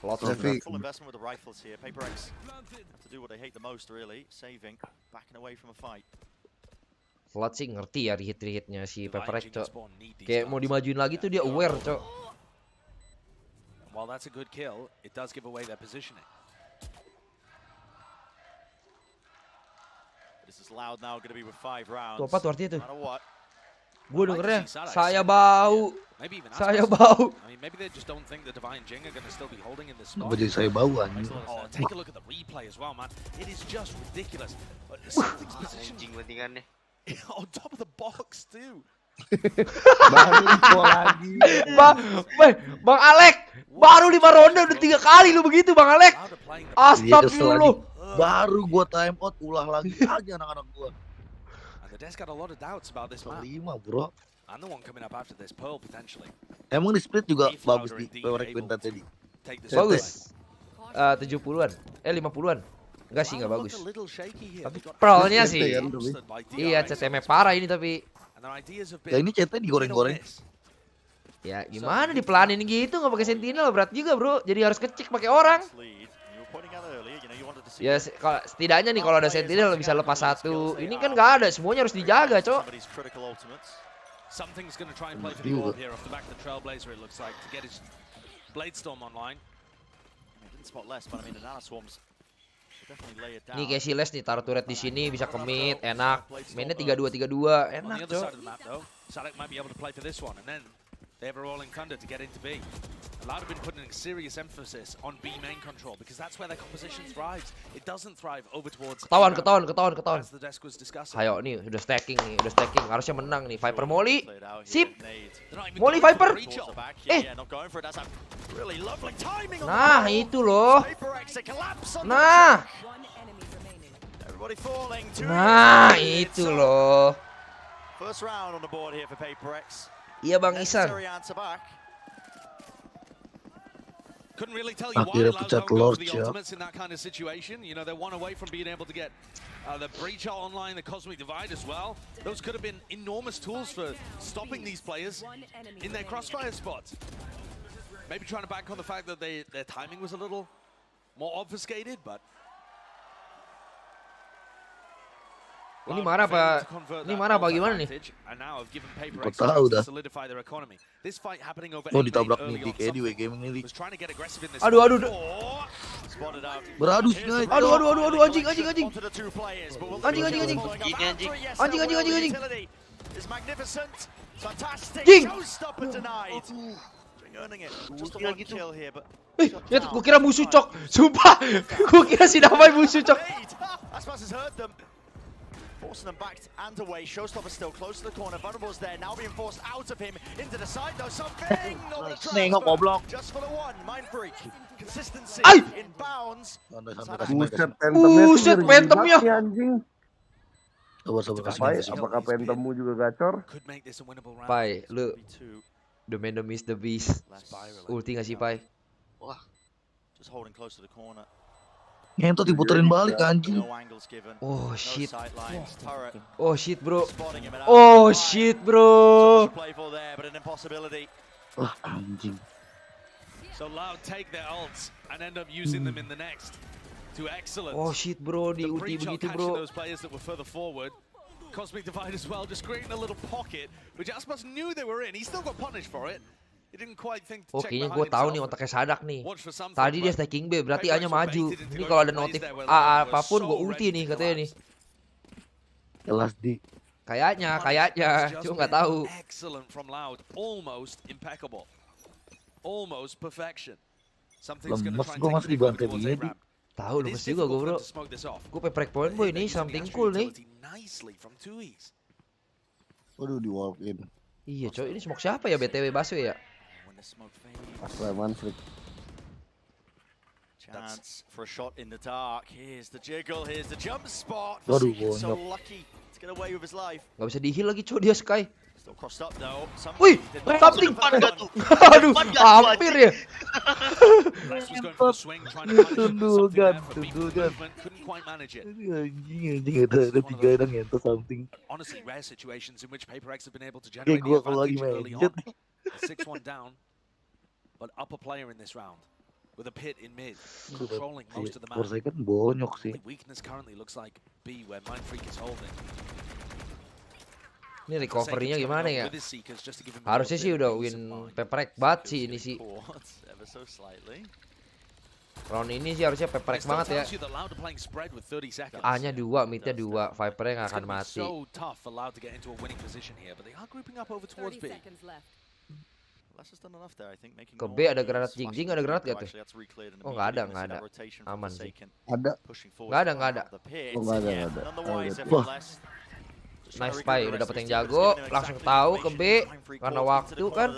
Lots of full investment with the rifles here. PaperX have to do what they hate the most really, saving, backing away from a fight. Slot sih ngerti ya rehit-rehitnya si Peperek cok. Kayak mau dimajuin lagi tuh dia aware cok. While that's a good kill, it does give away their positioning. This is loud now, going to be with 5 rounds. Tuh apa tuh artinya tuh? Gue dengernya saya bau. Saya bau. Kenapa jadi saya bau anjing? Oh, take a look at the replay as well, man. It is just ridiculous. Anjing pentingannya. On top of the box too. Baru lagi. Bang Alek, baru 5 ronde udah 3 kali lu begitu Bang Alek. Astagfirullah. Baru gua time out ulah lagi aja anak-anak gua. The desk got a lot of doubts about this map. 5 bro. And the one coming up after this Pearl potentially. Emang di split juga bagus di Peperek Quintet tadi. Bagus. 70-an. 50-an. Enggak sih, enggak bagus. Tapi Pearl-nya sih. Iya, CTM parah ini tapi. Ya ini CT digoreng-goreng. Ya gimana dipelanin gitu nggak pakai Sentinel berat juga bro. Jadi harus kecik pakai orang. Ya setidaknya nih kalau ada Sentinel bisa lepas 1. Ini kan nggak ada, semuanya harus dijaga cok. Nih kayak si Les nih taruh turret di sini bisa commit enak. Mainnya 3-2-3-2 enak cok. They have a rolling thunder to get into B. Loud have been putting a serious emphasis on B main control because that's where their composition thrives. It doesn't thrive over towards Ketahuan. as the desk was discussing. Ayo nih, udah stacking. Harusnya menang nih. Viper Molly. Sip. Molly Viper. Nah, itu loh. Nah, itu loh. Iya Bang Isan. Couldn't really tell you why Loud don't go for the ultimates in that kind of situation. You know, they're one away from being able to get the breach out online, the Cosmic Divide as well. Those could have been enormous tools for stopping these players in their crossfire spots. Maybe trying to bank on the fact that their timing was a little more obfuscated, but Ini marah apa? Gimana nih? Gak tahu dah. Oh, ditabrak nih kayak di WG ini. Aduh. Beradu sih guys. Aduh, anjing. Jing. Ya, gue kira musuh cok. Sumpah, gue kira si Damai musuh cok. Forcing them back and away. Showstopper still close to the corner. Vulnerable's there, now being forced out of him into the side though. Something nengok goblok. Just for the one, Mindfreak. Consistency in bounds. Buset, Phantomnya anjing. Sabar kasih. Apakah Phantommu juga gacor? Pai, lu the man is the beast. Ulti nggak sih Pai? Wah, just holding close to the corner. Ngentot diputerin balik anjing. Oh shit. Bro. Wah anjing. So Loud take their ults and end up using them in the next to excellence. Oh shit bro, di ulti begitu bro. Those players that were further forward. Cosmic Divide as well, just creating a little pocket, which Aspas knew they were in. He still got punished for it. Oh, kayaknya gue tahu nih otaknya Sadak nih. Tadi dia stacking B, berarti A-nya maju. Ini kalau ada notif A apapun gue ulti nih katanya nih. Jelas di. Kayaknya, cuma nggak tahu. Excellent from Loud, almost impeccable, almost perfection. Lemes gue masih dibantai dia. Tahu lemes juga gue bro. Gue peprek point boy ini something cool nih. Waduh di walk in. Iya coy, ini smoke siapa ya BTW Basu ya? Mindfreak. Chance for a shot in the dark. Here's the jiggle, here's the jump spot. Waduh, so lucky to get away with his life. Gak bisa di-heal lagi coy dia Sky. Still crossed up though. Wih, something. Aduh, hampir ya. Tundulkan. Anjing ada 3 orang ngentot something. Honestly, rare situations in which PaperX have been able to Kayak generate gue kalau lagi main jet. 6-1 down, but upper player in this round with a pit in mid, controlling most of the map. Kan bonyok sih. Weakness currently looks like B, where Mindfreak is holding. Ini recovery-nya gimana ya? Harusnya sih udah win peprek banget sih ini sih. Round ini sih harusnya peprek banget ya. A-nya 2, mid-nya 2, Viper-nya nggak akan mati. Ke B ada granat jing-jing, ada granat gak tuh? Oh nggak ada. Aman sih. Ada. Nggak ada. Oh nggak ada. Wah. Nice Pai, udah dapet yang jago, langsung tahu ke B karena waktu kan.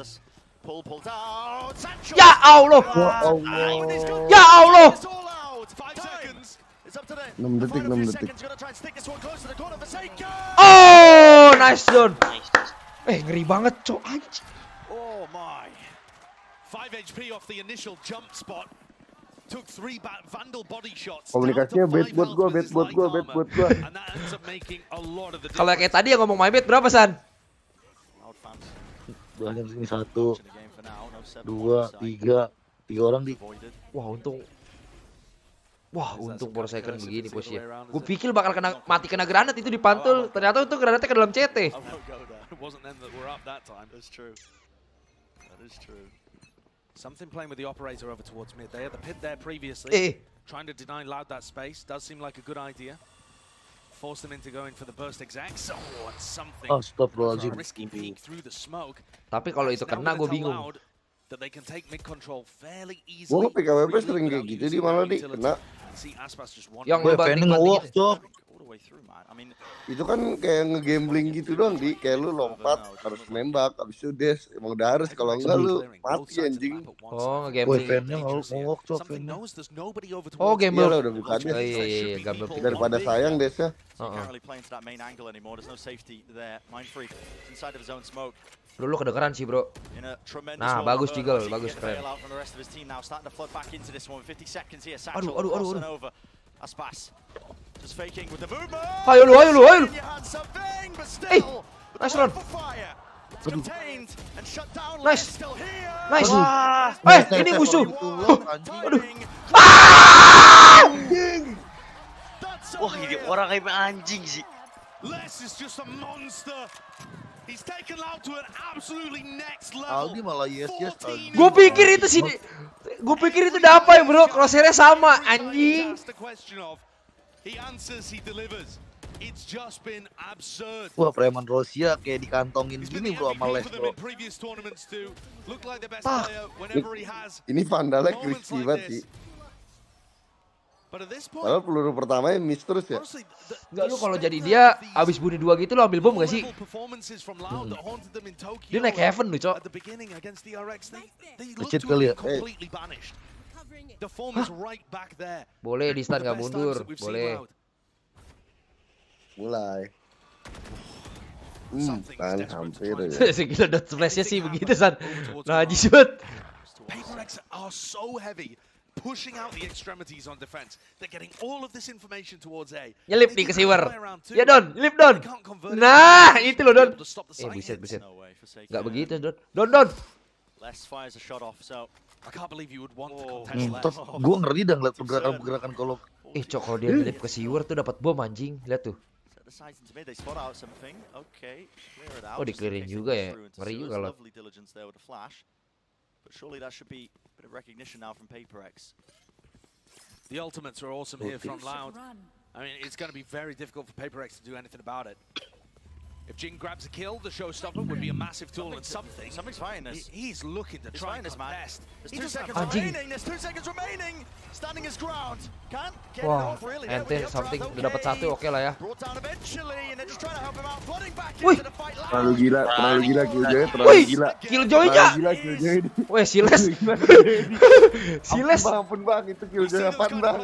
Ya Allah. Ya Allah. 6 detik. Oh, nice zone. Ngeri banget, cok anjing. Oh my. 5 HP off the initial jump spot. Took 3 Vandal body shots. Komunikasinya bad buat gua. Kalau kayak tadi yang ngomong my bad berapa San? Banyak sini 1, 2, 3 orang di. Wah untung per second begini posisinya. Gue pikir bakal mati kena granat itu dipantul. Ternyata itu granatnya ke dalam CT. Something playing with the operator over towards mid. They had the pit there previously. Trying to deny Loud that space. Does seem like a good idea. Force them into going for the burst execs. Oh, and something. Astagfirullahaladzim. Risky peek through the smoke. Tapi kalau itu kena gue bingung. That they can take mid control fairly Gue easily. PKWP sering kayak gitu di malah di kena. Yang ngebanding-bandingin. Itu kan kayak ngegambling gitu doang di, kayak lu lompat harus nembak, abis itu dash, emang udah harus, kalau enggak lu mati anjing. Oh ngegambling. Fan-nya ngawak tuh fan-nya. Oh gamble. Iya udah buka dash. Iya gamble. Daripada sayang dashnya. Dulu kedengeran sih bro. Nah bagus Jiggle, bagus keren. Aduh. Ayo lu. Nice run. Nice. Ini musuh. Aduh. Wah, ini orang kayak anjing sih. Aldi malah yes. Gue pikir itu sih. Gue pikir itu udah apa ya bro? Crosshairnya sama anjing. Wah, preman Rusia kayak dikantongin gini bro sama Les bro. Ini vandalnya crispy banget sih. Padahal peluru pertamanya miss terus ya. Enggak, lu kalau jadi dia abis bunuh 2 gitu lu ambil bom gak sih? Dia naik heaven lu cok. Lecet kali ya. Boleh di stun gak mundur. Boleh. Mulai. Kan hampir ya. Segila dot splashnya sih begitu San. Najis banget. Pushing out the extremities on defense. They're getting all of this information towards A. Nyelip nih ke Siwer. Ya Don, nyelip Don. Nah, itu loh Don. Buset. Gak begitu Don. Don. Les fires a shot off, so I can't believe you would want to contest Terus Les. gue ngeri dah ngeliat pergerakan kalau Cok kalau dia nyelip ke Siwer tuh dapat bom anjing. Lihat tuh. Oh, di-clearin juga ya. Ngeri juga loh. But surely that should be a bit of recognition now from PaperX. The ultimates are awesome here from Loud. I mean, it's going to be very difficult for PaperX to do anything about it. If Jing grabs a kill, the showstopper would be a massive tool and Something's fine. He's looking to try and contest. There's 2 seconds remaining. There's 2 seconds remaining. Standing his ground. Can't get it Wah, off really. ente something udah dapat 1 oke lah ya. Brought down eventually and they're just trying to help him out. Flooding back Wih. into the fight. Terlalu gila Killjoy, terlalu Wih, gila. Killjoy-nya. Killjoy. Weh, Siles. Siles. Ampun bang, itu Killjoy apaan bang?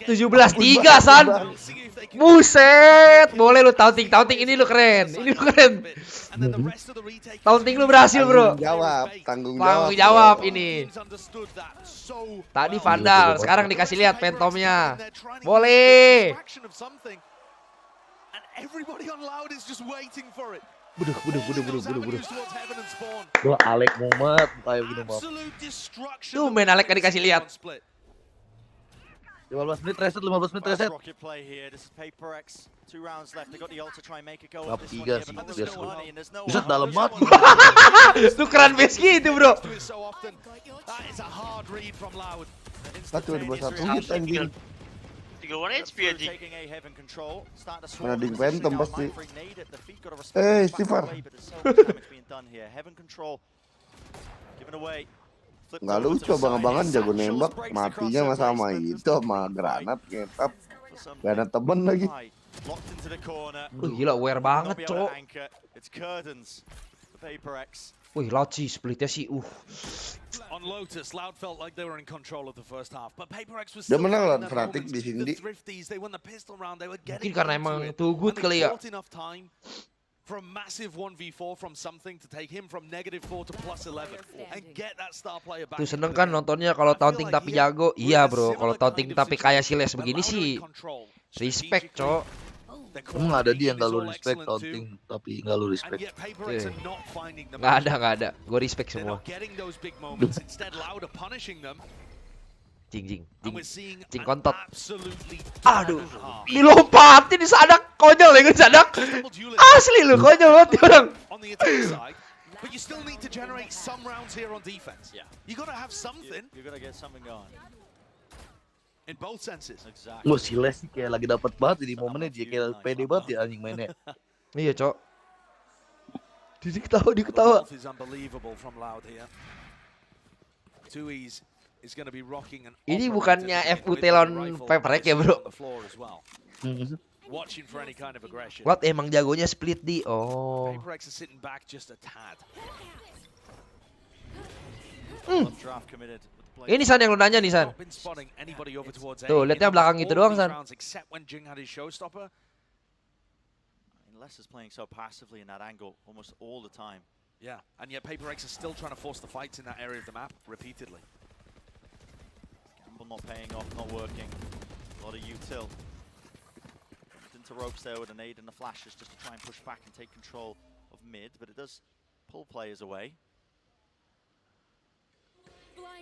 17-3 San. Buset. Boleh lu taunting ini lu keren. Taunting lu berhasil bro. Tanggung jawab ini. Tadi vandal, sekarang dikasih lihat pentomnya. Boleh. Buduh. Gua Alek mumet kayak begini mau. Tuh main Alek kan dikasih lihat. 15 menit reset. Rocket play here. This is PaperX. 2 rounds left. They got the ult to try and make a go. Bab 3 sih biar seru. Bisa dalam banget. Tukeran base gitu bro. Satu di bawah 1 hit anjing. 31 HP anjing. Mana ding phantom pasti. Stifar. Nggak lucu abang-abangan jago nembak, matinya sama itu sama granat ngetap. Gak ada temen lagi. Gila aware banget cok. Wih loud sih splitnya sih. Dia menang lawan Fnatic di sini. Mungkin karena emang too good kali ya. From massive 1v4 from something to take him from -4 to +11 and get that star player back. Tuh seneng kan nontonnya kalau taunting tapi jago. Iya bro, kalau taunting tapi kayak Siles begini sih respect cok. Emang ada dia yang gak lu respect taunting tapi gak lu respect. Gak ada. Gue respect semua. Jing kontot. Aduh, dilompatin di sadak, konyol ya gue sadak. Asli lu konyol banget orang. But you still need to generate some rounds here on defense. You gotta have something. You gotta get something going. in both senses. Lu si Les sih kayak lagi dapat banget di momennya, dia kayak pede banget ya anjing mainnya. Iya, Cok. Dia ketawa. Is unbelievable from Loud here. Tui's is going to be rocking an Ini bukannya FUT lawan PaperX ya, Bro? Watching for any kind of aggression. What emang jagonya split di. Oh. PaperX is sitting back just a tad. Ini San yang lu nanya nih, San. Tuh, lihatnya belakang itu doang, San. Les is playing so passively in that angle almost all the time. Yeah, and yet PaperX is still trying to force the fights in that area of the map repeatedly. Gamble not paying off, not working. A lot of util. Into ropes there with a nade and the flashes just to try and push back and take control of mid, but it does pull players away.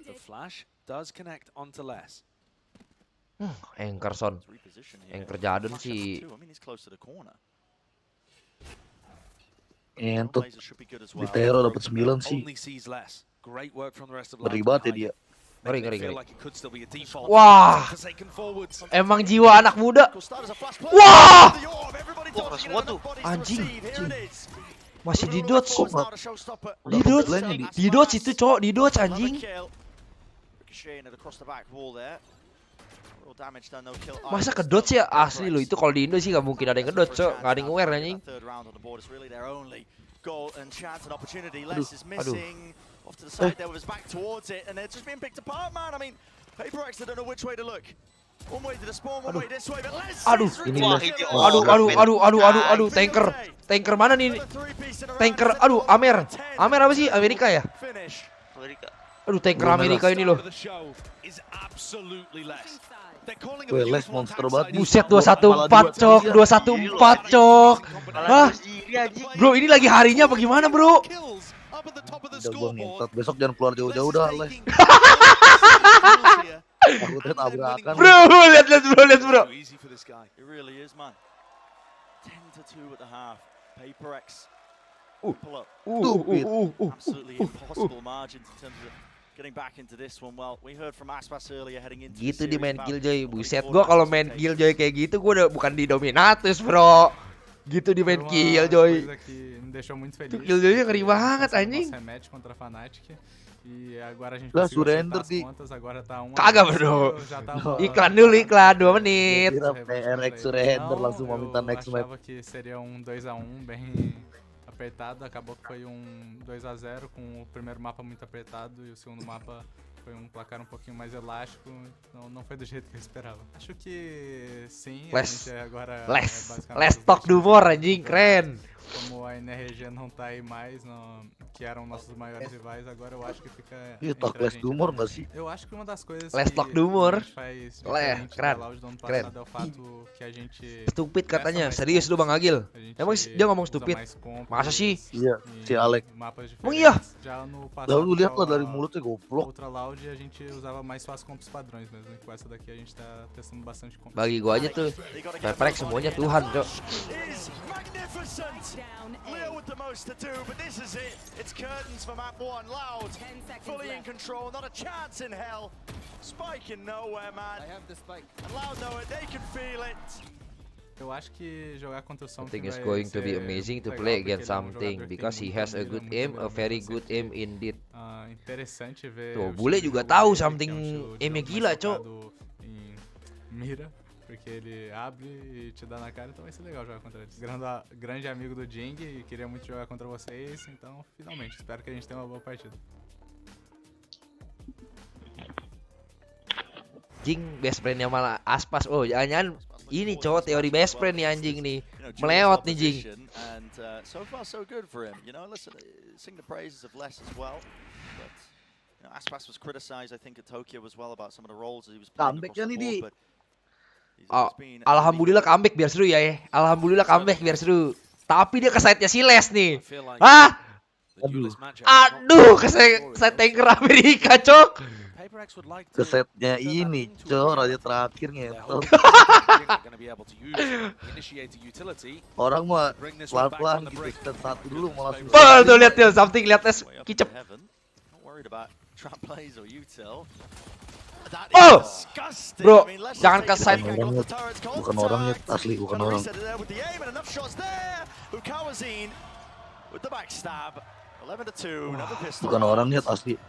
The flash does connect onto Les. Anchor Son. Anchor Jadon sih. I mean, he's close to the corner. Entut di Tero dapat 9 sih. Ngeri banget ya dia. Ngeri. Wah, emang jiwa anak muda. Wah, anjing. Masih di dodge. Di dodge itu, Cok, di dodge anjing. Masa ke dodge ya? Asli lo, itu kalau di Indo sih gak mungkin ada yang ke dodge, Cok. Gak ada yang aware anjing. Aduh, ini aduh, tanker mana nih? Tanker, aduh, Amer apa sih? Amerika ya? Aduh, tanker Amerika ini loh. Wih, Les monster banget. Buset, 214 Cok, 214 Cok. Hah? Bro, ini lagi harinya apa gimana, Bro? Udah gua ngentot, besok jangan keluar jauh-jauh dah, Les. Takutnya tabrakan. Bro, lihat bro. It really is, man. 10-2 at the half. PaperX. Absolutely impossible margins in terms of getting back into this one. Well, we heard from Aspas earlier heading into Gitu di main Killjoy. Buset, gua kalau main Killjoy kayak gitu gua udah bukan di Dominatus, Bro. Gitu di main Killjoy. Killjoy-nya ngeri banget anjing. E agora a gente conseguiu surrender as contas, agora tá Kagak, Bro. Iklan dulu, 2 menit. PRX surrender langsung mau minta next map. Achava que seria 2-1 bem apertado, acabou que foi 2-0 com o primeiro mapa muito apertado e o segundo mapa foi placar pouquinho mais elástico, não foi do jeito que eu esperava. Acho que sim, a gente agora Let's talk do more, anjing, keren. Como a NRG não tá aí mais, que eram nossos maiores rivais, agora eu acho que fica. Ih, talk less do humor nggak sih? Eu acho que uma das coisas Let's talk do humor. Keren. É o fato que a gente stupid katanya, serius lu Bang Agil? Emang dia ngomong stupid? Masa sih? Iya, si Alek. Emang iya? Lalu lihat lah dari mulutnya goblok. Outra Loud a gente usava mais só as comps padrões mesmo, com essa daqui a gente tá testando bastante comps. Bagi gua aja tuh, PaperX semuanya Tuhan, Cok. Leo with the most to do, but this is it. It's curtains for map 1. Loud, fully in control, not a chance in hell. Spike in nowhere, man. I have the spike. And Loud know it, they can feel it. Eu acho que jogar contra o Smthg I think it's going to be amazing to play against something because he has a good aim, a very good aim indeed. Interessante ver. Tuh, bule juga tahu something aimnya gila, Cok. Mira. Porque ele abre e te dá na cara, então vai ser legal jogar contra eles. Grande amigo do Jing e queria muito jogar contra vocês, então finalmente, espero que a gente tenha uma boa partida. Jing best friendnya malah Aspas. Oh, jangan ini Cok, teori best friend nih anjing nih. Melewat nih Jing. And so far so good for him. You know, listen, sing the praises of Les as well. But you know, Aspas was criticized I think at Tokyo as well about some of the roles that he was playing across the board, but alhamdulillah comeback biar seru ya. Alhamdulillah comeback biar seru. Tapi dia ke side-nya si Les nih. Hah? Aduh, ke side tanker Amerika, Cok. Ke setnya ini, Cok, raja terakhir ngentot. Orang mah pelan-pelan gitu, set satu dulu malah susah. Tuh lihat tuh, something lihat Les kicep. Oh, bro, jangan ke side. Bukan orangnya asli, bukan orang. Bukan orangnya asli.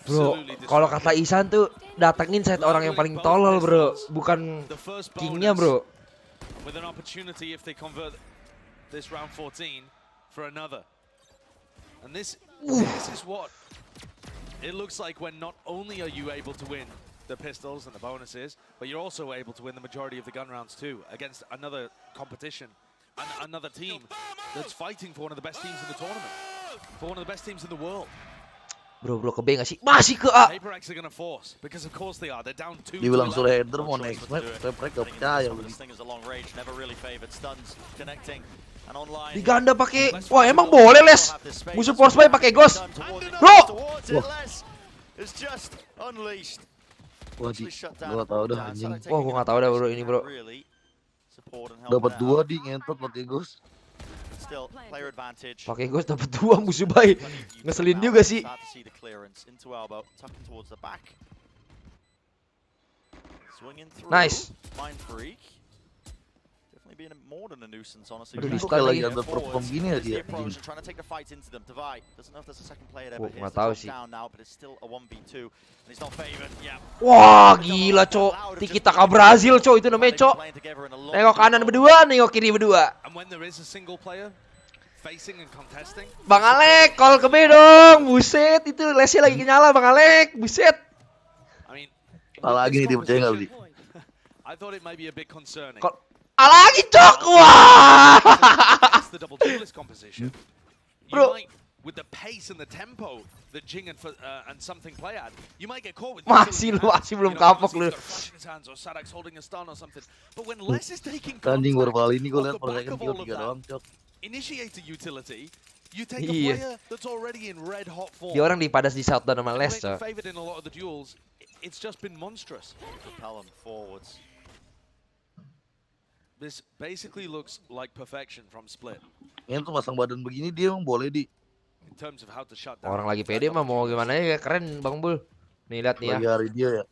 Bro, kalau kata Isan tuh datengin side orang yang paling tolol, bro, bukan kingnya, bro. With an opportunity if they convert this round 14 for another. And this is what it looks like when not only are you able to win the pistols and the bonuses, but you're also able to win the majority of the gun rounds too against another competition, another team that's fighting for one of the best teams in the tournament, for one of the best teams in the world. Bro, ke B nggak sih? Masih ke A. Paperex are gonna force because of course they are. They're down 2. Dibilang suruh header mau next map, Paperex gak percaya. Diganda pakai, wah emang boleh les? Musuh force buy pakai ghost, bro. Wah, gua tau dah anjing. Wah, gua nggak tahu dah bro ini bro. Dapat 2 di ngentot pakai ghost. Pakai ghost dapat 2 musuh buy. Ngeselin juga sih. Nice. Aduh, kayak lagi under perform gini ya dia. Nggak tahu sih. Wah gila cok, tiki taka Brazil cok itu namanya cok. Nengok kanan berdua, nengok kiri berdua. Bang Alek, call ke B dong. Buset, itu lesnya lagi nyala Bang Alek. Buset. Lagi nih dia percaya nggak beli? Lagi cok, wah. Bro, masih belum kapok lu. Anjing baru kali ini gue lihat persaingan kill 3 doang cok. Iya. Dia orang dipadas di shutdown sama Les cok. This basically looks like perfection from Split. Yang tuh pasang badan begini dia emang boleh di. In terms of how to shut down. Orang lagi pede mah mau gimana ya, keren Bang Bul. Nih lihat nih ya. Lagi hari dia ya.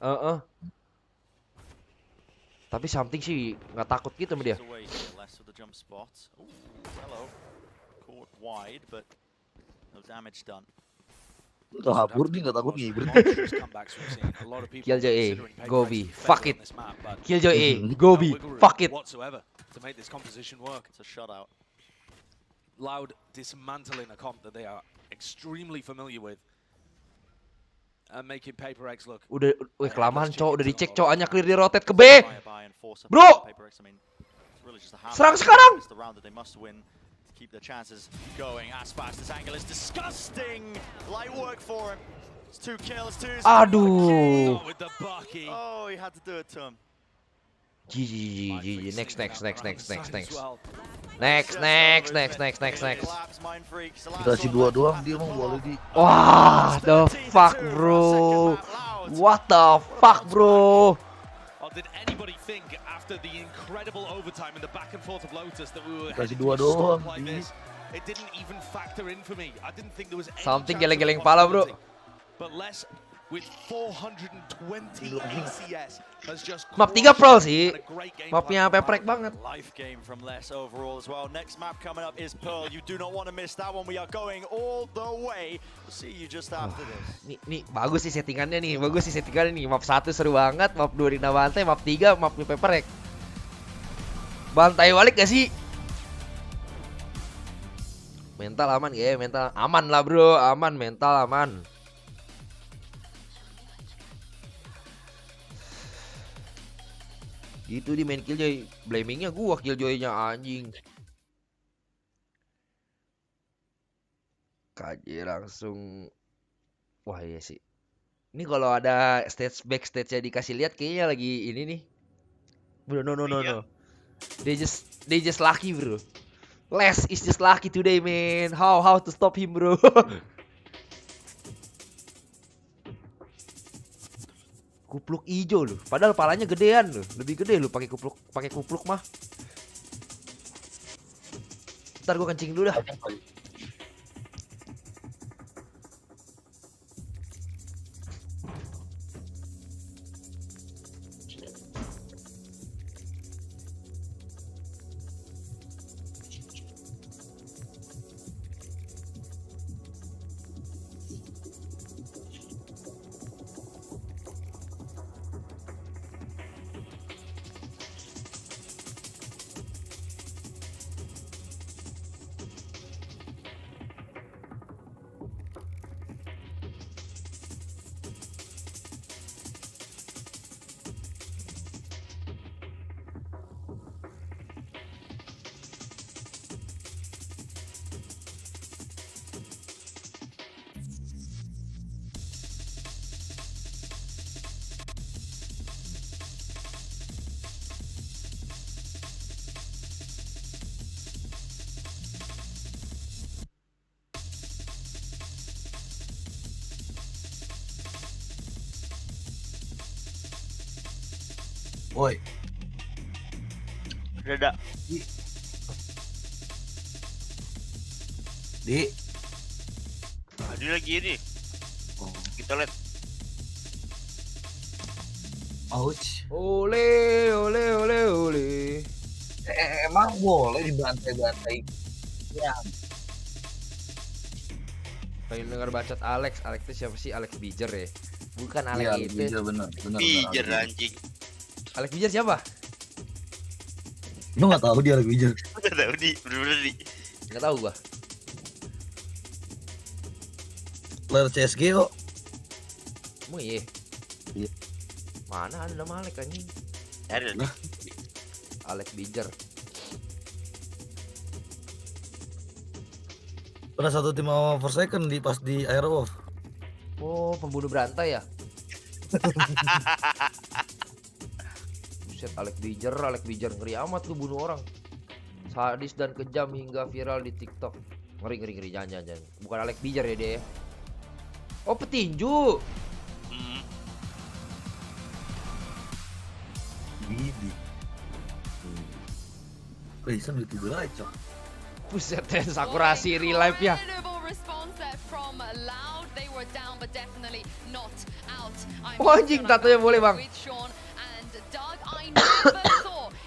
Tapi something sih nggak takut gitu sama dia. Kabur nih, nggak takut ngibur. Killjoy A, go B, fuck it. Killjoy A, go B, fuck it. To make this composition work. It's a shutout. Loud dismantling a comp that they are extremely familiar with. And making Paperex look. Udah kelamaan cowok, udah dicek cowok, hanya clear di rotate ke B. Bro, serang sekarang. Keep the chances going. Aspas, this angle is disgusting. Light work for him. It's 2 kills, 2. Aduh. Oh, he had to do it to him. GG. Next. Dikasih 2 doang dia emang boleh di. Wah, the fuck bro. What the fuck bro. Did anybody think after the incredible overtime and the back and forth of Lotus that we were heading to a score like this? It didn't even factor in for me. I didn't think there was any something geleng-geleng pala bro. But Les with 420 ACS has just map 3 pro sih. Mapnya Paperex banget. Life game from Les overall as well. Next map coming up is Pearl. You do not want to miss that one. We are going all the way. We'll see you just after this. Nih bagus sih settingannya nih. Map 1 seru banget, map 2 Rina Bantai, map 3 mapnya Paperex. Bantai balik gak sih? Mental aman ya, mental aman lah bro, aman mental aman. Gitu di main Killjoy, blamingnya gua Killjoy-nya anjing. KJ langsung, wah iya sih. Ini kalau ada backstage-nya dikasih lihat kayaknya lagi ini nih. Bro, no. They just lucky bro. Les is just lucky today man. How to stop him bro? Kupluk hijau loh, padahal palanya gedean loh, lebih gede loh pakai kupluk mah. Ntar gua kencing dulu dah. Woi. Udah. Di. Ada lagi ini. Kita lihat. Ouch. Ole. Emang boleh dibantai-bantai. Ya. Pengen denger bacot Alex. Alex itu siapa sih? Alex Bijer ya? Bukan Alex Iya, itu. Bijer bener. Bijer anjing. Alex Bijer siapa? Lu nggak tahu dia Alex Bijer? Nggak tahu di, bener-bener di. Nggak tahu gua. Player CSG kok. Emang iya? Iya. Mana ada nama Alex anjing? Ada. Alex Bijer. Pernah satu tim sama Forsaken pas di Airwolf. Oh, pembunuh berantai ya? Buset, Alex Bijer ngeri amat tuh bunuh orang. Sadis dan kejam hingga viral di TikTok. Ngeri, jangan. Bukan Alex Bijer ya dia. Oh, petinju. Gini. Bisa itu aja. Buset, Sakurasi real life ya. Oh, anjing, tatonya boleh bang.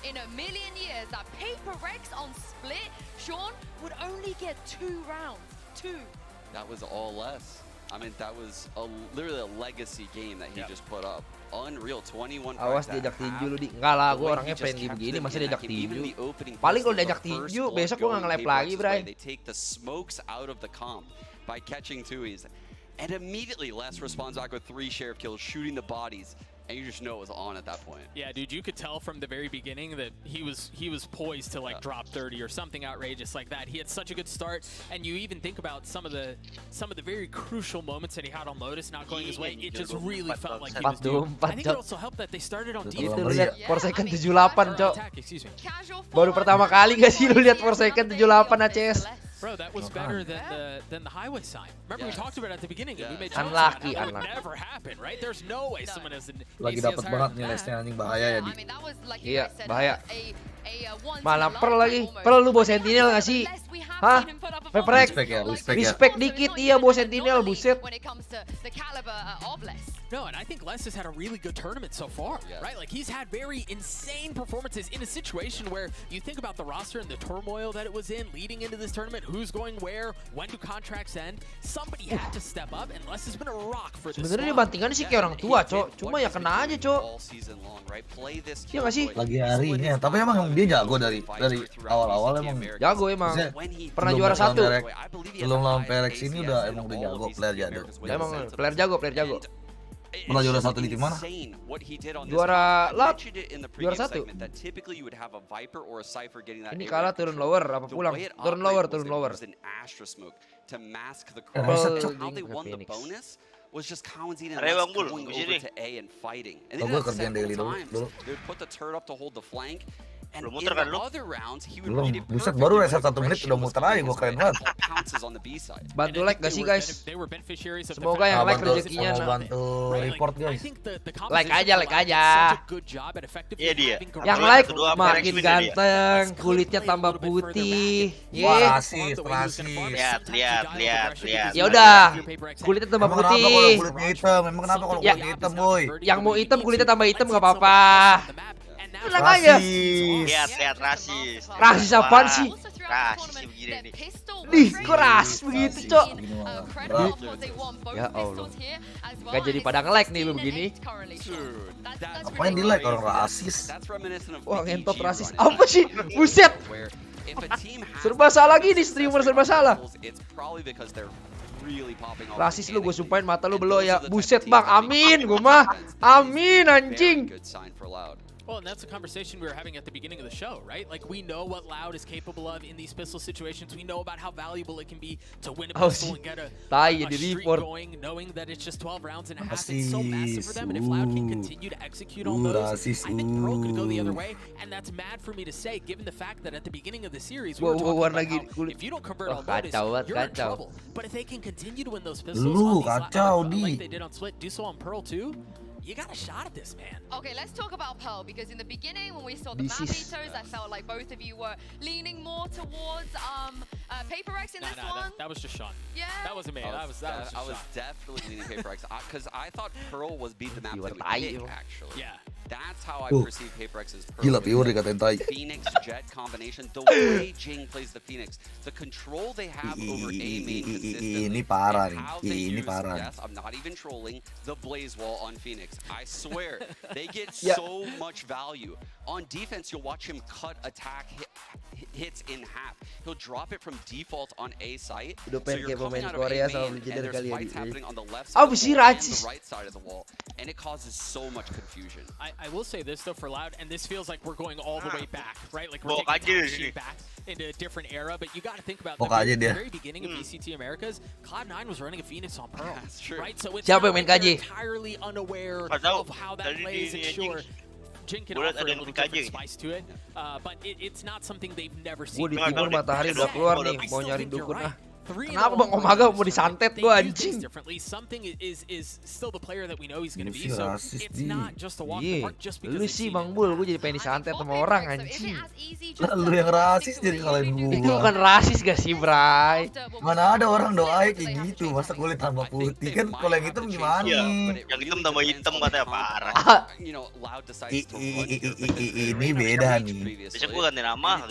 In a million years that Paper Rex on Split, Sean would only get 2 rounds. 2. That was all less. I mean, that was literally a legacy game that he just put up. Unreal, 21. Awas diajak tinju lu di. Enggak lah, gue orangnya friendly begini, masa diajak tinju. Paling kalau diajak tinju, besok gue nggak nge-live lagi, Bray. They take the smokes out of the comp by catching tuis. And immediately Les responds back with 3 sheriff kills, shooting the bodies. And you just know it was on at that point. Yeah, dude, you could tell from the very beginning that he was poised to like drop 30 or something outrageous like that. He had such a good start, and you even think about some of the very crucial moments that he had on Lotus not going his way. It just really felt like he was due. I think it also helped that they started on defense. Itu lihat Forsaken 78, Cok. Baru pertama kali gak sih lu lihat Forsaken 78 ACS? Bro, that was better than the highway sign. Remember we talked about it at the beginning, and we made jokes Unlucky, about how it would never happen, right? There's no way someone has an Lagi dapat banget nih lesnya anjing bahaya ya di. Iya, bahaya. Malah Pearl lagi. Pearl lu bawa sentinel gak sih? Hah? Peprek. Respect dikit iya bawa sentinel, buset. No, and I think Les has had a really good tournament so far, right? Like he's had very insane performances in a situation where you think about the roster and the turmoil that it was in leading into this tournament, who's going where, when do contracts end, somebody had to step up, and Les has been a rock for this. Sebenarnya bantingannya sih kayak orang tua, Cok. Cuma ya kena aja, Cok. Iya gak sih? Lagi harinya, tapi emang dia jago dari awal-awal emang. Jago emang. Pernah juara 1. Belum lawan PRX ini udah jago, player jago. Emang player jago. Pernah juara 1 di tim mana? Juara 1. Ini kalah turun lower apa pulang? Turun lower. Was just Cowan's Bang Bul, going over to A and fighting. And then kerjaan daily dulu. they would put the turret up to hold the flank. And belum in muter kan the lu? other rounds, he would Belum, read it buset perfectly baru with reset 1 menit udah muter aja, gua keren banget. pounces on the B side. Bantu like gak sih guys? They were beneficiaries of Semoga yang like rezekinya. Bantu report guys. Like aja. Iya dia. Yang like makin ganteng, kulitnya tambah putih. Wah, rasis. Lihat. Ya udah, kulitnya tambah putih. Kulitnya hitam, memang kenapa kalau kulitnya hitam, boy? Yang mau hitam kulitnya tambah hitam gak apa-apa. Tenang aja. Lihat rasis. Rasis apaan sih? Rasis begini nih. Nih, kok rasis begitu, Cok? Ya Allah. Gak jadi pada nge-like nih lu begini. Apain di like orang rasis? Wah, ngentot rasis. Apa sih? Buset. Serba salah gini, streamer serba salah. Rasis lu, gue sumpahin mata lu belo ya. Buset bang, amin gue mah. Amin anjing. Well, and that's a conversation we were having at the beginning of the show, right? Like, we know what Loud is capable of in these pistol situations. We know about how valuable it can be to win a pistol and get a streak going, knowing that it's just 12 rounds and a half. It's so massive for them, and if Loud can continue to execute on those, I think Pearl could go the other way, and that's mad for me to say, given the fact that at the beginning of the series, we were talking about how if you don't convert on Lotus, you're in trouble. But if they can continue to win those pistols on these like they did on Split, do so on Pearl too, you got a shot at this, man. Okay, let's talk about Pearl, because in the beginning when we saw the map eaters, I felt like both of you were leaning more towards Paper X in this one. That was just Sean. Yeah. That wasn't me. That was just I was Sean. definitely leaning Paper X because I thought Pearl was the map that would pick, actually. Yeah. That's how I perceive Paper X's Pearl. Gila, Piur dikatain tai. Phoenix Jet combination, the way Jing plays the Phoenix, the control they have over A main consistently. Ini parah nih. How they Ini use, parah. yes, I'm not even trolling, the Blaze Wall on Phoenix. I swear, they get so much value. On defense, you'll watch him cut attack hits in half. He'll drop it from default on A site. So you're coming out of A main, and there's fights happening on the left side of the wall and the right side of the wall. And it causes so much confusion. I will say this though for Loud, and this feels like we're going all the way back, right? Like we're taking back into a different era, but you got to think about the very beginning of VCT Americas, Cloud9 was running a Phoenix on Pearl, right? So it's not like they're entirely unaware of how that plays, and sure, Jin can offer a little different spice to it, but it's not something they've never seen. Gue di timur matahari udah keluar nih, mau nyari dukun ah. Kenapa Bang Omaga mau disantet gue anjing? Something is still the player that we know he's going to be. So it's not just a walk in the park just because lu sih Bang Bul, gue jadi pengen disantet sama orang anjing. Lu yang rasis jadi kalian gue. Itu bukan rasis gak sih, Bray? Mana ada orang doain kayak gitu, masa kulit tambah putih kan kalau yang hitam gimana? Yang hitam tambah hitam katanya parah. Ini beda nih. Besok gue ganti nama,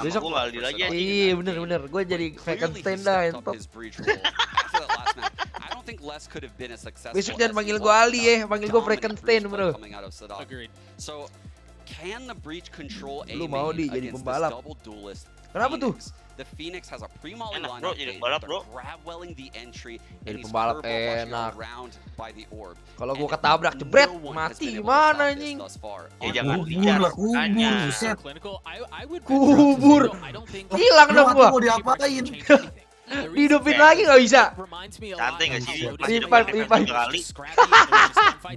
besok gue Aldi lagi. Iya bener, gue jadi Frankenstein dah entot. Besok jangan panggil gue Aldi panggil gue Frankenstein bro. So, can the breach control A Lu mau di jadi pembalap. Kenapa tuh? The Phoenix has a pre-molly line grab-welling the entry and he's enak. around by the orb. Kalau gua ketabrak jebret mati gimana anjing? Ya jangan kubur. Hilang dong gua. Mau diapain? Hidupin lagi nggak bisa. Santai nggak sih? Ripan.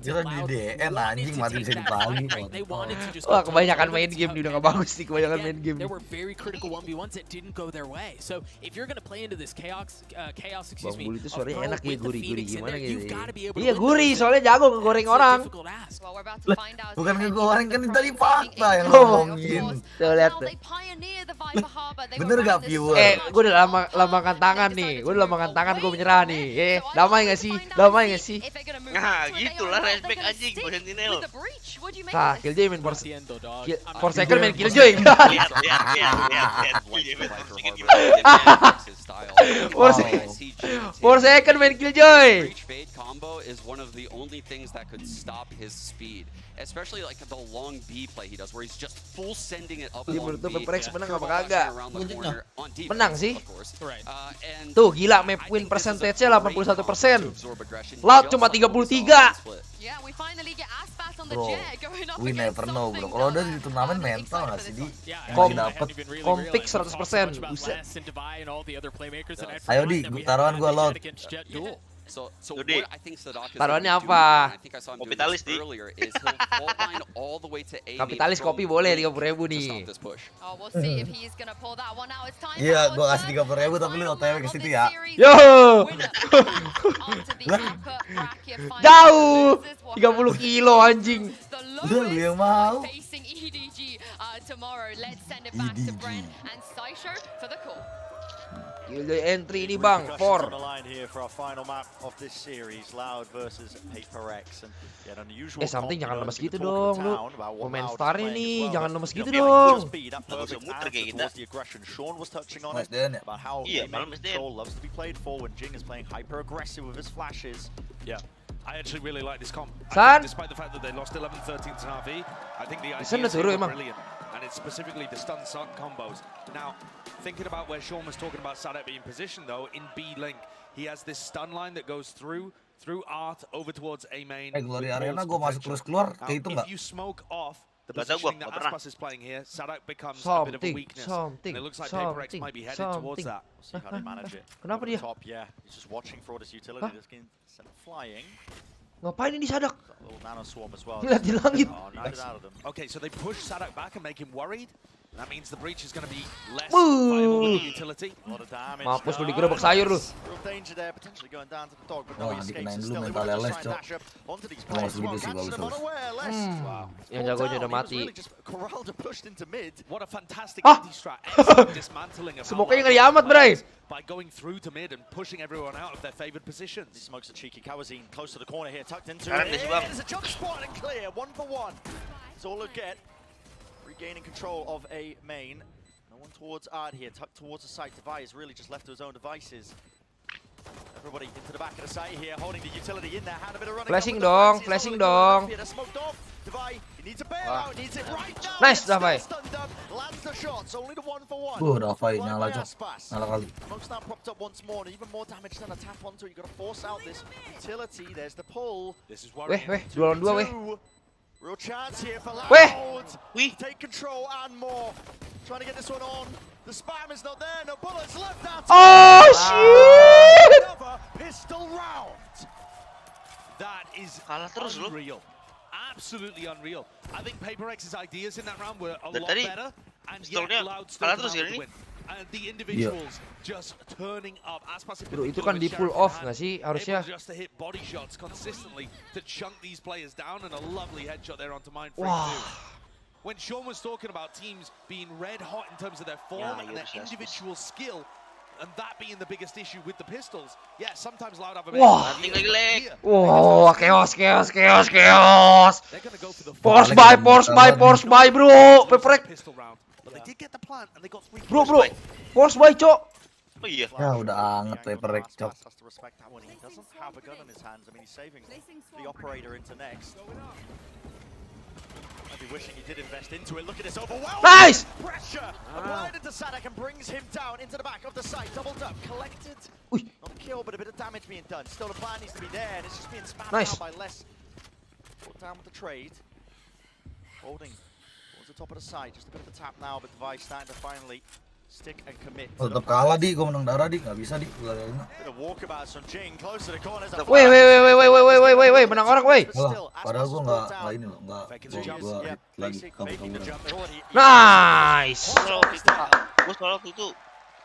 Dia di DN anjing mati bisa dipali. Wah kebanyakan main game nih, udah nggak bagus nih kebanyakan main game. There were very critical 1v1s that didn't go their way. So if you're gonna play into this chaos, excuse me. Bang Bul itu suaranya enak ya, gurih gimana gitu. Iya gurih, soalnya jago ngegoreng orang. Bukan ngegoreng kan tadi fakta yang ngomongin. Tuh lihat tuh. Bener gak viewer? Gue udah lambangkan tangan nih, gue menyerah nih. Damai gak sih? Nah gitulah respect anjing buat Sentinel. Nah, Killjoy main for second main Killjoy. Lihat. For second main Killjoy. Breach fade combo is one of the only things that could stop his speed, especially like the long B play he does, where he's just full sending it up long B. Paper X menang apa kagak? Menang sih. And tuh gila map win percentage-nya 81%. Loud cuma 33. Bro, we never know bro. Kalau udah di turnamen mental nggak sih di? Dapet kompik 100%. Buset. Ayo di, taruhan gua Loud. So what I think Sadok is taruhannya apa? Kapitalis di. Kapitalis kopi boleh 30.000 nih. Iya, gua kasih 30.000 tapi lu OTW ke situ ya. Yo. Jauh. 30 kilo anjing. Lu yang mau. Killjoy entry ini bang, 4. Something jangan lemes gitu dong, lu pemain star ini jangan lemes gitu dong. Iya, malam SDN. I actually really like this comp. San? Despite the fact that they lost 11-13 to RV, I think the idea is brilliant. And it's specifically the stun combos. Now, thinking about where Sean was talking about Sadat being positioned though, in B link, he has this stun line that goes through Art over towards A main. Glory Arena gue masuk terus keluar, kayak itu nggak? If you smoke off the positioning that Aspas is playing here, Sadat becomes a bit of a weakness. And it looks like Paper X might be headed towards that. We'll see how they manage it. Kenapa dia? Top, yeah. He's just watching for this utility that's getting flying. Ngapain ini Sadak? Little nano swarm as well. Lihat di langit. Okay, so they push Sadak back and make him worried. That means the breach is going to be less viable with the utility. Mampus lu digerebek sayur lu. Wah, dikenain dulu mental leles, Cok. Gua masih gitu sih, bagus. Yang jagonya udah mati. What a fantastic anti-strat. Semoga nggak diamat, Bray. By going through to mid and pushing everyone out of their favored positions. He smokes a cheeky Kawazine close to the corner here, tucked into Sekarang it. dia sih, Bang. There's a jump spot and clear, 1-for-1. That's all he'll get. Regaining control of a main. No one towards Ard here, tucked towards the site. Devi is really just left to his own devices. Everybody into the back of the site here, holding the utility in there. Had a bit of running. Flashing dong, flashing dong. Smoked off. Devi, he needs a bailout, needs it right now. Nice, Devi. Lands the shots, only the 1-for-1. Devi nyala, Cok. Nyala kali. Smoke's now propped up once more, and even more damage than a tap onto it. You got to force out this utility. There's the pull. This is Weh, 2 lawan 2 weh. Real chance here for Weh. Loud. Take control and more. Trying to get this one on. The spam is not there. No bullets left out. Oh shit! Another pistol round. That is unreal. Absolutely unreal. I think Paper X's ideas in that round were a lot better, and yet Loud still came out with the win. And the individuals just turning up. Aspas Bro, itu kan di pull off nggak sih harusnya? Just to hit body shots consistently to chunk these players down, and a lovely headshot there onto Mindfreak too. When Sean was talking about teams being red hot in terms of their form and their individual skill, and that being the biggest issue with the pistols, yeah, sometimes Loud have a bit of Wow, chaos. Force buy, bro. Perfect. But they did get the plant and they got 3 Bro, force buy, Cok. Oh iya. Ya udah anget Paper X, Cok. Has to respect that one. He doesn't have a gun in his hands. I mean, he's saving the operator into next. I'd be wishing he did invest into it. Look at this overwhelming Nice! pressure applied into Sadak and brings him down into the back of the site. Doubled up, collected. Not kill, but a bit of damage being done. Still, the plan needs to be there, and it's just being spammed out by less. Brought down with the trade. Holding towards the top of the site. Just a bit of a tap now, but Device starting to finally stick and commit. Tetap kalah di, gue menang darah di, nggak bisa di. Bit of walkabouts from Jing, close to the corners. Weh, menang orang, weh. Padahal gue nggak ini loh, nggak lagi kabur. Nice. Gue soal waktu itu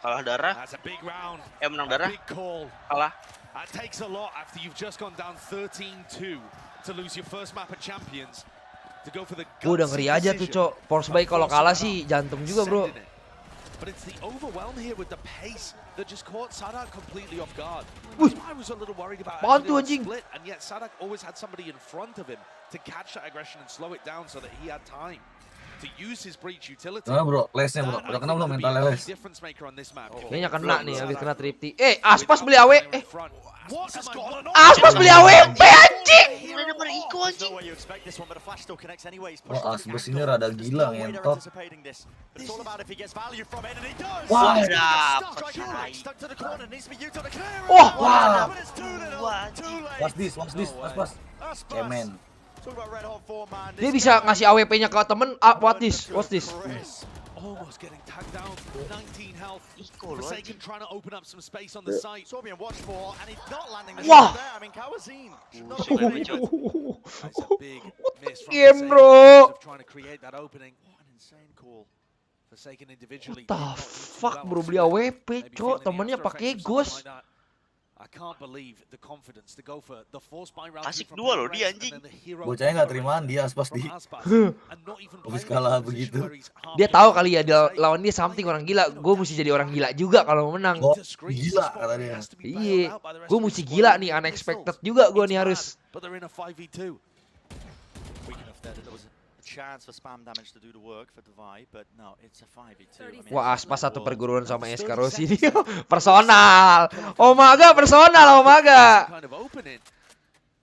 kalah darah. Menang darah. Kalah. That takes a lot after you've just gone down 13-2 to lose your first map at Champions. To go for the Udah ngeri aja tuh, Cok. Force buy kalau kalah sih jantung juga, bro. But it's the overwhelm here with the pace that just caught Sadak completely off guard. I was a little worried about split, and yet Sadak always had somebody in front of him to catch that aggression and slow it down so that he had time to use his breach utility. Nah, bro, lesnya bro, udah kena belum mental les? Kayaknya kena nih habis kena tripti. Aspas beli AW. Aspas beli AWP anjing. Wah, Aspas ini rada gila ngentot. Wah, dapat. Wah. Watch this, Aspas. Kemen. Dia bisa ngasih AWP-nya ke temen. Watch this. Almost getting tagged down. 19 health. Forsaken trying to open up some space on the site. Saw being watched for, and he's not landing the shot there. I mean, Kawazine. That's a big miss from Forsaken of trying to create that opening. What an insane call. Forsaken individually. What the fuck, bro, beli AWP, Cok. Temennya pakai Ghost. I can't believe the confidence to go for the force buy round. Asik dua loh dia anjing. Bocahnya nggak terimaan dia Aspas di. Habis kalah begitu. Dia tahu kali ya lawan dia something orang gila. Gue mesti jadi orang gila juga kalau mau menang. Oh, gila kata dia. Iya. Gue mesti gila nih, unexpected juga gue nih harus. Chance for spam damage to do the work for Devi, but no, it's a 5v2. Wah, Aspas satu perguruan sama SK Rossi ini. Personal. Omaga personal, Omaga.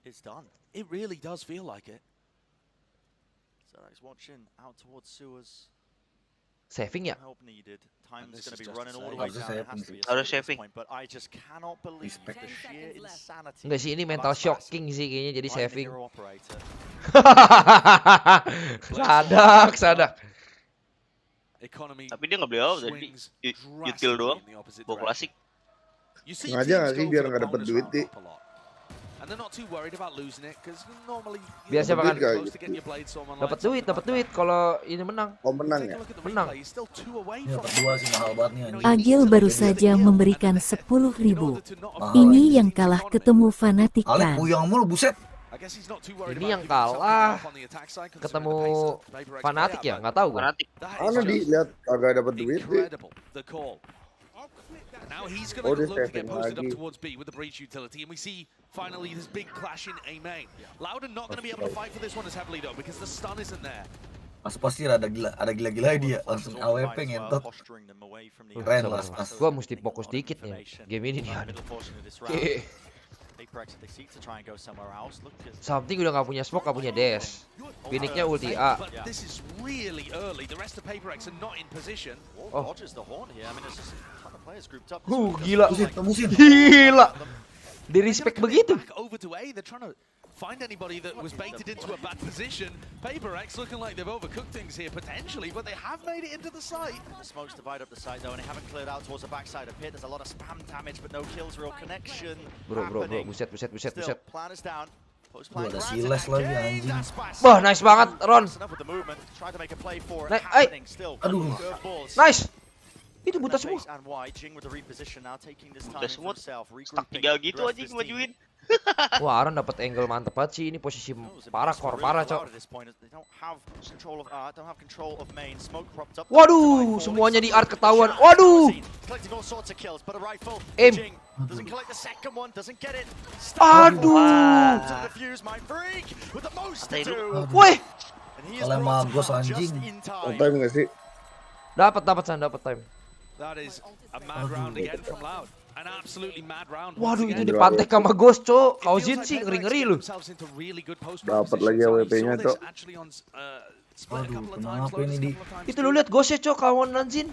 It's done. It really does feel like it. So he's watching out towards sewers. Saving ya? Help needed. Time's going to be running all the way down. It has to be Harus saving. But I just cannot believe the sheer insanity. Enggak sih, ini mental shocking sih kayaknya jadi saving. Sadak. Tapi dia nggak beli apa tadi. Util doang. Bawa klasik. Sengaja nggak sih biar nggak dapet duit, Di? they're not too worried about losing it because normally Biasa makan close to getting your blade storm online. dapat duit kalau ini menang. Oh, menang ya? Menang. Dapat 2 sih mahal banget nih anjing. Agil baru saja memberikan 10.000. Ini yang kalah ketemu Fnatic Alek kan. puyang mulu buset. Ini yang kalah ketemu Fnatic ya, nggak tahu gua. Mana dilihat agak dapat duit. Now he's going to look to get posted up towards B with the breach utility, and we see finally this big clash in A main. Loudon not going to be able to fight for this one as heavily though because the stun isn't there. Aspas sih ada gila-gila dia langsung AWP ngentot. Keren lah Aspas. Gua mesti fokus dikit nih game ini nih. Something udah nggak punya smoke, nggak punya dash. Phoenix-nya ulti A. Oh. Gila. Gila. Di respect begitu. Find anybody that was baited into a bad position. PaperX looking like they've overcooked things here potentially, but they have made it into the site. The smokes divide up the site though, and they haven't cleared out towards the backside of pit. There's a lot of spam damage, but no kills, real connection. Bro, buset. Still, plan is down. Ada siles lagi anjing. Wah, nice banget Ron. Aduh. Nice. Itu buta semua. Buta semua. Stuck 3 gitu aja majuin. Wah, Aaron dapat angle mantep banget sih. Ini posisi parah, parah, cok. Waduh, semuanya di art ketahuan. Waduh. Aim. Aduh. Woi. Kalau magos anjing. Time nggak sih? Dapat time. That is a mad round again from Loud. An absolutely mad round. Waduh, itu dipantek sama Ghost, cok. Kauzin sih ngeri-ngeri lu. Dapat lagi AWP-nya, cok. Waduh, kenapa ini di? Itu lu lihat Ghost-nya, cok, kawan Nanjin.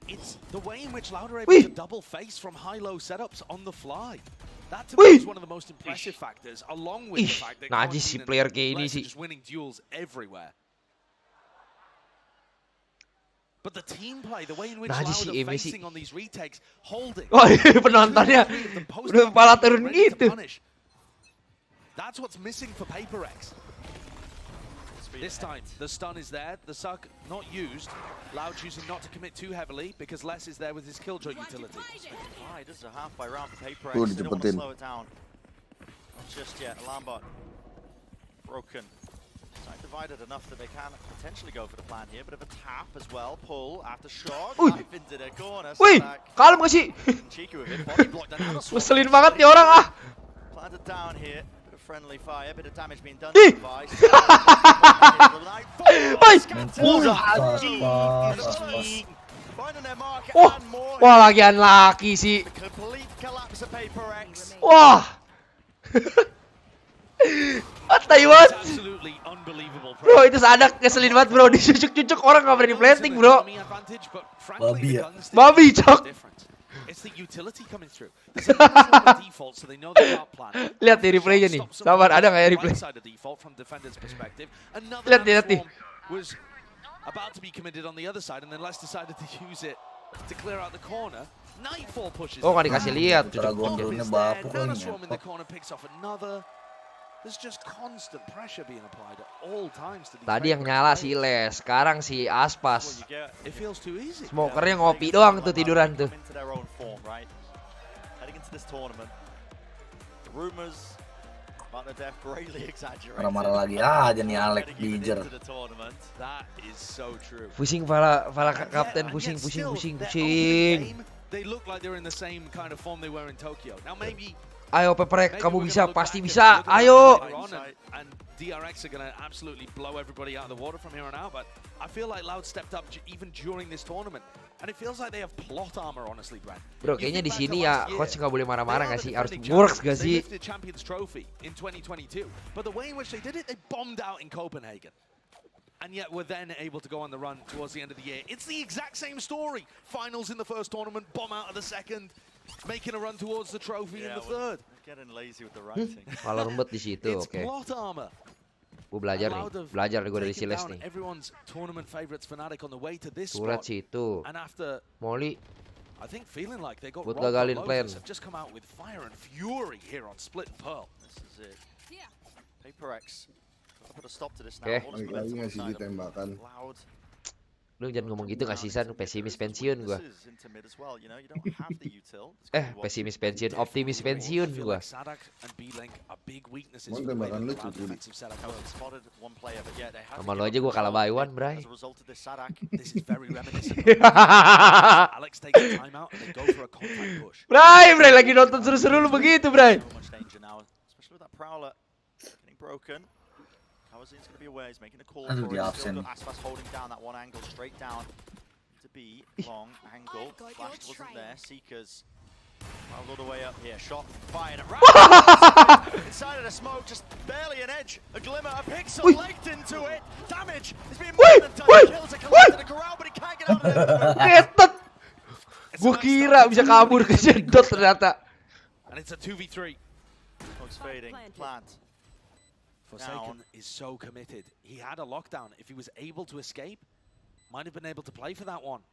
It's the way in which Loud are able to double face from high-low setups on the fly. That to me is one of the most impressive factors, along with the fact that najis si player kayak ini sih. just winning duels everywhere. But the team play, the way in which Loud are facing on these retakes, holding. Oh, penontonnya udah kepala turun gitu. That's what's missing for PaperX. This time, the stun is there, the suck not used. Loud choosing not to commit too heavily because Les is there with his killjoy utility. This is a halfway round for PaperX. They don't want to slow it down. Not just yet. Alarmbot broken. Side divided enough that they can potentially go for the plan here. Bit of a tap as well. Pull after shot. Knife into the corner. Wih, kalem gak sih? Ngeselin banget nih orang ah. Planted down here. Bit of friendly fire. Bit of damage being done. Wah, lagian laki sih. Wah. Tai banget. Bro, itu sadak ngeselin banget bro. Dicucuk-cucuk orang gak berani planting bro. Babi ya. Babi cok. Lihat di replaynya nih. Sabar, ada gak ya replay? Lihat nih. About to be committed on the other side, and then Les decided to use it to clear out the corner. Nightfall pushes. Oh, gak dikasih lihat. Dragonnya bapuk lagi. Swarm in the corner picks off another. There's just constant pressure being applied at all times to these. Tadi yang nyala si Les, sekarang si Aspas. It feels too easy. Smokernya ngopi doang tuh tiduran tuh. Heading into this tournament. The rumors marah-marah lagi aja nih Alek Bijer. Pusing pala kapten, pusing. They look like they're in the same kind of form they were in Tokyo. Now maybe ayo Peprek, kamu bisa, pasti bisa. Ayo. And DRX are gonna absolutely blow everybody out of the water from here on out, but I feel like Loud stepped up even during this tournament. And it feels like they have plot armor, honestly, Brad. Bro, kayaknya di sini ya coach nggak boleh marah-marah nggak sih? Harus works gak sih? They lifted Champions Trophy in 2022, but the way in which they did it, they bombed out in Copenhagen. And yet we're then able to go on the run towards the end of the year. It's the exact same story. Finals in the first tournament, bomb out of the second, making a run towards the trophy in the third. Getting lazy with the writing. Kalau rumput di situ, oke. Plot armor. Gue belajar gue dari Siles nih. Everyone's tournament favorites Fnatic on the way to this Turret situ. And after Molly. I think feeling like they got Buat robbed. gagalin plan. Have just come out with fire and fury here on Split and Pearl. This is it. PaperX. Put a stop to this now. Balik lagi ngasih ditembakan. Loud. Lu jangan ngomong gitu gak sih San, pesimis pensiun gua. Pesimis pensiun, optimis pensiun gua. Mau tembakan lu cukup. Sama lu aja gua kalah by one, Bray. Bray lagi nonton seru-seru lu begitu, Bray. Kawazin's going to be aware, he's making a call for it. Aspas holding down that one angle straight down to B. Long angle. Flash wasn't there. Seekers all the way up here. Shot fired at right inside of the smoke, just barely an edge, a glimmer, a pixel legged into it. Damage is being more than done. Kills are collected the corral, but he can't get out of it. Ketet. Gua kira bisa kabur ke jedot ternyata. And it's a 2v3. Smoke's fading. Plant. Forsaken is so committed. He had a lockdown. If he was able to escape, might have been able to play for that one.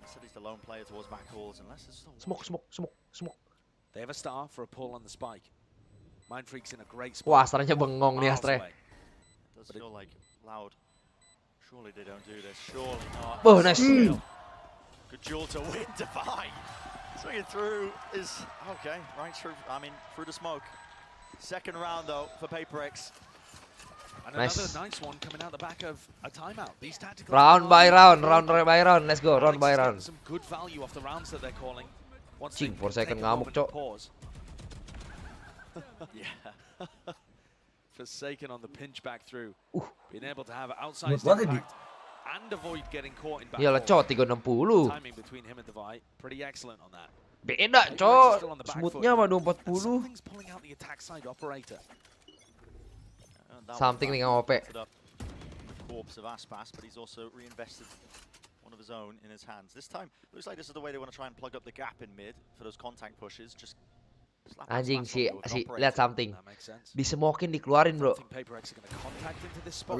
Said he's the lone player towards back halls, unless it's Smoke. They have a star for a pull on the spike. Mindfreak's in a great spot. Wah, Astranya bengong nih Astra. Does feel like Loud. Surely they don't do this. Surely not. Oh, nice. Good duel to win Divide. Swinging through is okay. Right through. I mean, through the smoke. Second round though for PaperX. And another nice one coming out the back of a timeout. These tactical round by round. Let's go, round by round. Some good value off the rounds that they're calling. Cing, Forsaken ngamuk, Cok. Yeah. Forsaken on the pinch back through. Being able to have outside impact and avoid getting caught in back. Iyalah, Cok, 360. Timing between him and Divide, pretty excellent on that. Beda, Cok. Smoothnya mah 240. Something dengan OP. Corpse of Aspas, but he's also reinvested one of his own in his hands. This time, looks like this is the way they want to try and plug up the gap in mid for those contact pushes. Just anjing si lihat something. Disemokin dikeluarin, Bro. Tapi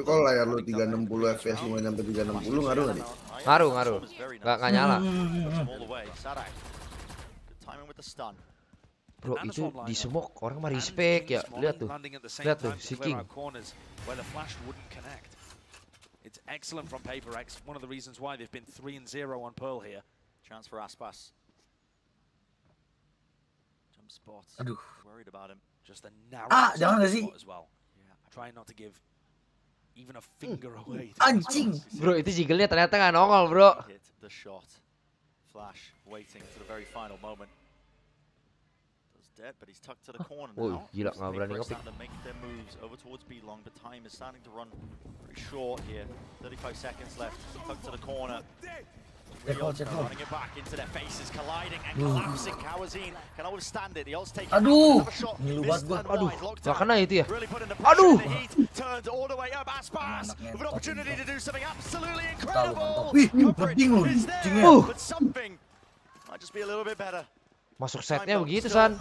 kalau layar lu 360 FPS cuma sampai 360 ngaruh enggak nih? Ngaruh. Enggak nyala. Bro, itu di smoke orang mah respect ya. Lihat tuh si King. It's excellent from PaperX. One of the reasons why they've been 3-0 on Pearl here. Chance for Aspas. Jump spot. Aduh. Worried about him. Just a narrow jangan nggak sih? as well. Yeah, try not to give even a finger away. Anjing. Bro, itu jiggle-nya ternyata nggak nongol, Bro. Hit the shot. Flash waiting for the very final moment. Dead, but he's tucked to the corner now. Gila, nggak berani ngepick. To make their moves over towards B long, but time is starting to run pretty short here. 35 seconds left. Tucked to the corner. Running it back into their faces, colliding and collapsing. Kawazin can withstand it. The ult's taking another shot. Nggak kena itu ya. Aduh. Turned all the way up. Aspas with an opportunity to do something absolutely incredible. Coverage is there, but something might just be a little bit better. Masuk setnya begitu, San.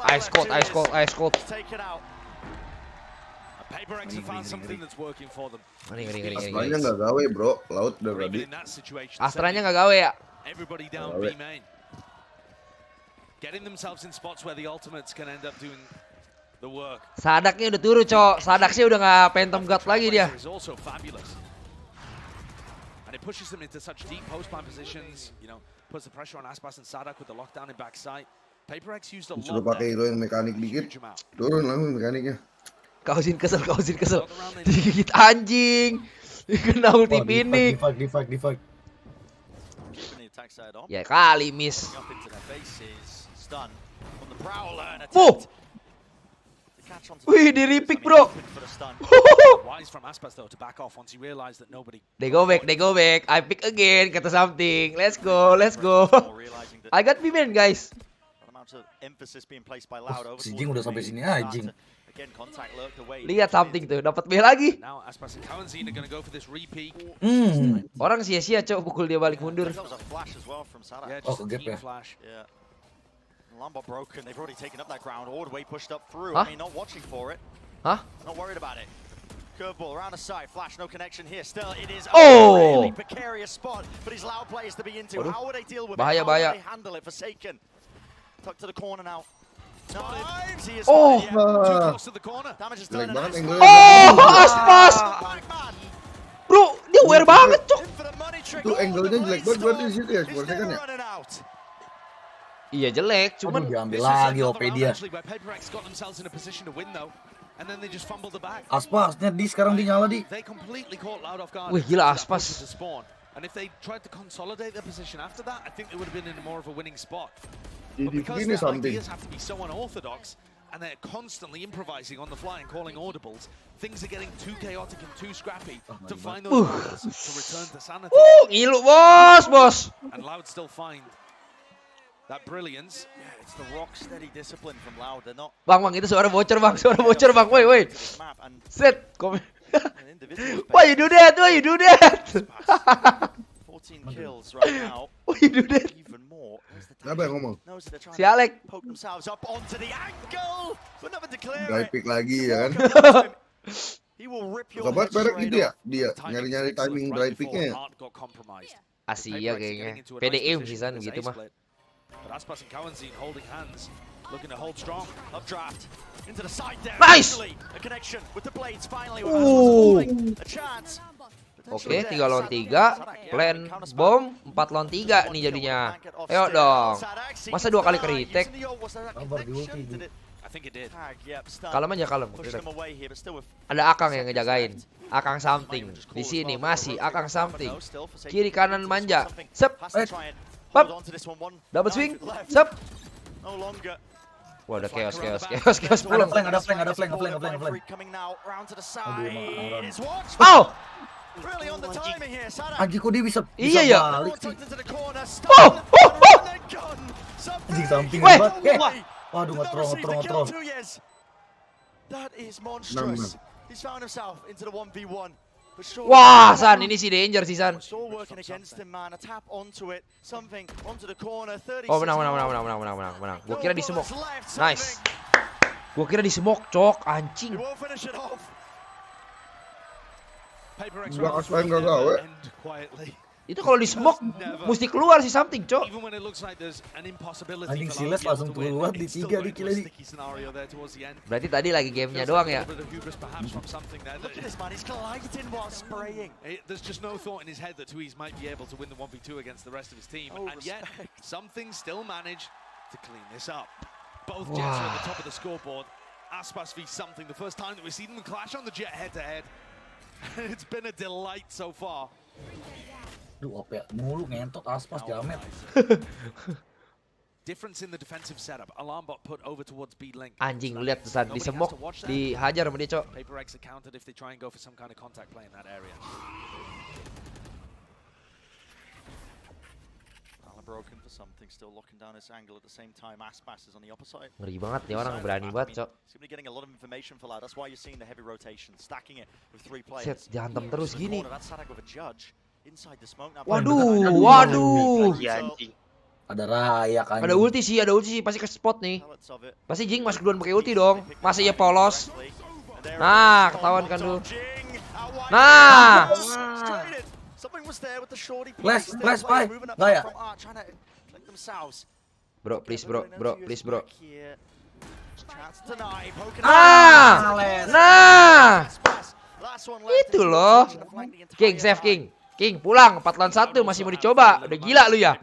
Ice cold. PaperX have found something that's working for them. Ngeri. Astranya nggak gawe, Bro. Laut udah ready. Astranya nggak gawe ya. Everybody down B main. Getting themselves in spots where the ultimates can end up doing the work. Sadaknya udah turun, Cok. Sadaknya udah nggak Phantom God lagi dia. And it pushes them into such deep post-plant positions, you know, puts the pressure on Aspas and Sadak with the lockdown in backside. PaperX used a lot. Suruh pakai hero yang mekanik dikit. Turun langsung mekaniknya. Kausin kesel. Digigit anjing. Kena ulti pinik. Divide. Ya kali miss. Wih, di repick, Bro. They go back. I pick again, kata something. Let's go. I got B-man, guys. Si Jing udah sampai sini anjing. Lihat something tuh, dapat B lagi. Orang sia-sia, Cok, pukul dia balik mundur. Oh, ke gap ya. Lombard broken. They've already taken up that ground. Ordway pushed up through. Huh? I mean, not watching for it. Hah? Not worried about it. Curveball around the side, flash, no connection here. Still, it is a really precarious spot for these loud players to be into. How would they deal with it? How would they handle it? Forsaken. Tuck to the corner now. Nice. He is too close to the corner. Damage is done. Aspas. Bro, dia aware banget, Cok. Tuh angle-nya jelek banget berarti di situ ya, Forsaken ya? Iya jelek, cuman diambil lagi OP dia. Aspasnya di sekarang dinyala di. Wih gila Aspas. And if they tried to consolidate their position after that, I think they would have been in more of a winning spot. Jadi But because begini their ideas have to be so unorthodox, and they're constantly improvising on the fly and calling audibles, things are getting too chaotic and too scrappy to find those balls to return to sanity. Ngilu bos. And Loud still find that brilliance. Yeah, it's the rock steady discipline from Loud. They're not. Bang, itu suara bocor bang, Woi. Set, Why you do that? 14 kills right now. Why you do that? Even more. Apa yang ngomong? Si Alek. Poke themselves up onto the angle, but never declare Dry it. pick lagi ya kan? He will rip your Kabar head bareng straight itu ya? off. Dia nyari-nyari timing dry picknya. Asia kayaknya. PDM sih San gitu mah. But Aspas and Kawanzin holding hands, looking to hold strong. Updraft into the side there. Nice. A connection with the blades finally. A chance. Oke, 3 lawan 3, plan bom 4 lawan 3 nih jadinya. Ayo dong. Masa 2 kali ke retake? Kalem aja, kalem. Ada Akang yang ngejagain. Akang something. Di sini masih Akang something. Kiri kanan manja. Sep. Pap. Double swing. Sep. Wah, ada chaos pulang. Ada flank. Oh! Anjing kok dia bisa iya ya. balik sih. Anjing samping banget. Waduh, ngetrol. That is monstrous. He's found himself into the 1v1. Wah, San, ini si danger sih San. Oh, menang. Gua kira di smoke. Nice. Gua kira di smoke, Cok, anjing. Gua Aspas enggak gawe. Itu kalau di smoke mesti keluar sih something, Cok. Anjing Siles langsung keluar di 3 di kill ini. Berarti tadi lagi gamenya doang ya. There's just no thought in his head that Twiz might be able to win the 1v2 against the rest of his team, and yet something still managed to clean this up. Both Jets are at the top of the scoreboard. Aspas v something, the first time that we've seen them clash on the Jet head-to-head. It's been a delight so far. Duh, OP mulu ngentot Aspas jamet. Difference in the defensive setup. Alarm bot put over towards B link. Anjing, lu lihat San di smoke, dihajar sama dia, Cok. PaperX are countered if they try and go for some kind of contact play in that area. Broken for something, still locking down this angle at the same time. Aspas is on the opposite. Ngeri banget nih orang, berani banget, Cok. Simply getting a lot of information for Loud. That's why you're seeing the heavy rotation, stacking it with 3 players. Set, dihantam terus gini. Waduh. Ada Raya kan. Ada ulti sih, pasti ke spot nih. Pasti Jing masuk duluan pakai ulti dong. Masa iya polos. Nah, ketahuan kan dulu. Nah. Flash, Pai. Nggak ya? Bro, please bro. Nah. Itu loh. King, save King. King, pulang. 4 lawan 1 masih mau dicoba. Udah gila lu ya.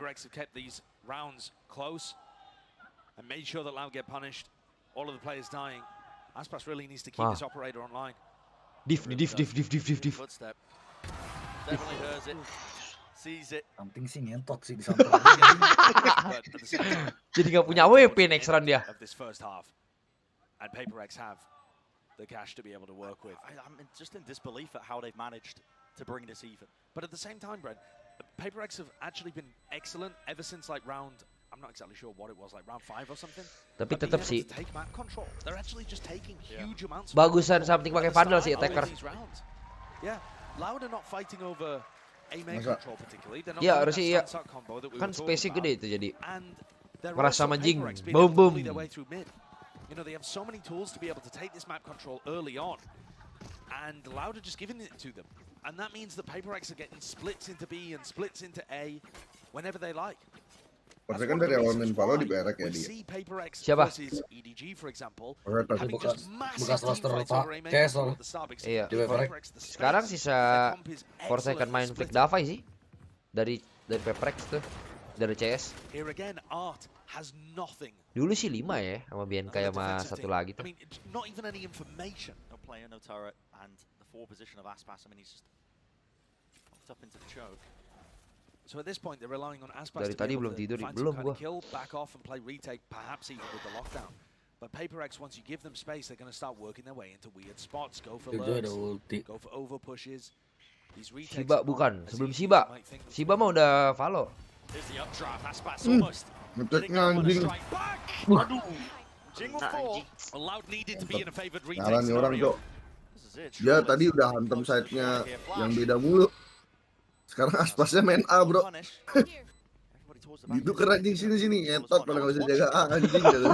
Div. Samping sih ngentot sih di samping. Jadi nggak punya WP next round dia. And PaperX have the cash to be able to work with. I'm just in disbelief at how they've managed to bring this even. But at the same time, Brent, PaperX have actually been excellent ever since like round, I'm not exactly sure what it was, like round 5 or something. Tapi tetap sih. They're actually just taking huge amounts. Bagusan something pakai Vandal sih attacker. Yeah, Loud are not fighting over a main control particularly. Ya harusnya iya. Kan space gede itu jadi. Merasa sama Jing. Boom. You know, they have so many tools to be able to take this map control early on. and Loud are just giving it to them. And that means that PaperX are getting splits into B and splits into A whenever they like. Pasti kan dari awal main Valo di Perak ya dia. Siapa? Bekas roster Pak Kesel. Iya. Di Perak. Sekarang sisa Forsaken main Flick Davai sih. Dari Peprex tuh. Dari CS. Dulu sih 5 ya sama BNK sama satu lagi tuh. No player, no turret, and the 4 position of Aspas. I mean, he's just locked up into the choke. So at this point, they're relying on Aspas Dari to tadi be belum able to tidur, find belum some kind gua. of kill, back off and play retake, perhaps even with the lockdown. But PaperX, once you give them space, they're going to start working their way into weird spots. Go for lurks, go for over pushes. These retakes. Shiba bukan, sebelum Shiba. Shiba mah udah Valo. Here's the updraft. Aspas almost. Ngeteknya anjing. Waduh. Jingle 4. Loud needed to be in a favored retake Salah nih orang, scenario. Cok. Dia tadi udah hantem side-nya yang beda mulu. Sekarang Aspasnya main A, bro. Gitu keren anjing sini ngetot kalau nggak bisa jaga A anjing gitu.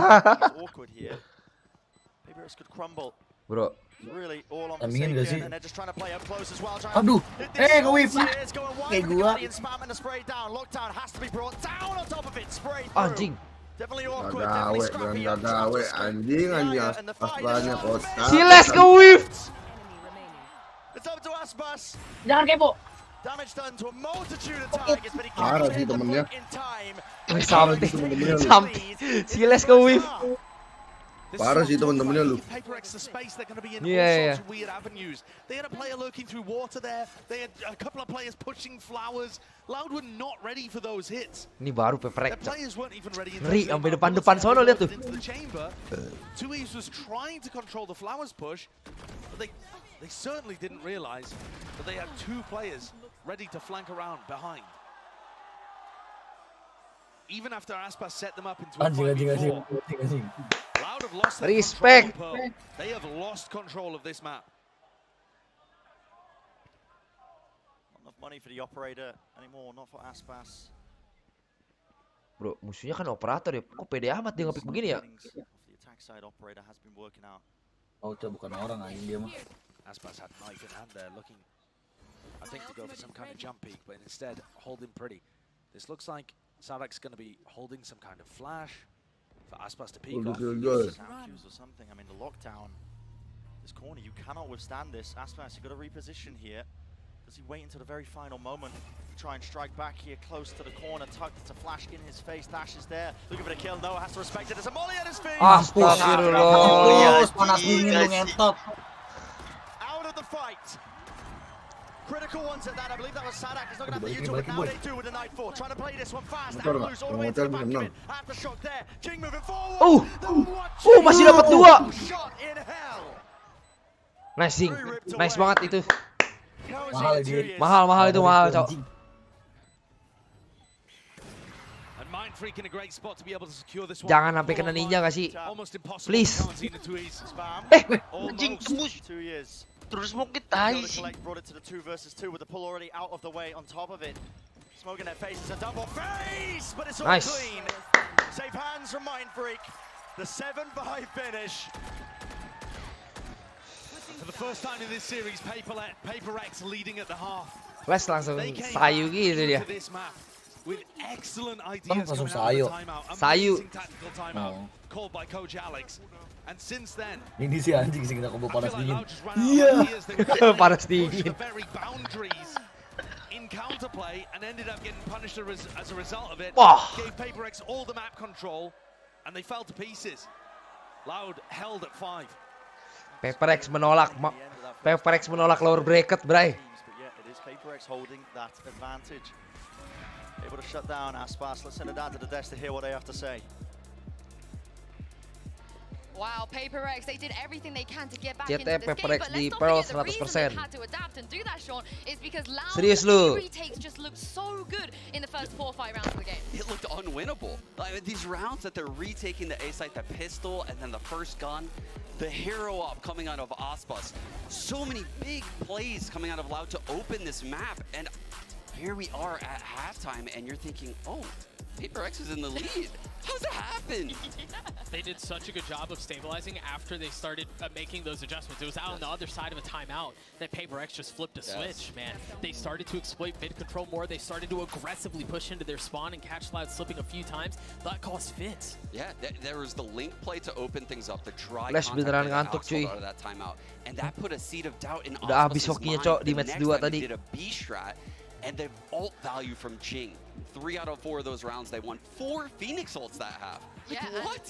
Bro. Amingin gak sih? Aduh, nge-whip lah. Kayak gua. Anjing. Gagawe anjing Aspasnya kota. Siles nge-whip. Jangan kepo. Parah sih temennya. Sampai. Siles nge-whip. Parah sih temen-temennya lu. Iya. They had a player lurking through water there. They had a couple of players pushing flowers. Loud were not ready for those hits. Ini baru Peprek. Ngeri sampai depan sono lihat tuh. Tuis was trying to control the flowers push, but they certainly didn't realize that they had 2 players ready to flank around behind. Even after Aspas set them up into a 5v4, Loud have lost their Respect. control of Pearl. They have lost control of this map. Not enough money for the operator anymore, not for Aspas. Bro, musuhnya kan operator ya. Kok pede amat dia nge-pick begini ya? The attack side operator has been working out. Oh, itu bukan orang anjing dia mah. Aspas had knife in hand there, looking, I think, to go for some kind of jump peek, but instead holding pretty. This looks like Sarak's going to be holding some kind of flash for Aspas to peek off. Sound cues or something. I mean, the lockdown, this corner, you cannot withstand this. Aspas, you've got to reposition here. Does he wait until the very final moment to try and strike back here close to the corner? Tucked, it's a flash in his face. Dash is there. Looking for the kill. No, has to respect it. There's a molly at his feet. Astagfirullah. Panas dingin lu ngetot. Out of the fight. Critical ones at that. I believe that was Sadak. He's not going to have the util, but now they do with the Nightfall. Trying to play this one fast. And lose all the way to the back of it. Aftershock there. King moving forward. Masih dapat 2. Shot in hell. Nice banget itu. Mahal dia. Mahal itu mahal, Cok. Jangan sampai kena ninja gak sih? Please. Anjing tembus. Terus smoke kita sih. Brought it to the 2 versus 2 with the pull already out of the way on top of it. Smoke in their face, it's a double face, but it's all clean. Safe hands from Mindfreak. The 7-5 finish. For the first time in this series, PaperX leading at the half. Flash langsung sayu gitu dia. With excellent ideas langsung coming out of sayu. the timeout. Sayu. Amazing tactical timeout called by Coach Alex. And since then, ini sih anjing sih kita kombo panas dingin. Iya. Panas dingin. the very boundaries in counterplay and ended up getting punished as a result of it. Gave PaperX all the map control and they fell to pieces. Loud held at 5. PaperX menolak lower bracket, bray. But yeah, it is PaperX holding that advantage. Able to shut down Aspas. Let's send it down to the desk to hear what they have to say. Wow, PaperX, they did everything they can to get back CT into this game, PaperX but di let's Pearl not forget the reason 100%. they had to adapt and do that, Sean, is because Loud's Serius lu. retakes just looked so good in the first 4 or 5 rounds of the game. It looked unwinnable. I mean, these rounds that they're retaking the A site, the pistol, and then the first gun, the hero up coming out of Aspas. So many big plays coming out of Loud to open this map, and here we are at halftime, and you're thinking, oh, PaperX is in the lead. How's that happen? They did such a good job of stabilizing after they started making those adjustments. It was out on the other side of a timeout that PaperX just flipped a switch, man. They started to exploit mid control more. They started to aggressively push into their spawn and catch Loud slipping a few times. That caused fits. Yeah, there was the link play to open things up, the dry Flash beneran ngantuk cuy. out of that timeout. And that put a seed of doubt in Udah habis Aspas's hokinya mind. cok di The match next 2 time tadi. he did a B strat, and the ult value from Jing. 3 out of 4 of those rounds they won. 4 Phoenix ults that half. Yeah, what?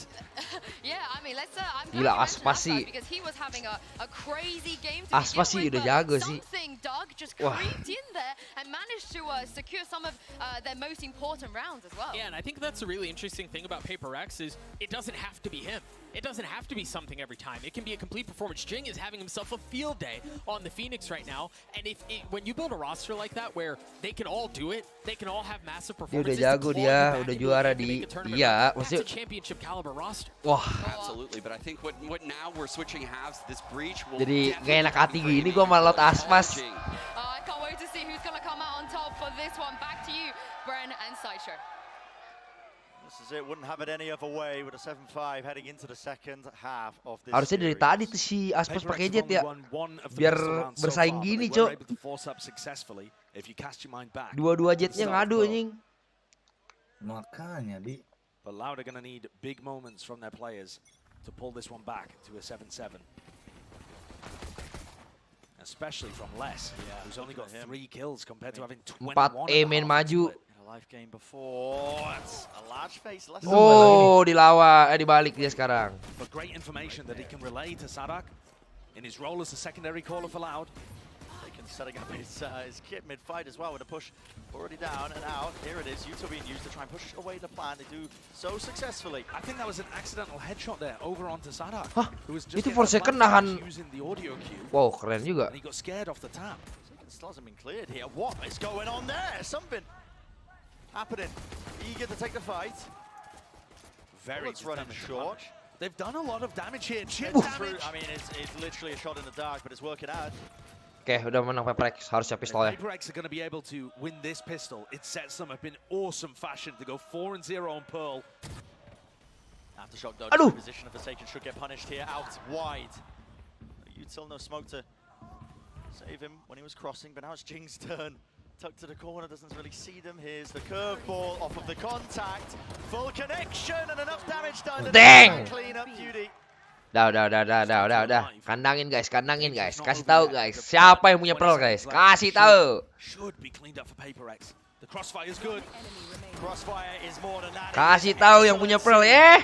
Yeah, I mean, let's. I'm Gila, Aspas sih. because he was having a crazy game to Aspas sih udah jago sih. something Doug just Wah. creeped in there and managed to secure some of their most important rounds as well. Yeah, and I think that's a really interesting thing about PaperX is it doesn't have to be him. It doesn't have to be something every time. It can be a complete performance. Jing is having himself a field day on the Phoenix right now. And when you build a roster like that where they can all do it, they can all have massive Dia performances. udah jago dia, udah juara di iya, That's a maksudnya championship caliber roster. wah. Absolutely, but I think what now we're switching halves. This breach will Jadi gak enak hati gini gua malah lot Aspas. I can't wait to see who's going to come out on top for this one. Back to you, Bren and Sideshow. This is it, wouldn't have it any other way with a 7-5 heading into the second half of this Harusnya dari tadi tuh si Aspas pakai jet ya. Biar bersaing gini, Cok. Dua-dua jetnya ngadu anjing. Makanya, Di. But Loud are going to need big moments from their players to pull this one back to a 7-7. Especially from Les, who's only got 3 kills compared to having 21. 4 main maju. Live game before, it's a large face. Oh, dibalik dia sekarang. But great information that he can relay to Sadak in his role as a secondary caller for Loud. Setting up his kit mid-fight as well with a push already down and out. Here it is, Utah being used to try and push away the plan. They do so successfully. I think that was an accidental headshot there over onto Sadak. Hah? Itu for second nahan. Wow, keren juga. And he got scared off the tap. Second still hasn't been cleared here. What is going on there? Something happening. Eager to take the fight. Very running short. They've done a lot of damage here. Chip damage. I mean, it's literally a shot in the dark, but it's working out. Oke, udah menang PaperX, harusnya pistolnya. PaperX are going to be able to win this pistol. It sets them up in awesome fashion to go 4-0 on Pearl. Aftershock dodge in position of Forsaken should get punished here, out wide. Util no smoke to save him when he was crossing, but now it's Jing's turn. Tucked to the corner, doesn't really see them. Here's the curveball off of the contact. Full connection and enough damage done. Dang! Clean up beauty. Udah. Kandangin guys. Kasih tahu guys, siapa yang punya pearl guys? Kasih tahu. Kasih tahu yang punya pearl ya.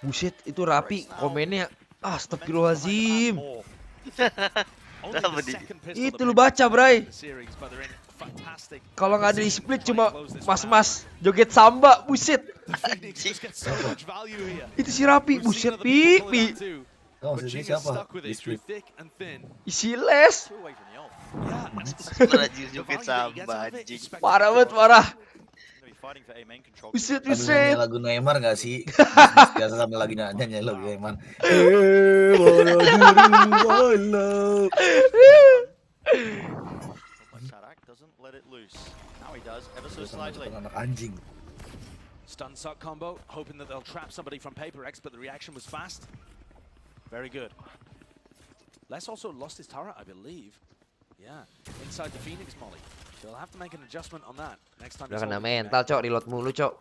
Buset, itu Rapi komennya. Astagfirullahaladzim. Itu lu baca, Bray. Kalau nggak ada di split cuma mas-mas joget samba, buset. Itu si Rapi, buset pipi. Oh, maksudnya siapa? Isi les. Joget samba anjing. Parah banget, parah. Buset. Lagu Neymar nggak sih? Biasa sambil lagi nyanyi lagu Neymar. Anak anjing. Stun suck combo, hoping that they'll trap somebody from PaperX, but the reaction was fast. Very good. Les also lost his turret, I believe. Yeah, inside the Phoenix molly. They'll have to make an adjustment on that next time. Udah kena mental, Cok. Reload mulu, Cok.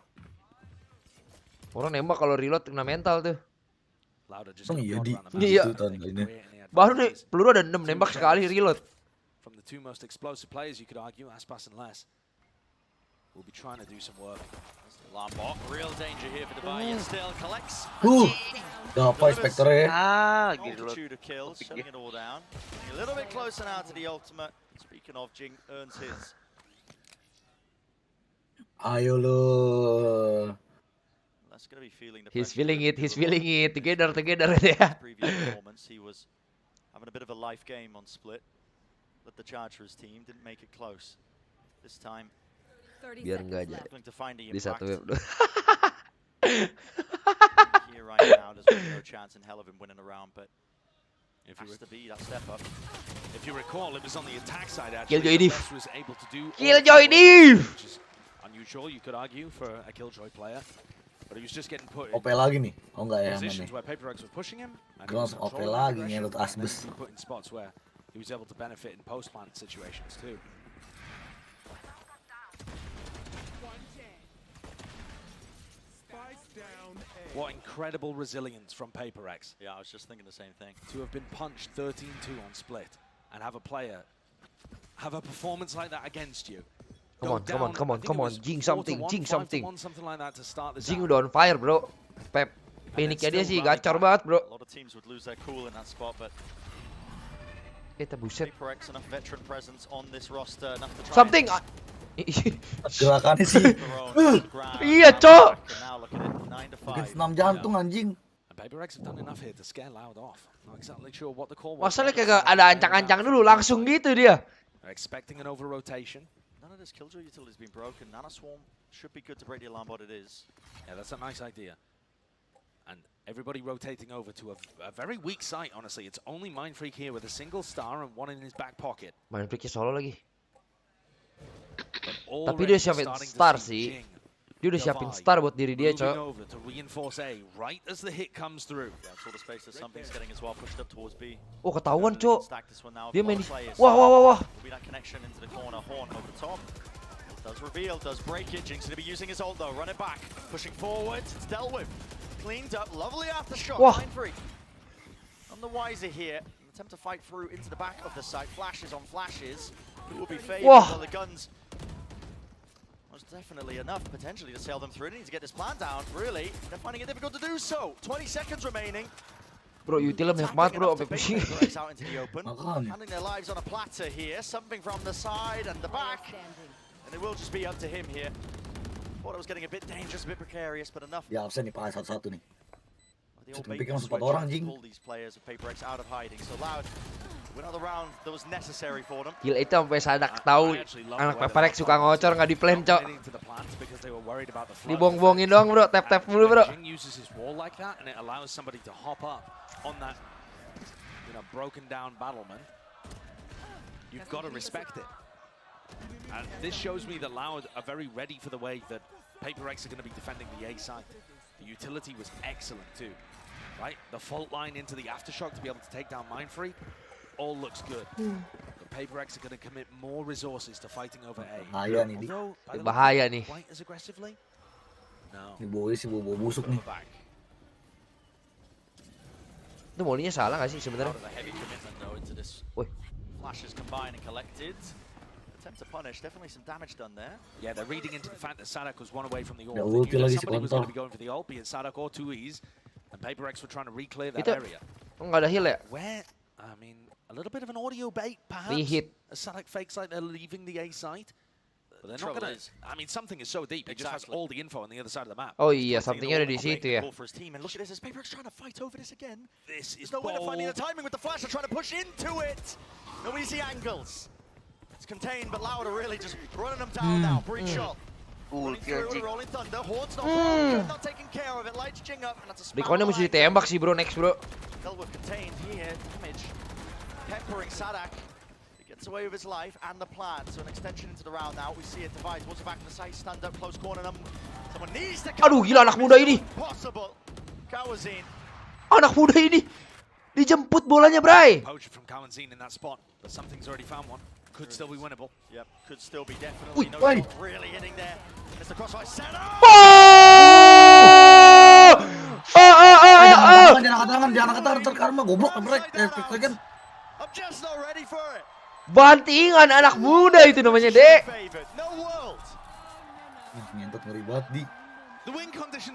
Orang nembak kalau reload kena mental tuh. Oh iya, Iya. Baru nih, peluru ada 6 nembak sekali reload. From the two most explosive players, you could argue, Aspas and Les will be trying to do some work. Lambot, real danger here for the Bayern. Still collects. Apa inspektornya? Multitude of kills, shutting it all down. A little bit closer now to the ultimate. Speaking of, Jing earns his. Ayo lo. He's feeling it. Together ya. He was having a bit of a life game on split. Let the charge for his team, didn't make it close. This time. Biar enggak aja di satu web. Here right now, there's really no chance in hell of him winning a round, but Has to be that step up. If you recall, it was on the attack side Kill actually. Joy Div. Was able to do Kill Joy Div. which is unusual, you could argue, for a Killjoy player. But he was just getting put OP lagi nih. Oh enggak ya, positions mana? where Paper Rex was pushing him. And Terus OP lagi ngentot Aspas. put in spots where he was able to benefit in post-plant situations too. What incredible resilience from Paper Rex. Yeah, I was just thinking the same thing. To have been punched 13-2 on split and have a player have a performance like that against you. Come on, Jing something. Something like that to start this Jing out. udah on fire, bro. Pep, paniknya dia sih gacor banget, bro. A lot of teams would lose their cool in that spot, but Kita buset. Paper Rex enough veteran presence on this roster enough to try. Something. Gerakannya sih. Iya, Cok. Bikin senam jantung anjing. Paper Rex have done enough here to scare Loud off. Not exactly sure what the call was. Masalahnya kagak ada ancang-ancang dulu, langsung gitu dia. They're expecting an over rotation. None of this Killjoy utility has been broken. Nano Swarm should be good to break the alarm, but it is. Yeah, that's a nice idea. And everybody rotating over to a very weak site, honestly. It's only Mindfreak here with a single star and one in his back pocket. Mindfreaknya solo lagi. Tapi Already dia siapin starting to star see sih. Dia udah siapin star buat diri dia, Cok. over to reinforce A right as the hit comes through. Yeah, sort of space that something's getting as well pushed up towards B. Oh, ketahuan, Cok. Stack this one now. Dia main di... Players. Wah. Will be that connection into the corner. Horn over the top. Does reveal, does break it. Jinx going to be using his ult though. Run it back. Pushing forward. It's dealt with. Cleaned up. Lovely aftershock. Mindfreak. None the wiser here. An attempt to fight through into the back of the site. Flashes on flashes. Who will be favored? Well, the guns. Most definitely enough potentially to sail them through. They need to get this plan down. Really, they're finding it difficult to do so. 20 seconds remaining. Bro, utilnya banyak banget, bro. Sampai pusing. Out into the open. Handing their lives on a platter here. Something from the side and the back. And it will just be up to him here. Thought it was getting a bit dangerous, a bit precarious, but enough. Ya absen nih pakai satu-satu nih. The old bait and switch to pull these players of Paper Rex out of hiding. So Loud, another round that was necessary for them. Gila itu sampai Sadak tahu anak Paper Rex suka ngocor nggak di plan, Cok. Dibong-bongin doang, bro. Tap-tap dulu, bro. Jing uses his wall like that and it allows somebody to hop up on that, broken down battlement. You've got to respect it. And this shows me that Loud are very ready for the way that Paper Rex are going to be defending the A side. The utility was excellent too, right? The fault line into the aftershock to be able to take down Mindfreak, all looks good. The Paper Rex are going to commit more resources to fighting over A. Bahaya nih, Dik. Bahaya nih. Quite as aggressively? No. Ini boy sih bobo busuk nih. Itu molinya salah nggak sih sebenarnya? Woi. Flashes combined and collected. Attempt to punish, definitely some damage done there. Yeah, they're reading into the fact that Sadak was one away from the ult. Ya ulti lagi si Somebody was going to kontol. be going for the ult, be it Sadak or 2Es, and Paper Rex were trying to re-clear that area. Nggak ada heal ya? Where, I mean, a little bit of an audio bait, perhaps. Re-hit. As Sadak fakes like they're leaving the A site. But they're not going to, I mean, something is so deep, it just has all the info on the other side of the map. Oh iya, somethingnya ada di situ ya. For his team, and look at this, is Paper Rex trying to fight over this again? This is no way of finding the timing with the flash, they're trying to push into it. No easy angles. It's contained, but Loud are really just running them down now. Breach shot. Running through and rolling thunder. Horde's not broken, not taking care of it. Lights Jing up, and that's a spam. Reconnya mesti ditembak sih, bro. Next, bro. Dealt with contained here. Damage. Peppering Sadak. He gets away with his life and the plan. So an extension into the round now. We see it divide towards the back of the site. Stand up, close corner. Someone needs to. Aduh, gila anak muda ini. Possible. Kawazin. Anak muda ini dijemput bolanya, Bray. Poacher from Kawazin in that spot, but something's already found one. Could still be winnable. Yep, could still be definitely. No shot really hitting there. It's the crossfire center. Jangan karma goblok break. I'm just not ready for it. Bantingan anak muda itu namanya, Dek. No world. Ngentot ngeri banget, Di.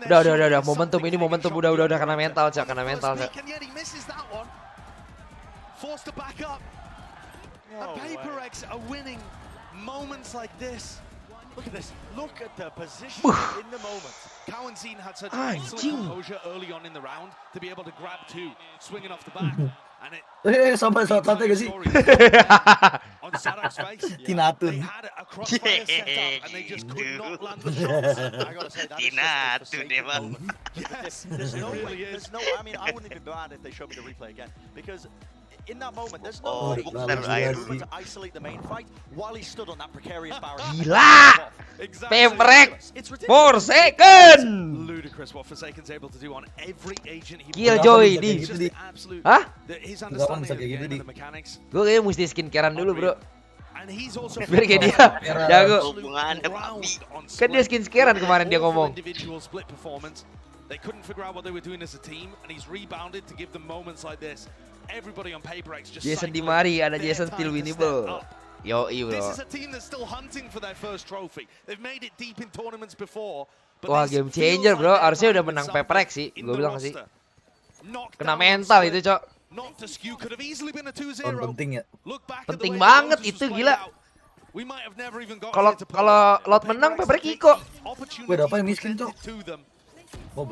Udah. Momentum ini momentum udah kena mental, Cak. Kena mental, Cak. Forced to back up. And Paper Rex are winning moments like this. Look at this. Look at the position in the moment. Kawazin had such excellent composure early on in the round to be able to grab two, swinging off the back. And it sampai saat-saatnya gak sih? on Sadak's face. Tinatun. They had a crossfire set up and they just could not land the shots. I gotta say that is just a moment. Yes, there's no way. I mean, I wouldn't even be mad if they showed me the replay again, because in that moment, there's no to isolate the main fight while he stood on that precarious barrier. Gila! Peprek 4 second. Ludicrous what Forsaken's able to do on every agent he Killjoy di. Hah? His understanding of the game and the mechanics. Gue kayaknya mesti skincarean dulu, bro. And he's also Biar kayak dia jago. Kan dia skincarean kemarin dia ngomong. They couldn't figure out what they were doing as a team, and he's rebounded to give them moments like this. Everybody on PaperX just Jason Di Mari, ada Jason still winnable. Yoi, bro. This is a team that's still hunting for their first trophy. They've made it deep in tournaments before. Wah, game changer, bro. Harusnya udah menang PaperX sih, gue bilang sih. Kena mental itu, Cok. Penting ya. Penting banget itu, gila. Kalau lot menang PaperX Iko. Gue ada apa yang miskin, Cok?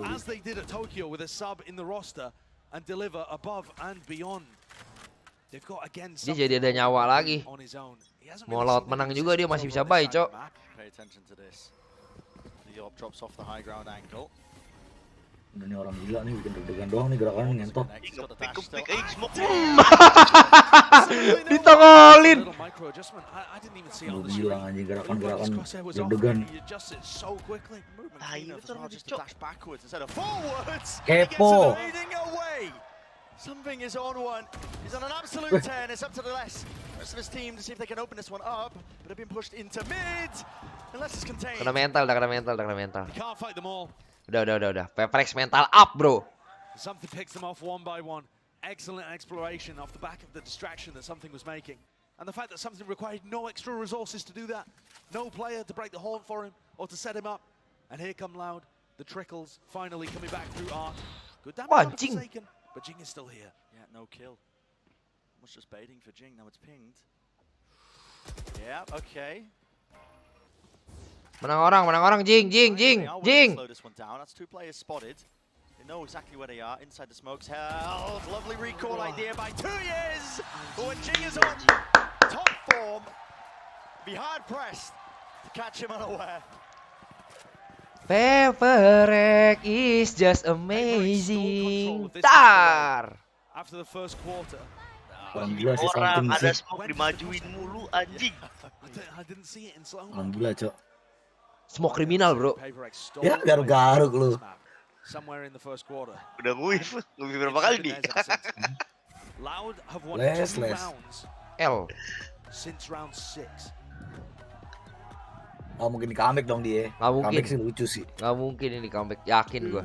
As they did at Tokyo with a sub in the roster and deliver above and beyond. They've got again. Dia jadi ada nyawa lagi. Mau laut menang juga dia masih bisa buy, Cok. Pay attention to this. The op drops off the high ground angle. Ini orang gila nih, bikin deg-degan doang nih gerakannya ngentot. Ditongolin. Lu bilang anjing gerakan-gerakan deg-degan. Kepo. Something is on one. He's on an absolute 10. It's up to the rest of his team to see if they can open this one up. But they've been pushed into mid. Unless it's contained. Kena mental, udah kena mental. You can't fight them all. Udah. PaperX mental up, bro. Something picks them off one by one. Excellent exploration off the back of the distraction that Something was making. And the fact that Something required no extra resources to do that. No player to break the horn for him or to set him up. And here come Loud. The trickles finally coming back through Art. Good damage on Forsaken, but Jing is still here. Yeah, no kill. Was just baiting for Jing, now it's pinged. Yeah, okay. Menang orang, Jing. Slow this one down. That's two players spotted. They know exactly where they are. Inside the smokes held. Lovely recall idea by 2 years. But when Jing is on top form, be hard pressed to catch him unaware. PaperX is just amazing. Tar. After the first quarter. Orang gila sih Orang Something ada sih. smoke dimajuin mulu anjing. I didn't see it in slow. Orang gila, Cok. Smoke kriminal, bro. Ya, garuk-garuk lu. Somewhere in the first quarter. Udah nguif berapa kali nih? Loud have won Les. 2 rounds L. since round 6. Gak mungkin di comeback dong dia. Gak mungkin. Comeback sih lucu sih. Gak mungkin ini comeback, yakin gua.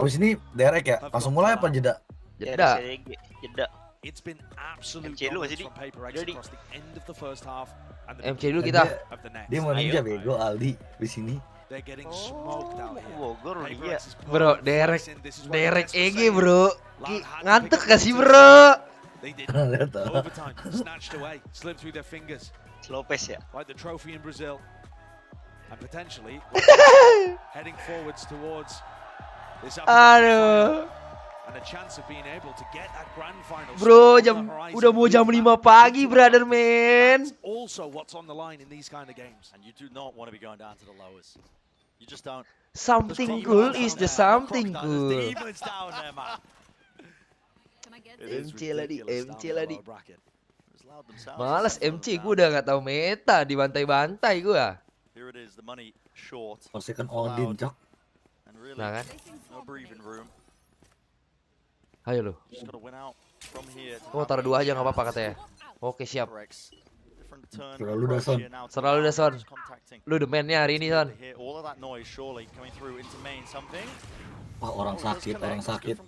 Abis ini Derek ya? Langsung mulai apa jeda? Jeda. It's been absolute MC dulu masih di. from PaperX across the end of the first half and the MC dulu kita. Dia mau ninja bego Aldi di sini. They're getting smoked out here. Bogor dia. Bro, Derek EG, bro. Ngantuk gak sih, bro? They did overtime, snatched away, slipped through their fingers. Lopez ya. Like the trophy in Brazil. And potentially heading forwards towards this Aduh. and a chance of being able to get that grand final. Bro, udah mau jam 5 pagi, brother man. That's also what's on the line in these kind of games. And you do not want to be going down to the lowest. You just don't. Something cool is the something cool. The demon's down there, man. MC lagi. Males MC, gue udah gak tahu meta, dibantai-bantai gue. Here it is, the money short. Forsaken Odin, Cok. Nah kan? No breathing room. Ayo lu. Just gotta win out from here. Oh, taruh 2 aja gak apa-apa katanya. Oke, siap. Selalu dah, Son. Selalu dah, Son. Lu the man-nya hari ini, Son. All of that noise surely coming through into main Something. Wah, orang sakit.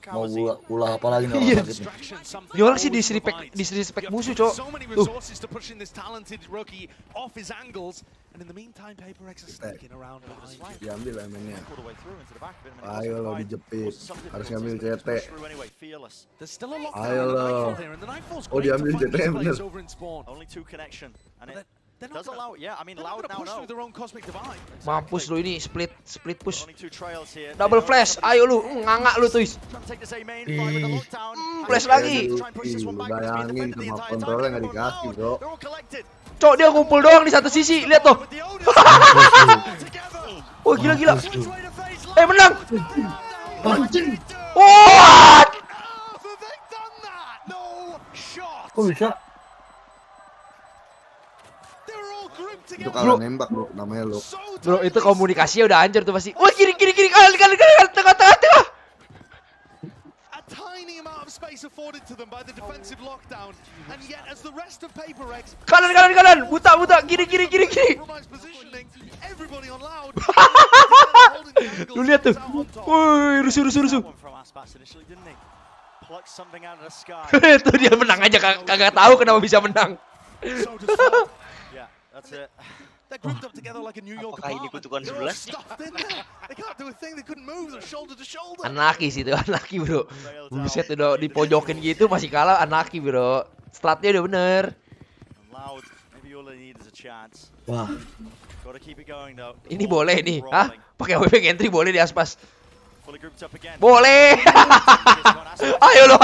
Mau ulah apa lagi nih orang sakit nih. Ini orang sih disrespect musuh, Cok. Diambil mainnya. Ayo lo dijepit. Harus ngambil CT. Ayo lo. Oh, diambil CT yang bener. Does allow, yeah, I mean, Loud now know. Mampus lu ini split push. Double flash. Ayo lu, nganga lu tuh. Flash lagi. Bayangin sama kontrolnya nggak dikasih, bro. Cok, dia ngumpul doang di satu sisi. Lihat tuh. Oh, gila. Menang. What? Kok bisa? Itu kalau nembak bro, namanya lo. Bro, itu komunikasinya udah hancur tuh pasti. Wah, kiri, kanan, tengah. Kanan, buta, kiri. Lu lihat tuh. Woi, rusuh. Itu dia menang aja, kagak tahu kenapa bisa menang. Apakah ini kutukan 11? Anaki sih itu, anaki bro. Buset udah dipojokin gitu masih kalah, anaki bro. Stratnya udah bener. Wah. Ini boleh nih, hah? Pakai AWP entry boleh di Aspas? Boleh. Ayo lo.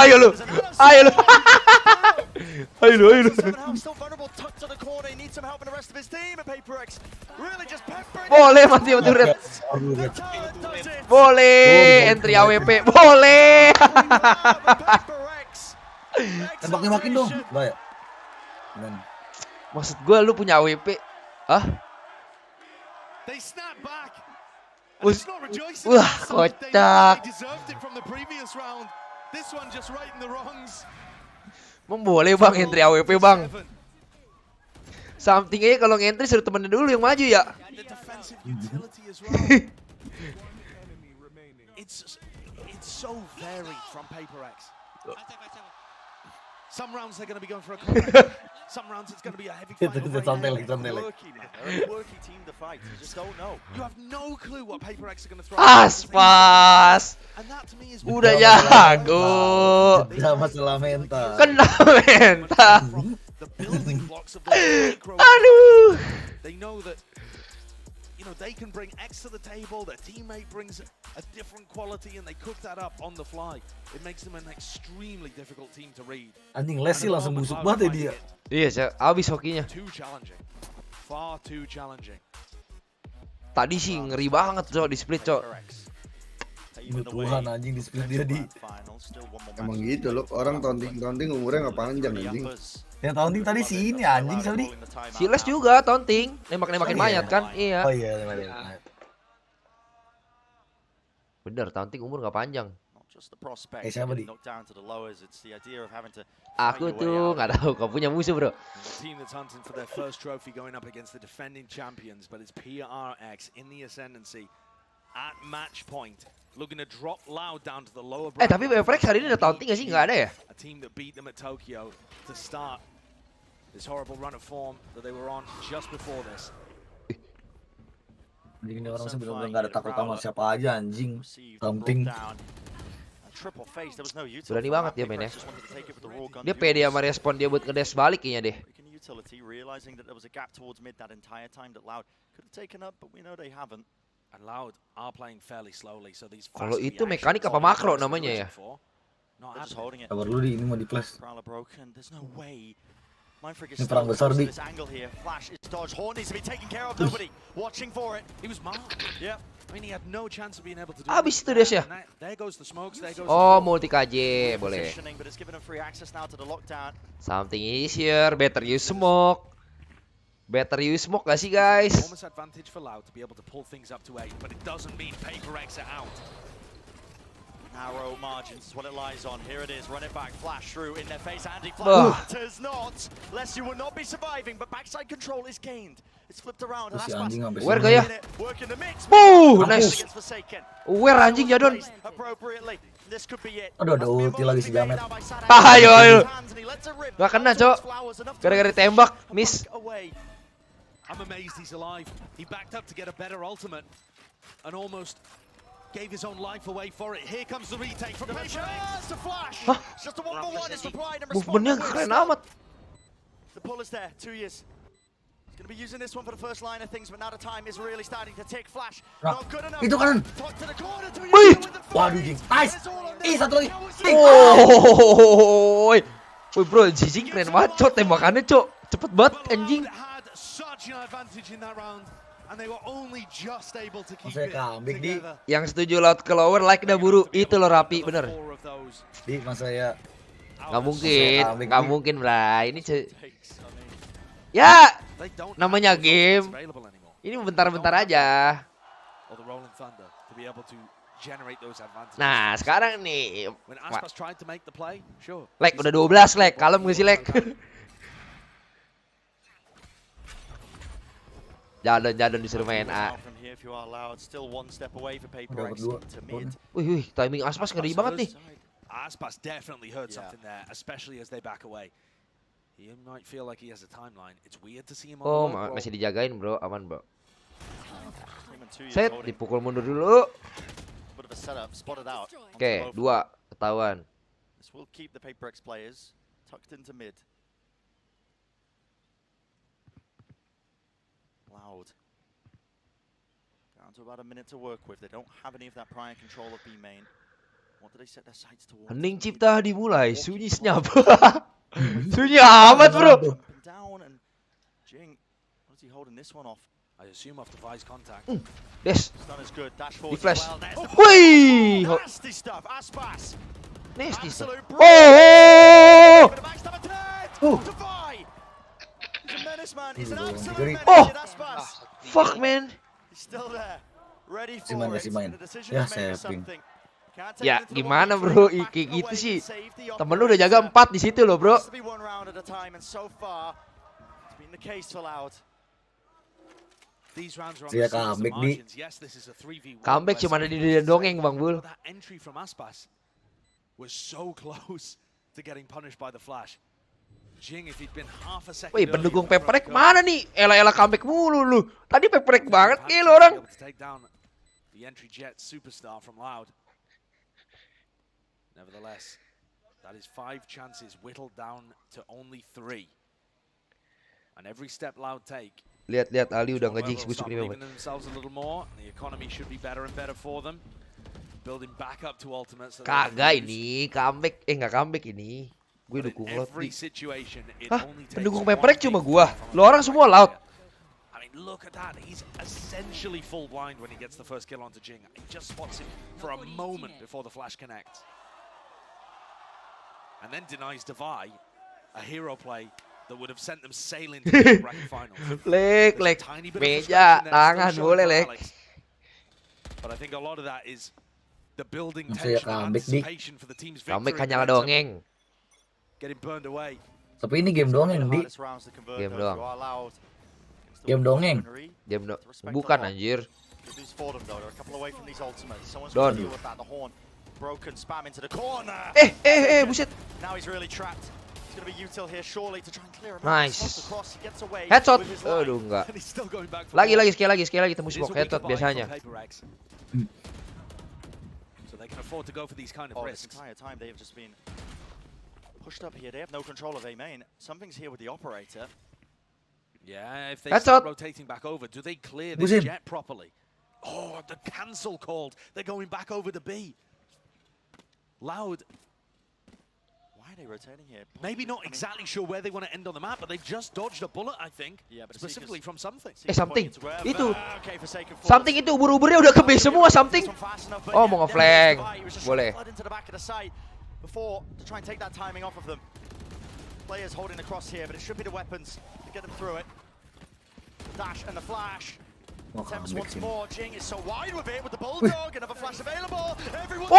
Boleh mati red. Boleh entry AWP, boleh. Tembaknya makin dong, Mbak ya. Maksud gue lu punya AWP, ah? Wah, kocak. Boleh bang entry AWP bang. Something aja kalau ngentry suruh temennya dulu yang maju ya. It's so varied from PaperX. Some rounds they're going to be going for a contact. Some rounds it's going to be a heavy fight. It's a worky team to fight. You just don't know. You have no clue what PaperX are going to throw. Aspas. Udah jago. Kena masalah mental. Aduh. They know that they can bring X to the table, their teammate brings a different quality and they cook that up on the fly. It makes them an extremely difficult team to read. Anjing Leslie langsung busuk banget ya dia. Iya, abis hokinya. Too challenging. Far too challenging. Tadi sih ngeri banget cok di split cok. Tuhan anjing di split dia di. Emang gitu loh, orang taunting umurnya nggak panjang anjing. Yang taunting tadi si ini anjing siapa nih? Si Les juga taunting, nembak-nembakin mayat kan? Iya. Oh iya, nembak-nembakin. Bener, taunting umur nggak panjang. Siapa di? Aku tuh nggak tahu, kau punya musuh bro. Team that's hunting for their first trophy going up against the defending champions, but it's PRX in the ascendancy at match point. Looking to drop Loud down to the lower bracket. Tapi PRX hari ini ada taunting nggak sih? Nggak ada ya? A team that beat them at Tokyo to start this horrible run of form that they were on just before this. Anjing ini orang sebenarnya nggak ada takut sama siapa aja anjing. Taunting. Berani banget dia mainnya. Dia pede sama respon dia buat ngedes balik kayaknya deh. Kalau itu mekanik apa makro namanya ya? Kabar lu di ini mau di flash. Ini perang besar di. Abis itu dia sih. Oh, multi KJ boleh. Something easier, better use smoke. Better use smoke gak sih guys? Narrow margins is what it lies on. Here it is, run it back, flash through in their face. Andy flash does not. Lest you will not be surviving, but backside control is gained. It's flipped around. Where gak ya? Nice. Where anjing Jadon? Aduh ada ulti lagi si Jamet. Ayo. Gak kena cok. Gara-gara ditembak, miss. I'm amazed he's alive. He backed up to get a better ultimate and almost gave his own life away for it. Here comes the retake from PaperX. The flash. Just a 1-for-1 is replied and movementnya keren amat. The pull is there. 2 years. He's going to be using this one for the first line of things, but now the time is really starting to tick. Flash. Not good enough. Itu kanan. Wih. Waduh, jing. Nice. Satu lagi. Oh. Woi bro, jijing keren banget cok tembakannya cok. Cepet banget anjing. Yang setuju Loud ke lower like dah buru. Itu lo rapi bener. Di masa ya Nggak mungkin lah. Ini ya namanya game. Ini bentar-bentar aja. Nah, sekarang nih. Lek udah 12, Lek. Kalem gak sih, Lek? Jadon disuruh main A. Wih, timing Aspas ngeri banget nih. Aspas definitely heard something there, especially as they back away. He might feel like he has a timeline. It's weird to see him on Oh, the masih dijagain, bro. Aman, bro. Set, dipukul mundur dulu. Oke, 2 ketahuan. This will keep the PaperX players tucked into mid. Loud. Down to about a minute to work with. They don't have any of that prior control of B main. What do they set their sights towards? Hening cipta dimulai, sunyi senyap. Sunyi amat, bro. Down and Jing, what is he holding this one off? I assume off the Vise contact. Yes. Done as good. Dash Di forward flash. as well. Wih. Nasty stuff. Aspas. Nasty stuff. Oh! Oh! Fuck, man. He's still there. Ready for Kasih main. Ya, saving. Ya, gimana, bro? Kayak gitu sih. Temen lu udah jaga 4 di situ loh, bro. Saya comeback di. Comeback cuma ada di dia dongeng, Bang Bul. Wih, pendukung PaperX mana nih? Ela-ela comeback mulu lu. Tadi PaperX banget kayak lu orang. Nevertheless, that is 5 chances whittled down to only 3. And every step Loud take. Lihat Aldi udah nge-jinx busuk nih, Bang. Kagak ini, comeback. Nggak comeback ini. Gue dukung Loud. Hah? Pendukung PaperX cuma gua. Lo orang semua Loud. Look at that, he's essentially full blind when he gets the first kill onto Jing. He just spots him for a moment before the flash connects. And then denies Devi a hero play that would have sent them sailing to the bracket finals. Lek, meja, tangan boleh, Lek. But I think a lot of that is the building Saya tension and comeback nih. anticipation for the team's Comeback victory. hanya dongeng. Getting burned away. Tapi ini game dongeng, Di. Game doang. Game dongeng. Bukan anjir. Don. Buset. Nice. Headshot. Aduh, enggak. Sekali lagi tembus smoke headshot biasanya. So they can afford to go for these kind of risks. Entire time they have just been pushed up here. They have no control of A main. Something's here with the operator. Yeah, if they start rotating back over, do they clear this jet properly? Oh, the cancel called. They're going back over to B. Loud. Why are they rotating here? Maybe not exactly sure where they want to end on the map, but they've just dodged a bullet, I think. Yeah, but specifically from something. Something. Itu. Something itu ubur-uburnya udah ke base semua, something. Oh, mau nge-flank. Boleh. Before to try and take that timing off of them. Players holding the cross here, but it should be the weapons to get them through it. The dash and the flash. Attempts once more. Jing is so wide with it with the bulldog. Another flash available. Everyone.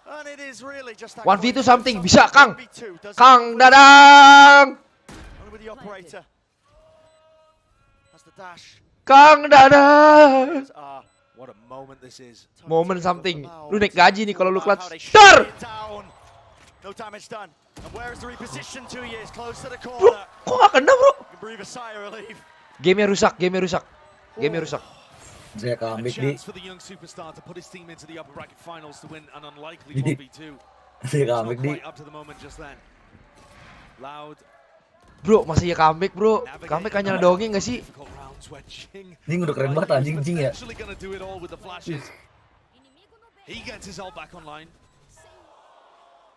And it is really just that 1v2 something bisa, Kang. Kang Dadang. Only with the operator. That's the dash. Kang Dadang. What a moment this is. Moment something. Lu naik gaji nih kalau lu clutch. Dar. No damage done. And where is the reposition 2 years close to the Bro, corner? kok gak kena, bro? Breathe a sigh of relief. Gamenya rusak. Saya comeback di. For the young superstar to put his team into the upper bracket finals to win an unlikely 1v2. Saya comeback di. Up to the moment just then. Loud. Bro, masa ya comeback, bro? Comeback hanya dongeng gak sih? Ini udah keren banget anjing Jing ya. He gets his ult back online.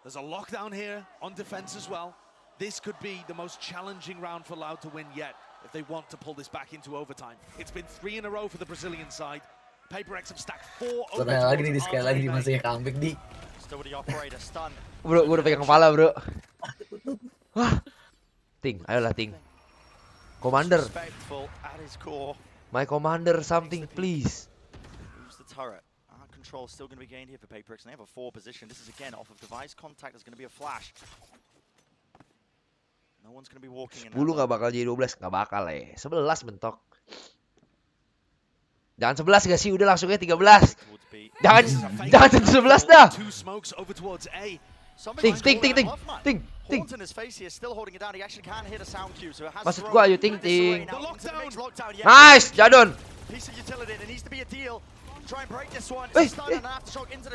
There's a lockdown here on defense as well. This could be the most challenging round for Loud to win yet if they want to pull this back into overtime. It's been 3 in a row for the Brazilian side. PaperX have stacked 4 Sekali lagi nih, sekali lagi di masa ya comeback di. Bro, gue udah pegang kepala, bro. Wah. Ting, ayolah Ting. Commander. My commander, something please. Control still going to be gained here for PaperX, and they have a 4 position. This is again off of device contact. There's going to be a flash. No one's going to be walking in. 10 nggak bakal jadi 12, nggak bakal 11 mentok. Jangan 11 gak sih? Udah langsungnya 13. Jangan 11 dah. Ting. Maksud gua ayo ting. Nice, Jadon.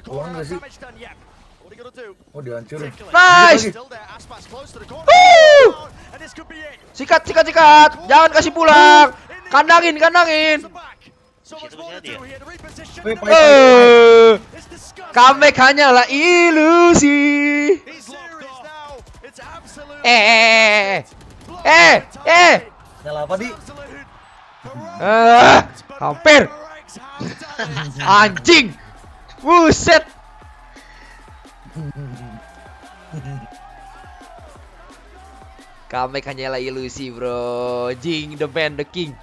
Uang gak sih? Oh dihancurin. Nice. Sikat. Jangan kasih pulang. Kandangin. Comeback hanyalah ilusi. Nyala apa di? Hampir. Anjing. Buset. Comeback hanyalah ilusi, bro. Jing, the man, the king.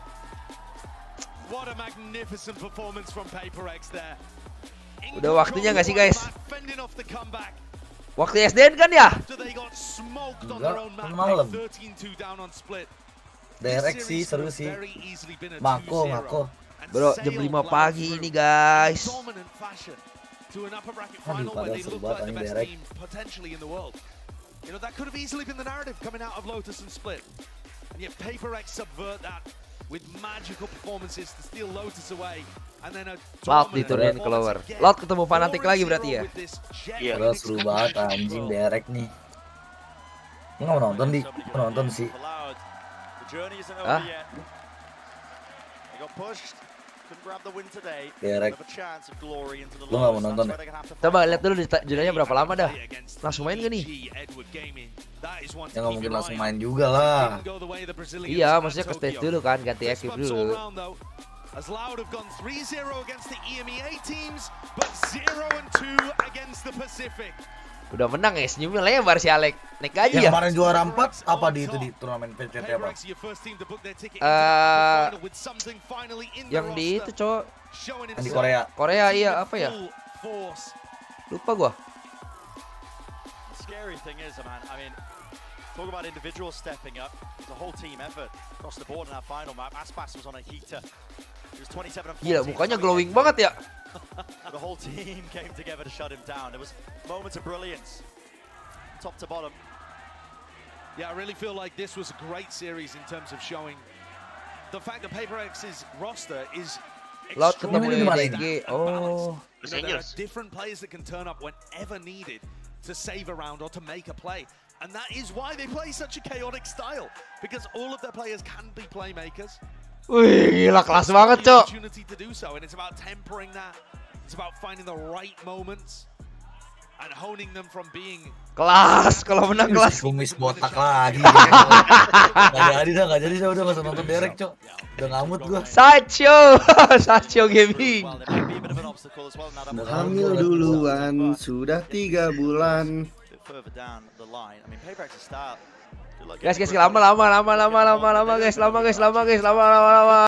What a magnificent performance from PaperX there. Udah waktunya nggak sih guys? Waktu SDN kan ya? Enggak, kan malam. DRX sih seru sih. Mako. Bro, jam 5 pagi ini guys. Aduh, padahal seru banget ini DRX. You know, that could have easily been the narrative coming out of Lotus and Split. And yet PaperX subvert that with magical performances to steal Lotus away. And then a Loud diturunin ke lower. Loud ketemu Fanatic lagi berarti ya? Iya, seru banget anjing DRX nih. Lu nggak mau nonton di? Mau nonton sih. Hah? DRX. Lu nggak mau nonton ya? Coba lihat dulu jurnalnya berapa lama dah. Langsung main gak nih? Ya nggak mungkin langsung main juga lah. Iya, maksudnya ke stage dulu kan, ganti active dulu. As Loud have gone 3-0 against the EMEA teams, but 0-2 against the Pacific. Udah menang ya, senyumnya lebar si Alek. Naik aja ya. Yang kemarin juara 4 apa di itu di turnamen PCT apa? Yang di itu cowok. Yang di Korea. Korea iya apa ya? Lupa gua. Scary thing is, man, I mean, talk about individuals stepping up. It's a whole team effort across the board in that final map. Aspas was on a heater. He was 27 and 14. Gila, mukanya glowing banget ya. The whole team came together to shut him down. There was moments of brilliance, top to bottom. Yeah, I really feel like this was a great series in terms of showing the fact that PaperX's roster is Loud ketemu SG. Oh. There are different players that can turn up whenever needed to save a round or to make a play. And that is why they play such a chaotic style, because all of their players can be playmakers. Wih, gila kelas banget, Cok. Opportunity to do so, and it's about tempering that. It's about finding the right moments and honing them from being kelas. Kalau menang kelas. Kumis botak lagi. Gak jadi dah udah nggak usah nonton Derek, Cok. Udah ngamut gua. Sacho gaming. Hamil duluan, sudah 3 bulan. Guys, lama guys, lama.